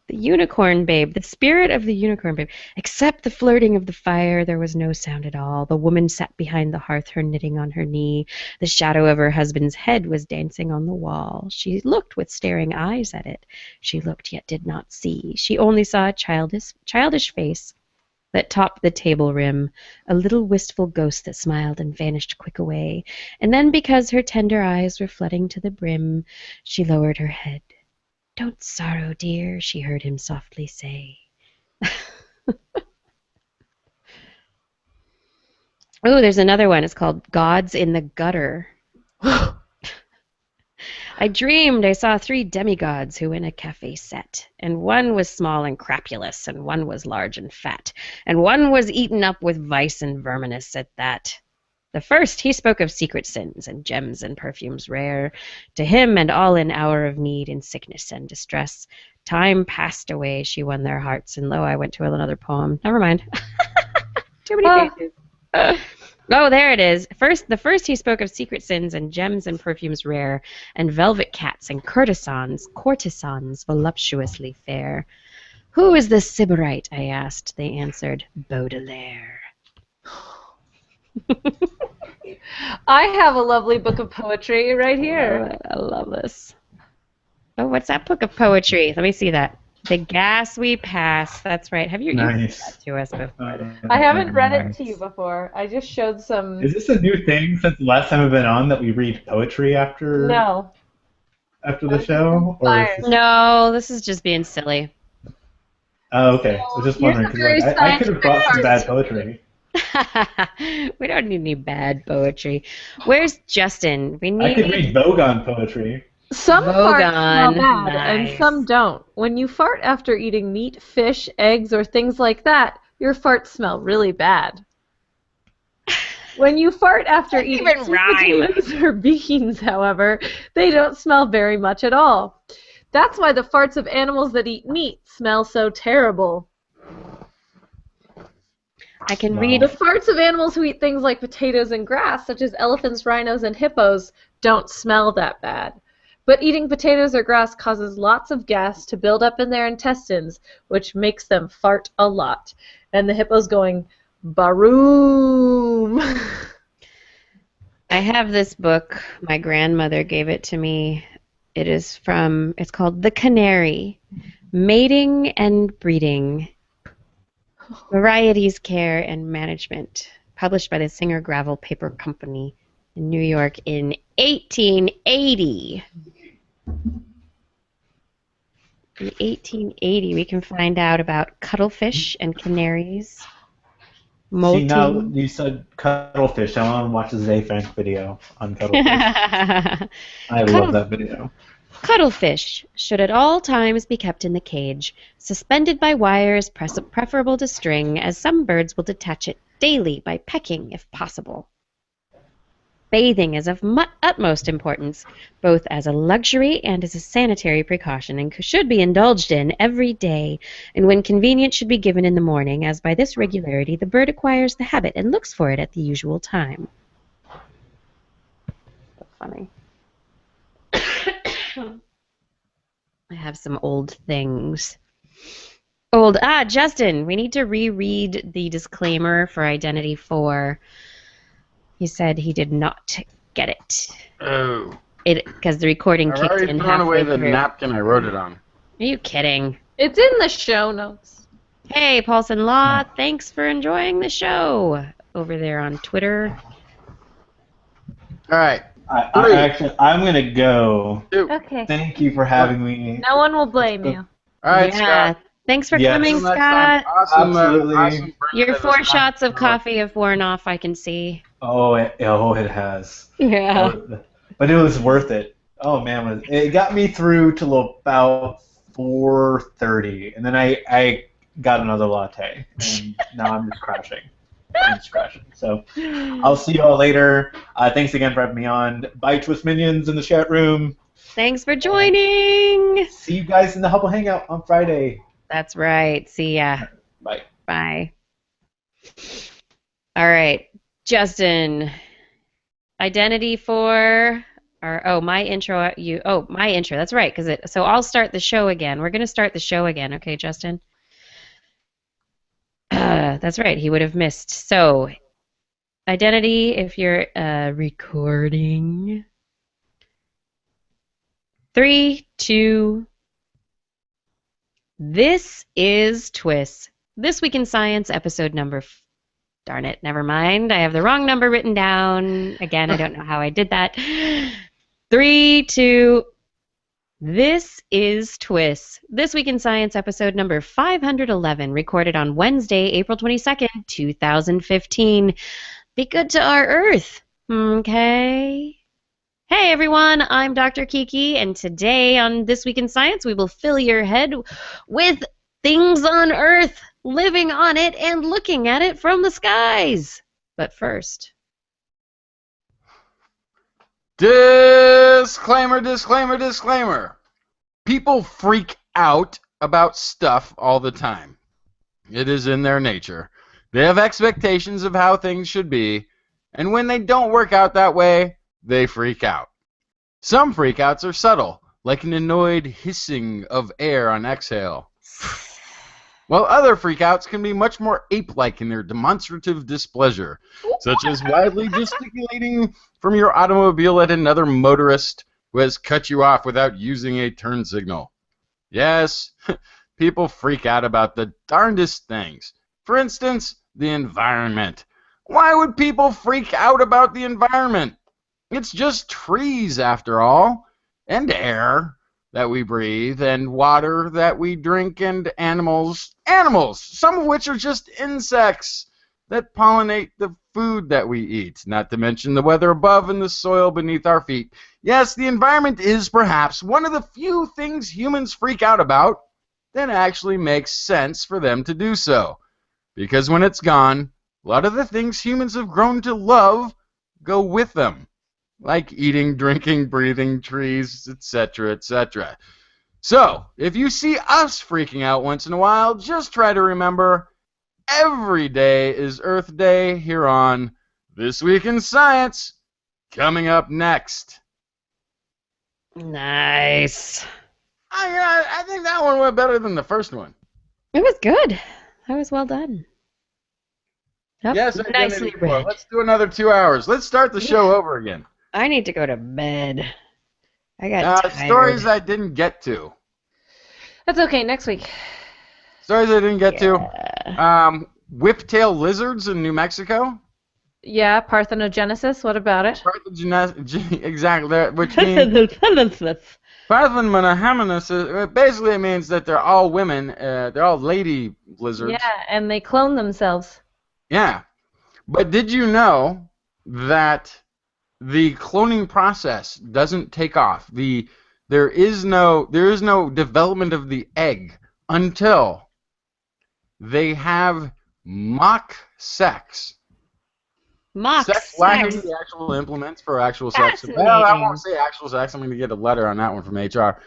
The unicorn babe, the spirit of the unicorn babe. Except the flirting of the fire, there was no sound at all. The woman sat behind the hearth, her knitting on her knee. The shadow of her husband's head was dancing on the wall. She looked with staring eyes at it. She looked yet did not see. She only saw a childish face that topped the table rim, a little wistful ghost that smiled and vanished quick away. And then, because her tender eyes were flooding to the brim, she lowered her head. "Don't sorrow, dear," she heard him softly say. Oh, there's another one. It's called Gods in the Gutter. I dreamed I saw 3 demigods who in a cafe sat, and one was small and crapulous, and one was large and fat, and one was eaten up with vice and verminous at that. The first, he spoke of secret sins and gems and perfumes rare. To him and all in hour of need, in sickness and distress, time passed away, she won their hearts, and lo, I went to another poem. Never mind. Too many pages. Oh, there it is. The first he spoke of secret sins and gems and perfumes rare, and velvet cats and courtesans voluptuously fair. Who is this sybarite? I asked. They answered, Baudelaire. I have a lovely book of poetry right here. Oh, I love this. Oh, what's that book of poetry? Let me see that. The Gas We Pass. That's right. Have you read that to us before? I haven't read it to you before. I just showed some. Is this a new thing since the last time I've been on that we read poetry after? No. After the show? Or is this... No, this is just being silly. Oh, okay. I was just wondering because I could have brought some bad poetry. We don't need any bad poetry. Where's Justin? I could read Vogon poetry. Some farts smell bad, nice. and some don't. When you fart after eating meat, fish, eggs, or things like that, your farts smell really bad. When you fart after eating potatoes or beans, however, they don't smell very much at all. That's why the farts of animals that eat meat smell so terrible. I can read. The farts of animals who eat things like potatoes and grass, such as elephants, rhinos, and hippos, don't smell that bad. But eating potatoes or grass causes lots of gas to build up in their intestines, which makes them fart a lot. And the hippo's going, Baroom! I have this book. My grandmother gave it to me. It's called The Canary, Mating and Breeding, Varieties, Care, and Management, published by the Singer Gravel Paper Company in New York in 1880. In 1880, we can find out about cuttlefish and canaries. Molting. See, now you said cuttlefish. I want to watch the Zay Frank video on cuttlefish. I love that video. Cuttlefish should at all times be kept in the cage, suspended by wires preferable to string, as some birds will detach it daily by pecking if possible. Bathing is of utmost importance, both as a luxury and as a sanitary precaution, and should be indulged in every day, and when convenient should be given in the morning, as by this regularity the bird acquires the habit and looks for it at the usual time. That's funny. I have some old things. Justin, we need to reread the disclaimer for Identity 4. He said he did not get it. Oh. Because the recording kicked in halfway I've already thrown away the through. napkin I wrote it on. Are you kidding? It's in the show notes. Hey, Paulson Law, thanks for enjoying the show over there on Twitter. All right. I'm gonna go. Okay. Thank you for having me. No one will blame you. All right, Yeah. Scott. Thanks for Yes. coming, Until next time. Scott. Awesome, Absolutely. awesome Your Bernadette 4 this shots time. of coffee have worn off, I can see. Oh, it has. Yeah. But it was worth it. Oh man, it got me through till about 4:30, and then I got another latte, and now I'm just crashing. So I'll see you all later. Thanks again for having me on. Bye, Twist Minions in the chat room. Thanks for joining. See you guys in the Hubble Hangout on Friday. That's right. See ya. Bye. Bye. All right, Justin. Identity for my intro. My intro. That's right. So I'll start the show again. We're gonna start the show again. Okay, Justin. That's right. He would have missed. So, identity. If you're recording. 3, 2. This is TWIS. This Week in Science, episode number. Darn it, never mind. I have the wrong number written down. Again, I don't know how I did that. 3, 2. This is TWIS. This Week in Science, episode number 511, recorded on Wednesday, April 22nd, 2015. Be good to our Earth, okay? Hey everyone, I'm Dr. Kiki, and today on This Week in Science, we will fill your head with things on Earth, living on it, and looking at it from the skies. But first... Disclaimer, disclaimer, disclaimer. People freak out about stuff all the time. It is in their nature. They have expectations of how things should be, and when they don't work out that way, they freak out. Some freakouts are subtle, like an annoyed hissing of air on exhale. While other freakouts can be much more ape-like in their demonstrative displeasure, such as widely gesticulating from your automobile at another motorist who has cut you off without using a turn signal. Yes, people freak out about the darndest things. For instance, the environment. Why would people freak out about the environment? It's just trees, after all, and air that we breathe, and water that we drink, and animals, some of which are just insects that pollinate the food that we eat, not to mention the weather above and the soil beneath our feet. Yes, the environment is perhaps one of the few things humans freak out about that actually makes sense for them to do so. Because when it's gone, a lot of the things humans have grown to love go with them. Like eating, drinking, breathing, trees, etc., etc. So, if you see us freaking out once in a while, just try to remember, every day is Earth Day here on This Week in Science. Coming up next. Nice. I think that one went better than the first one. It was good. That was well done. Yep. Yes, nicely read. Let's do another 2 hours. Let's start the show over again. I need to go to bed. I got tired. Stories I didn't get to. That's okay. Next week. Stories I didn't get to. Whiptail lizards in New Mexico. Yeah, parthenogenesis. What about it? Exactly, which means parthenogenesis. Basically, it means that they're all women. They're all lady lizards. Yeah, and they clone themselves. Yeah, but did you know that the cloning process doesn't take off? There is no development of the egg until they have mock sex. Sex lacking the actual implements for actual sex. Well, I won't say actual sex. I'm going to get a letter on that one from HR.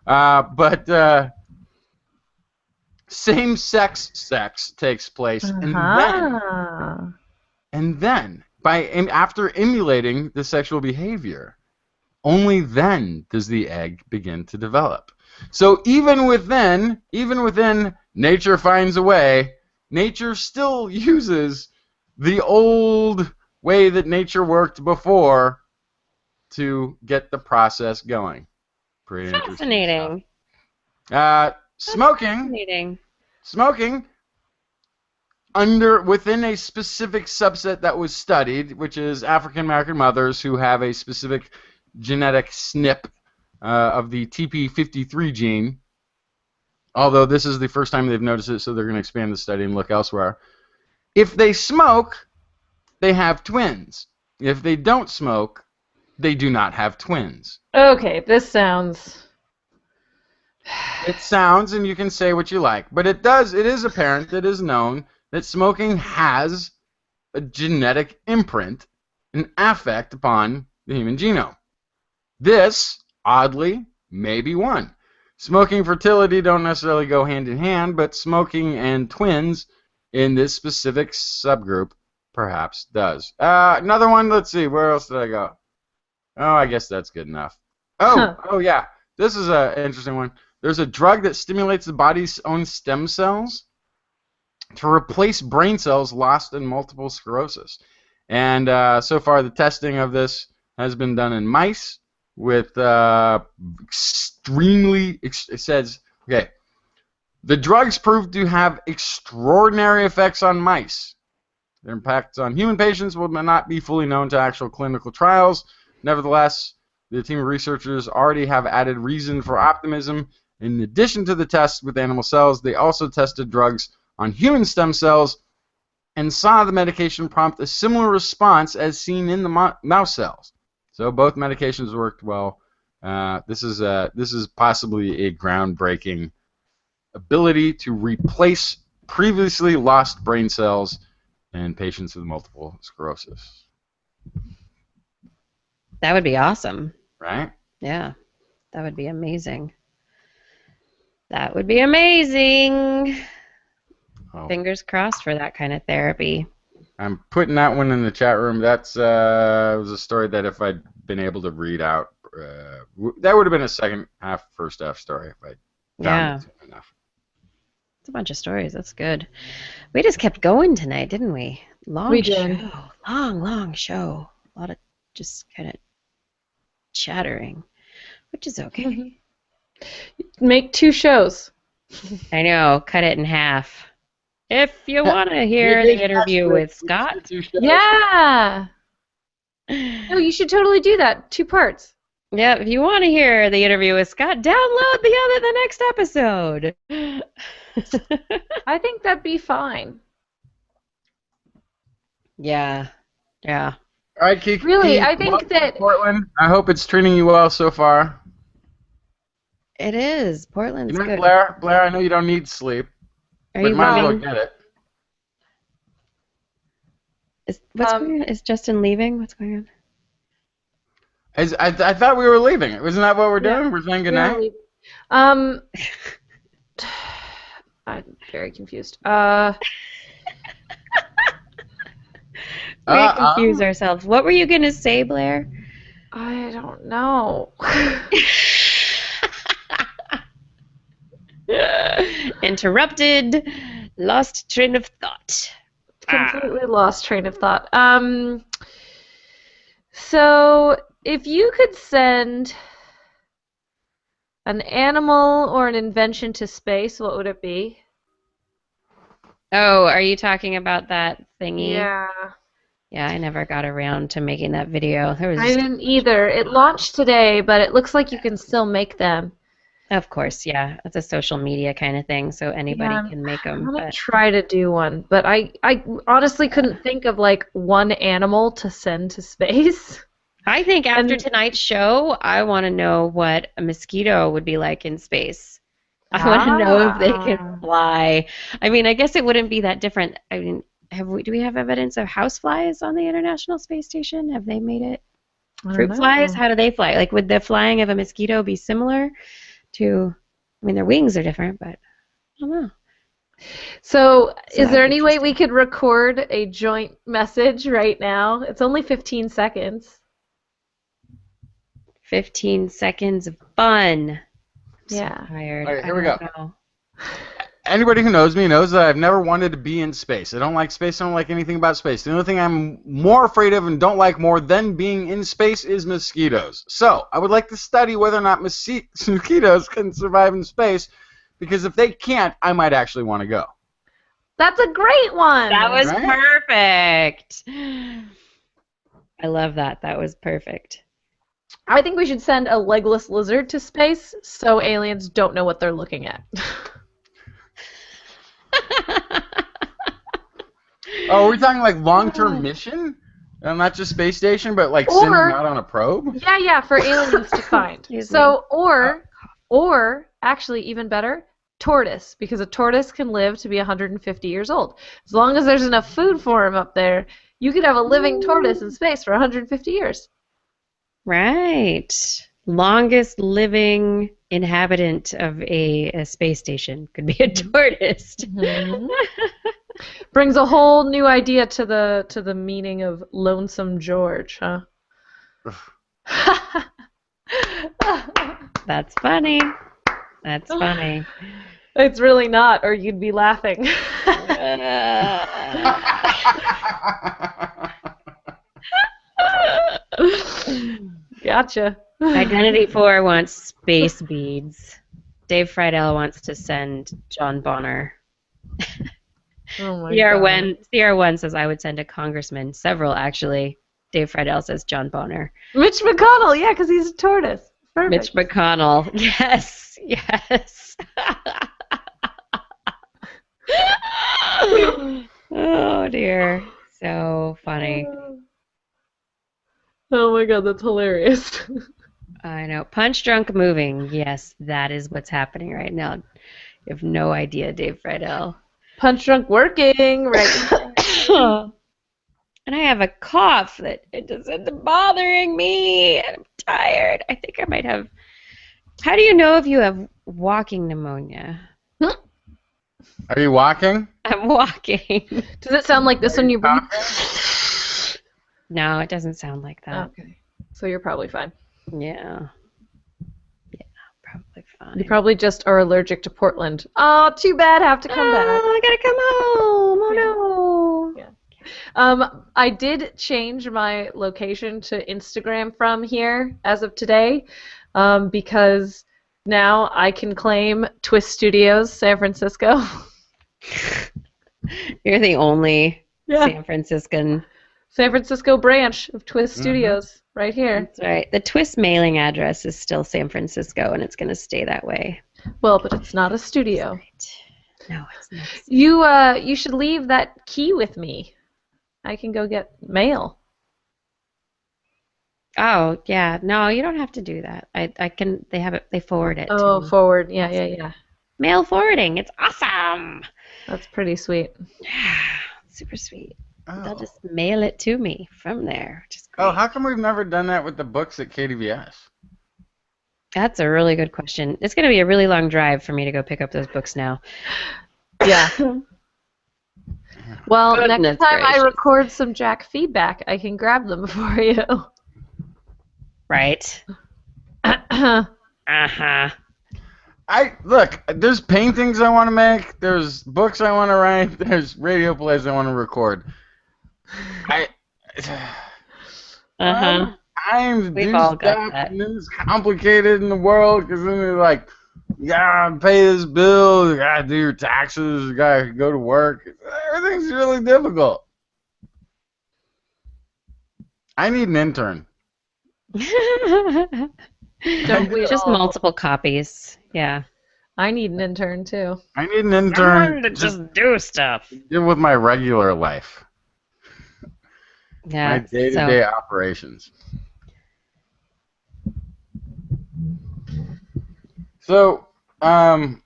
But same-sex sex takes place, and then after emulating the sexual behavior, only then does the egg begin to develop. So even within nature finds a way, nature still uses the old way that nature worked before to get the process going. Pretty fascinating. Fascinating. Smoking within a specific subset that was studied, which is African American mothers who have a specific genetic SNP of the TP53 gene. Although this is the first time they've noticed it, so they're going to expand the study and look elsewhere. If they smoke, they have twins. If they don't smoke, they do not have twins. Okay, this sounds... It sounds, and you can say what you like, but it is apparent, it is known, that smoking has a genetic imprint, an affect upon the human genome. This, oddly, may be one. Smoking and fertility don't necessarily go hand in hand, but smoking and twins in this specific subgroup perhaps does. Another one, let's see, where else did I go? Oh, I guess that's good enough. Oh yeah, this is an interesting one. There's a drug that stimulates the body's own stem cells to replace brain cells lost in multiple sclerosis. And so far, the testing of this has been done in mice with it says, okay, the drugs proved to have extraordinary effects on mice. Their impacts on human patients will not be fully known to actual clinical trials. Nevertheless, the team of researchers already have added reason for optimism. In addition to the tests with animal cells, they also tested drugs on human stem cells and saw the medication prompt a similar response as seen in the mouse cells. So both medications worked well. This is possibly a groundbreaking ability to replace previously lost brain cells in patients with multiple sclerosis. That would be awesome. Right? Yeah, that would be amazing. That would be amazing. Oh. Fingers crossed for that kind of therapy. I'm putting that one in the chat room. That's was a story that if I'd been able to read out, that would have been a second half, first half story if I found it enough. It's a bunch of stories. That's good. We just kept going tonight, didn't we? We did. Show. Long show. A lot of just kind of chattering, which is okay. Mm-hmm. Make 2 shows. I know. Cut it in half. If you want to hear the interview with Scott. Yeah. No, you should totally do that. 2 parts. Yeah, if you want to hear the interview with Scott, download the next episode. I think that'd be fine. Yeah. All right, Kiki. Really, I think that Portland. I hope it's treating you well so far. It is. Portland's good. Blair, I know you don't need sleep, but you might as well get it. What's going on? Is Justin leaving? What's going on? I thought we were leaving. Wasn't that what we're doing? We're saying goodnight? I'm very confused. We confuse ourselves. What were you going to say, Blair? I don't know. Interrupted. Lost train of thought. Completely lost train of thought. So, if you could send an animal or an invention to space, what would it be? Oh, are you talking about that thingy? Yeah. Yeah, I never got around to making that video. I didn't either. It launched today, but it looks like you can still make them. Of course, yeah. It's a social media kind of thing, so anybody can make them. I'm going to try to do one, but I honestly couldn't think of, like, one animal to send to space. I think after tonight's show, I want to know what a mosquito would be like in space. I want to know if they can fly. I mean, I guess it wouldn't be that different. I mean, do we have evidence of houseflies on the International Space Station? Have they made it? Fruit flies? How do they fly? Like, would the flying of a mosquito be similar to? I mean, their wings are different, but I don't know. So is there any way we could record a joint message right now? It's only 15 seconds. 15 seconds of fun. I'm yeah. so tired. All right, here we go. Anybody who knows me knows that I've never wanted to be in space. I don't like space. I don't like anything about space. The only thing I'm more afraid of and don't like more than being in space is mosquitoes. So I would like to study whether or not mosquitoes can survive in space, because if they can't, I might actually want to go. That's a great one. That was Right? perfect. I love that. That was perfect. I think we should send a legless lizard to space so aliens don't know what they're looking at. Oh, are we talking like long-term mission? Not just space station, but like sending them out on a probe? Yeah, for aliens to find. Excuse So, or actually even better, tortoise, because a tortoise can live to be 150 years old. As long as there's enough food for him up there, you could have a living tortoise in space for 150 years. Right. Longest living inhabitant of a space station could be a tortoise. Mhm. Brings a whole new idea to the meaning of Lonesome George, huh? That's funny. That's funny. It's really not, or you'd be laughing. Gotcha. Identity 4 wants space beads. Dave Friedel wants to send John Bonner. Oh my CR1 says I would send a congressman. Several, actually. Dave Friedel says John Bonner. Mitch McConnell, yeah, because he's a tortoise. Perfect. Mitch McConnell. Yes. Yes. Oh, dear. So funny. Oh my god, that's hilarious. I know. Punch Drunk Moving. Yes, that is what's happening right now. You have no idea, Dave Friedel. Punch Drunk working right. And I have a cough that it isn't bothering me, and I'm tired. I think I might have. How do you know if you have walking pneumonia? Are you walking? I'm walking. Does it sound like this when you breathe? No, it doesn't sound like that. Okay. So you're probably fine. Yeah. Yeah, probably fine. You probably just are allergic to Portland. Oh, too bad. Have to come back. I gotta come home. Oh no. Yeah. I did change my location to Instagram from here as of today, because now I can claim TWIS Studios, San Francisco. You're the only San Francisco branch of TWIS Studios right here. That's right. The TWIS mailing address is still San Francisco, and it's going to stay that way. Well, but it's not a studio. Right. No, it's not. You should leave that key with me. I can go get mail. Oh, yeah. No, you don't have to do that. I can. They have it. They forward it. Oh, to me. forward. Yeah. Mail forwarding. It's awesome. That's pretty sweet. Super sweet. Oh. They'll just mail it to me from there. Which is great. Oh, how come we've never done that with the books at KDVS? That's a really good question. It's going to be a really long drive for me to go pick up those books now. Yeah. Well, Goodness next time I gracious. record some Jack feedback, I can grab them for you. Right. Uh-huh. Look, there's paintings I want to make, there's books I want to write, there's radio plays I want to record. Uh-huh. I'm to We've do all got stuff, that. and it's complicated in the world, because then they're like, you gotta pay this bill, you gotta do your taxes, you gotta go to work. Everything's really difficult. I need an intern. Don't we Just all? multiple copies. Yeah. I need an intern too. I need an intern to just do stuff. deal with my regular life, my Yeah. day-to-day operations. So, what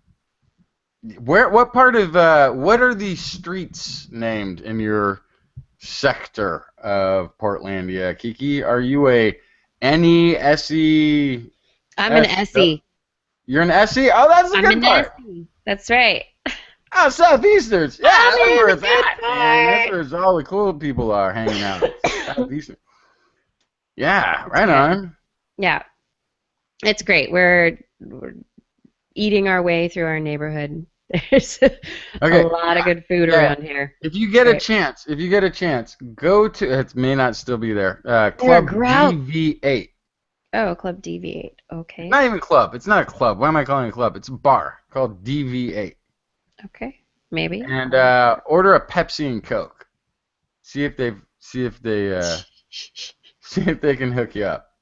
part of, what are the streets named in your sector of Portlandia? Kiki, are you a NESE? I'm an SE. You're an SE? Oh, that's the I'm good an part. SE. That's right. Oh, Southeasters. Yeah, I'm that's in where the it's at, good man. That's part. where all the cool people are hanging out. Southeastern. Yeah, right on. Yeah. It's great. We're eating our way through our neighborhood. There's a Okay. lot of good food Yeah. around here. If you get a Right. chance, go to. It may not still be there. There are Club grout. DV8. Oh, Club DV8. Okay. Not even club. It's not a club. Why am I calling it a club? It's a bar called DV8. Okay. Maybe. And order a Pepsi and Coke. See if they see if they can hook you up.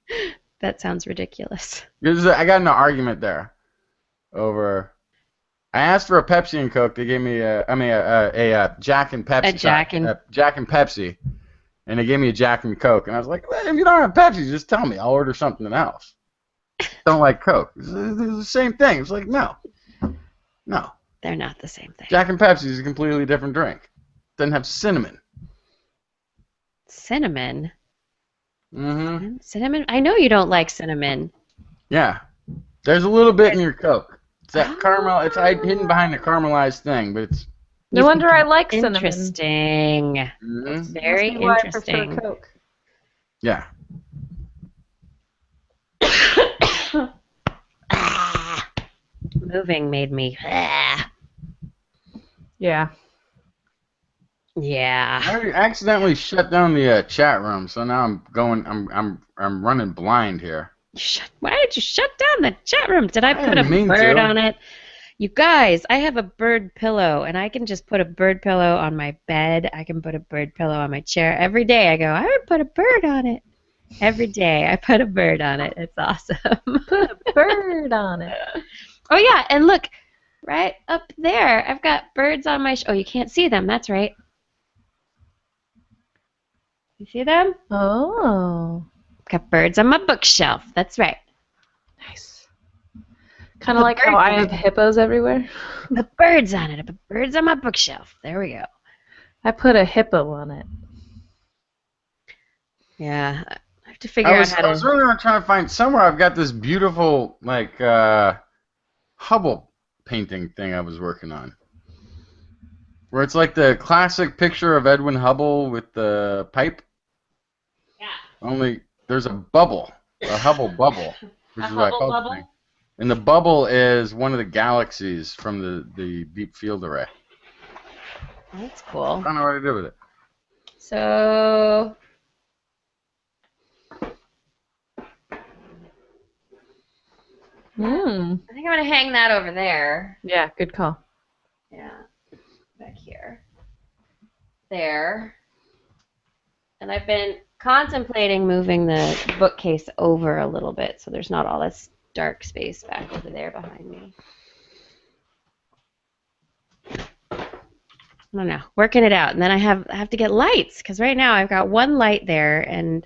That sounds ridiculous. I got in an argument there over. I asked for a Pepsi and Coke. They gave me a Jack and Pepsi. A Jack and- Jack and Pepsi, and they gave me a Jack and Coke. And I was like, well, if you don't have Pepsi, just tell me. I'll order something else. Don't like Coke. It's the same thing. It's like no. They're not the same thing. Jack and Pepsi is a completely different drink. Doesn't have cinnamon. Cinnamon? Mm-hmm. Cinnamon? I know you don't like cinnamon. Yeah. There's a little bit in your Coke. It's that caramel. It's hidden behind the caramelized thing, but it's. No wonder I like cinnamon. Interesting. Mhm. Very Must be why interesting. I prefer Coke. Yeah. Moving made me. Yeah. Yeah. I accidentally shut down the chat room, so now I'm running blind here. Why did you shut down the chat room? Did I put a didn't mean bird to. on it? You guys, I have a bird pillow, and I can just put a bird pillow on my bed. I can put a bird pillow on my chair. Every day I go, I would put a bird on it. Every day I put a bird on it. It's awesome. Put a bird on it. Oh, yeah, and look, right up there, I've got birds on my... oh, you can't see them. That's right. You see them? Oh. Got birds on my bookshelf. That's right. Nice. Kind of like how I have hippos everywhere. Put birds on it. I put birds on my bookshelf. There we go. I put a hippo on it. Yeah, I have to figure out how I was to... really trying to find somewhere. I've got this beautiful Hubble painting thing I was working on, where it's like the classic picture of Edwin Hubble with the pipe. Yeah. Only there's a bubble, a Hubble bubble, which A is what I Hubble call bubble? the thing. And the bubble is one of the galaxies from the Deep Field Array. That's cool. I don't know what to do with it. So... Mm. I think I'm going to hang that over there. Yeah, good call. Yeah. Back here. There. And I've been contemplating moving the bookcase over a little bit so there's not all this dark space back over there behind me. I don't know. Working it out. And then I have to get lights because right now I've got one light there and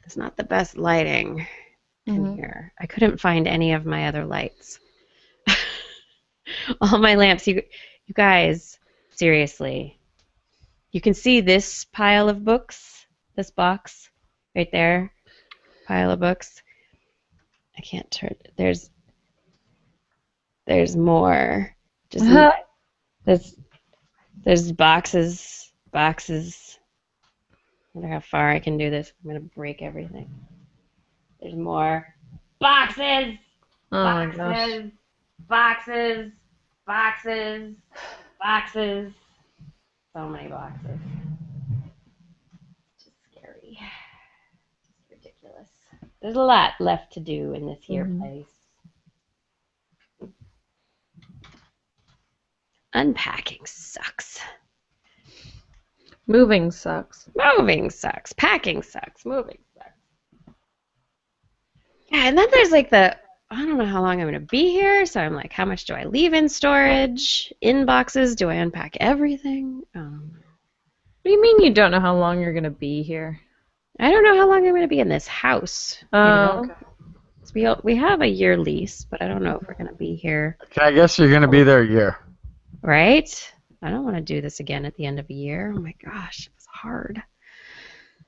it's not the best lighting in here. I couldn't find any of my other lights. All my lamps, you guys, seriously. You can see this pile of books, this box right there, pile of books. I can't turn. There's more. Just there's boxes. I wonder how far I can do this. I'm gonna break everything. There's more boxes. Oh my gosh. Boxes. So many boxes. Just scary. Just ridiculous. There's a lot left to do in this here place. Unpacking sucks. Moving sucks. Moving sucks. Packing sucks. Moving sucks. Yeah, and then there's like I don't know how long I'm going to be here, so I'm like, how much do I leave in storage? In boxes? Do I unpack everything? What do you mean you don't know how long you're going to be here? I don't know how long I'm going to be in this house. you know? Okay. We have a year lease, but I don't know if we're going to be here. Okay, I guess you're gonna be there a year. Right? I don't want to do this again at the end of a year. Oh my gosh, it was hard.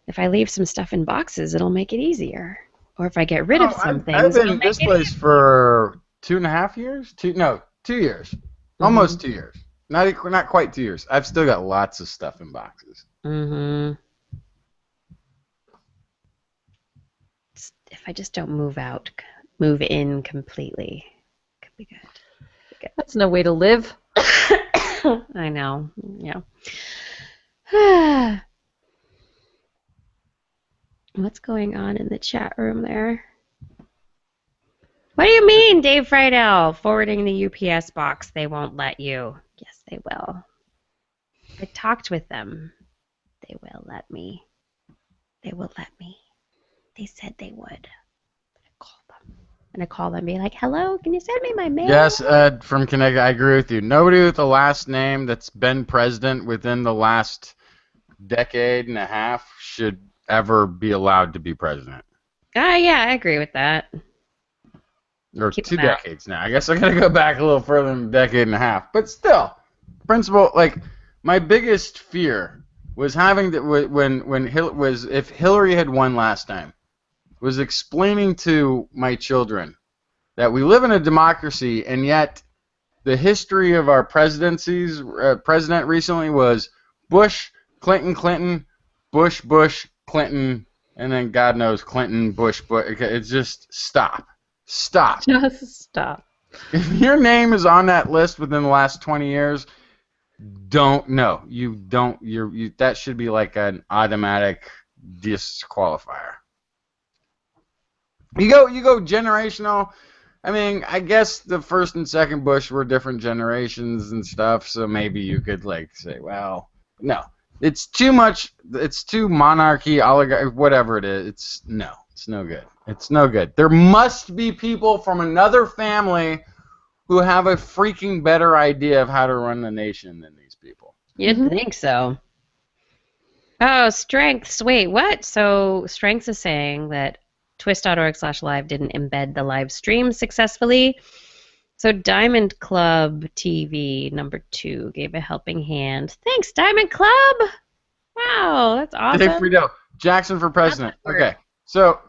If I leave some stuff in boxes, it'll make it easier. Or if I get rid of some things, I've been it'll in make this it place for 2.5 years. 2 years. Almost 2 years. Not quite 2 years. I've still got lots of stuff in boxes. Mm-hmm. If I just don't move in completely, could be good. That's no way to live. I know. Yeah. What's going on in the chat room there? What do you mean, Dave Friedel? Forwarding the UPS box. They won't let you. Yes, they will. I talked with them. They will let me. They will let me. They said they would. I'm gonna call them and be like, hello, can you send me my mail? Yes, Ed from Connecticut, I agree with you. Nobody with the last name that's been president within the last decade and a half should ever be allowed to be president. Yeah, I agree with that. Or Keep 2 them out. decades now. I guess I gotta go back a little further than a decade and a half. But still, principle, like, my biggest fear was having to, if Hillary had won last time, was explaining to my children that we live in a democracy, and yet the history of our presidencies, president recently was Bush, Clinton, Bush, Clinton, and then God knows Clinton, Bush. Okay, it's just stop. Just stop. If your name is on that list within the last 20 years, that should be like an automatic disqualifier. You go generational. I mean, I guess the first and second Bush were different generations and stuff, so maybe you could like say, well, no, it's too much. It's too monarchy, oligarchy, whatever it is. It's no good. It's no good. There must be people from another family who have a freaking better idea of how to run the nation than these people. You'd think so. Oh, Strengths. Wait, what? So Strengths is saying that twist.org/live didn't embed the live stream successfully. So Diamond Club TV #2 gave a helping hand. Thanks, Diamond Club. Wow, that's awesome. Dave Friedel, Jackson for president. That's the word. Okay, so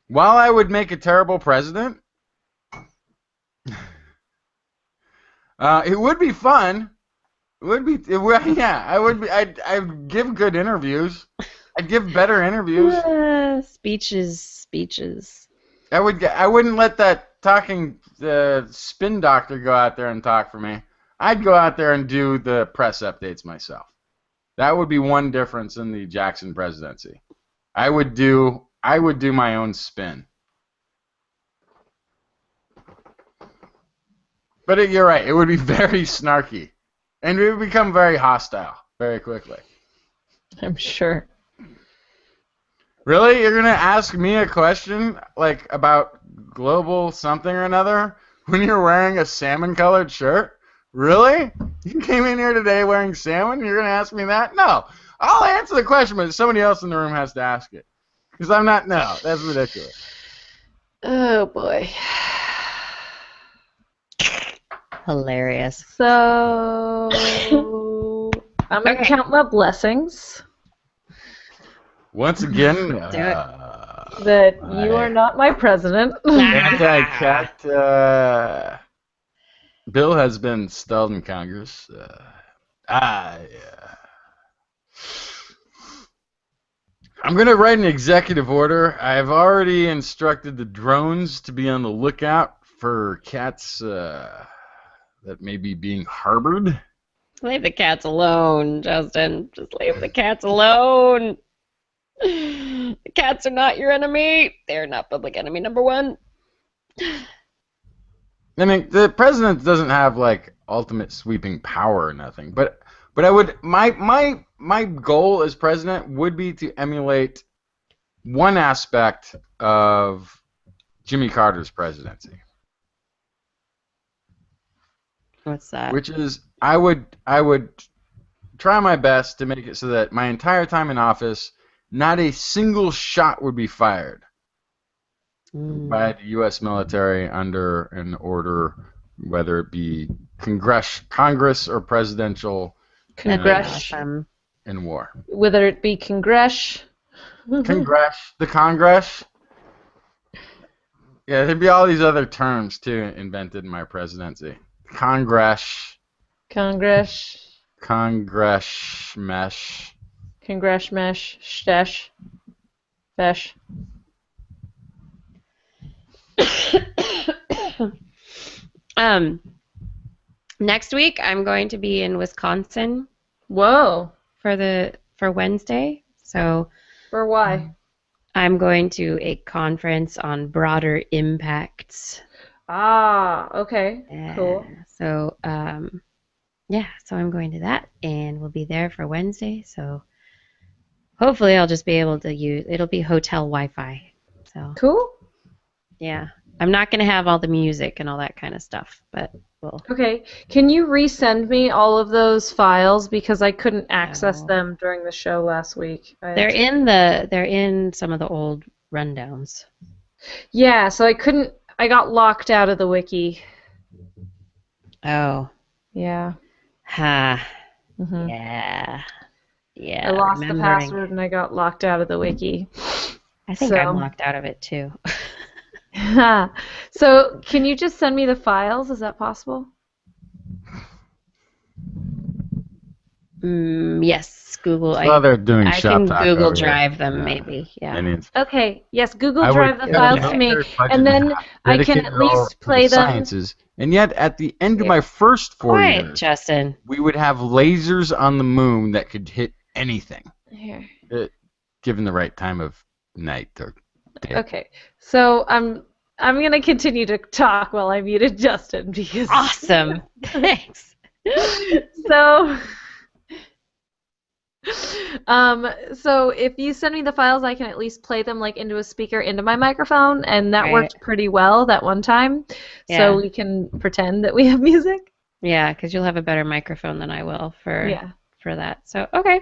while I would make a terrible president, it would be fun. I'd give good interviews. I'd give better interviews. Speeches. I wouldn't let that talking spin doctor go out there and talk for me. I'd go out there and do the press updates myself. That would be one difference in the Jackson presidency. I would do my own spin. But you're right. It would be very snarky, and it would become very hostile very quickly. I'm sure. Really? You're gonna ask me a question like about global something or another when you're wearing a salmon-colored shirt? Really? You came in here today wearing salmon? You're gonna ask me that? No. I'll answer the question, but somebody else in the room has to ask it. Because I'm not. No, that's ridiculous. Oh boy. Hilarious. So I'm gonna count my blessings Once again, that you are not my president. anti-cat bill has been stalled in Congress. I'm going to write an executive order. I've already instructed the drones to be on the lookout for cats that may be being harbored. Leave the cats alone, Justin. Just leave the cats alone. The cats are not your enemy. They're not public enemy #1. I mean, the president doesn't have like ultimate sweeping power or nothing, but I would my goal as president would be to emulate one aspect of Jimmy Carter's presidency. What's that? Which is I would try my best to make it so that my entire time in office, not a single shot would be fired by the U.S. military under an order, whether it be Congress or presidential in war. Whether it be the Congress. Yeah, there'd be all these other terms too invented in my presidency. Congress mesh. Congress mesh, stash, fesh. Next week I'm going to be in Wisconsin Whoa. for Wednesday. So For why? I'm going to a conference on broader impacts. Okay. Cool. So so I'm going to that, and we'll be there for Wednesday. So hopefully I'll just be able to it'll be hotel Wi-Fi. So Cool. yeah, I'm not going to have all the music and all that kind of stuff, but we'll. Okay. Can you resend me all of those files because I couldn't access No. them during the show last week? They're in some of the old rundowns. Yeah, so I got locked out of the wiki. Oh. Yeah. Ha. Mhm. Yeah. Yeah. I lost the remembering. password and I got locked out of the wiki. I think I'm locked out of it too. So, can you just send me the files? Is that possible? Yes, Google. While they're doing I shop can talk Google over here. Drive them, Yeah. maybe. Yeah. Minions. Okay. Yes, Google I Drive would the files dedicate to me, their budget and then I can dedicated at all least to the play them. sciences. And yet, at the end of Yeah. my first 4 Quiet, years, Justin. we would have lasers on the moon that could hit anything, Here. given the right time of night or day. Okay. So I'm gonna continue to talk while I muted Justin because. Awesome. Thanks. So if you send me the files, I can at least play them like into a speaker into my microphone, and that Right. worked pretty well that one time. Yeah. So we can pretend that we have music. Yeah, because you'll have a better microphone than I will for that. So okay.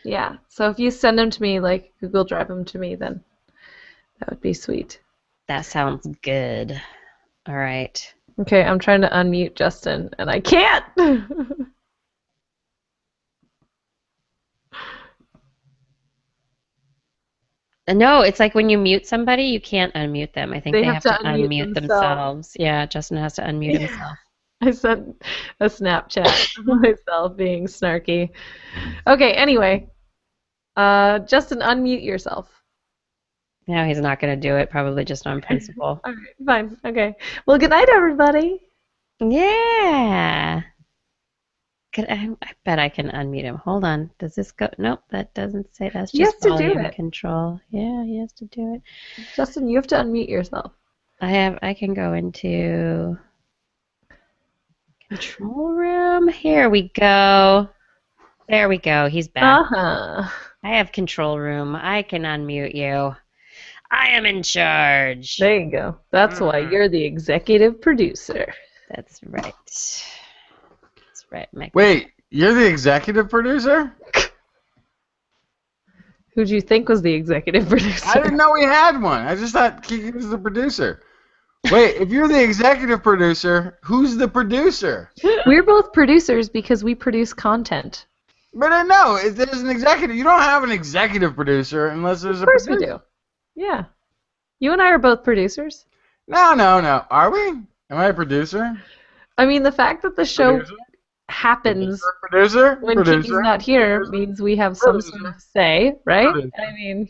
Yeah. So if you send them to me, like Google Drive them to me, then that would be sweet. That sounds good. All right. Okay, I'm trying to unmute Justin, and I can't. No, it's like when you mute somebody, you can't unmute them. I think They they have have to to unmute unmute themselves. themselves. Yeah, Justin has to unmute himself. I sent a Snapchat of myself being snarky. Okay, anyway. Justin, unmute yourself. No, he's not going to do it, probably just on principle. All right, fine. Okay. Well, good night, everybody. Yeah. I bet I can unmute him. Hold on. Does this go? Nope, that doesn't say. That's He has just to do volume it. control. Yeah, he has to do it. Justin, you have to unmute yourself. I can go into control room. Here we go. There we go. He's back. Uh-huh. I have control room. I can unmute you. I am in charge. There you go. That's why you're the executive producer. That's right. That's right, Mick. Wait, you're the executive producer? Who do you think was the executive producer? I didn't know we had one. I just thought Kiki was the producer. Wait, if you're the executive producer, who's the producer? We're both producers because we produce content. But no, if there's an executive. You don't have an executive producer unless there's a producer. Of course we do. Yeah. You and I are both producers. No. Are we? Am I a producer? I mean, the fact that the show Producer? happens Producer? when Producer? Kiki's not here means we have some sort of say, right? Producer. I mean,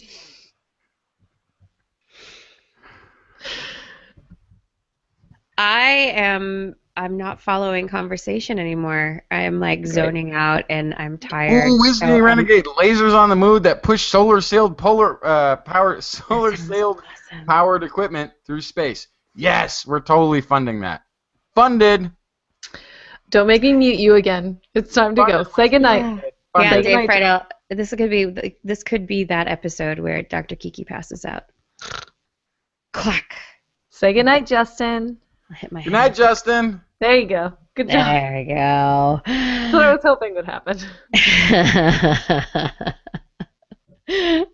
I'm not following conversation anymore. I'm like zoning out and I'm tired. Ooh, Whiskey Renegade lasers on the moon that push solar-sailed powered equipment through space. Yes, we're totally funding that. Funded. don't make me mute you again. It's time to go. Say goodnight. Yeah, Funded. Dave Friedel. This could be that episode where Dr. Kiki passes out. Clack. Say goodnight, Justin. I'll hit my Good night, Justin. There you go. Good job. There we go. That's what I was hoping would happen.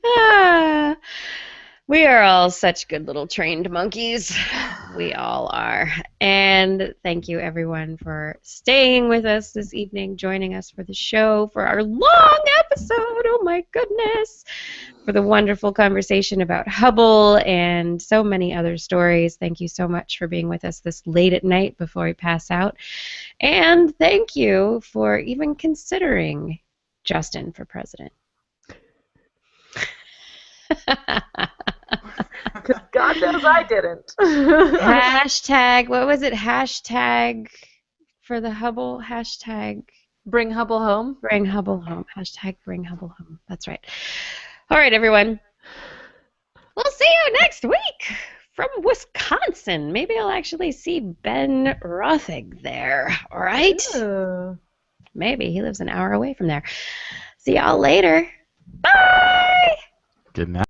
Ah, we are all such good little trained monkeys. We all are. And thank you, everyone, for staying with us this evening, joining us for the show, for our long episode. Oh, my goodness. For the wonderful conversation about Hubble and so many other stories. Thank you so much for being with us this late at night before we pass out. And thank you for even considering Justin for president. Because God knows I didn't. Hashtag, what was it? Hashtag for the Hubble? Hashtag Bring Hubble home. bring Hubble home. Hashtag bring Hubble home. That's right. All right, everyone. We'll see you next week from Wisconsin. Maybe I'll actually see Ben Rothig there. All right? Ooh. Maybe. He lives an hour away from there. See y'all later. Bye! Good night.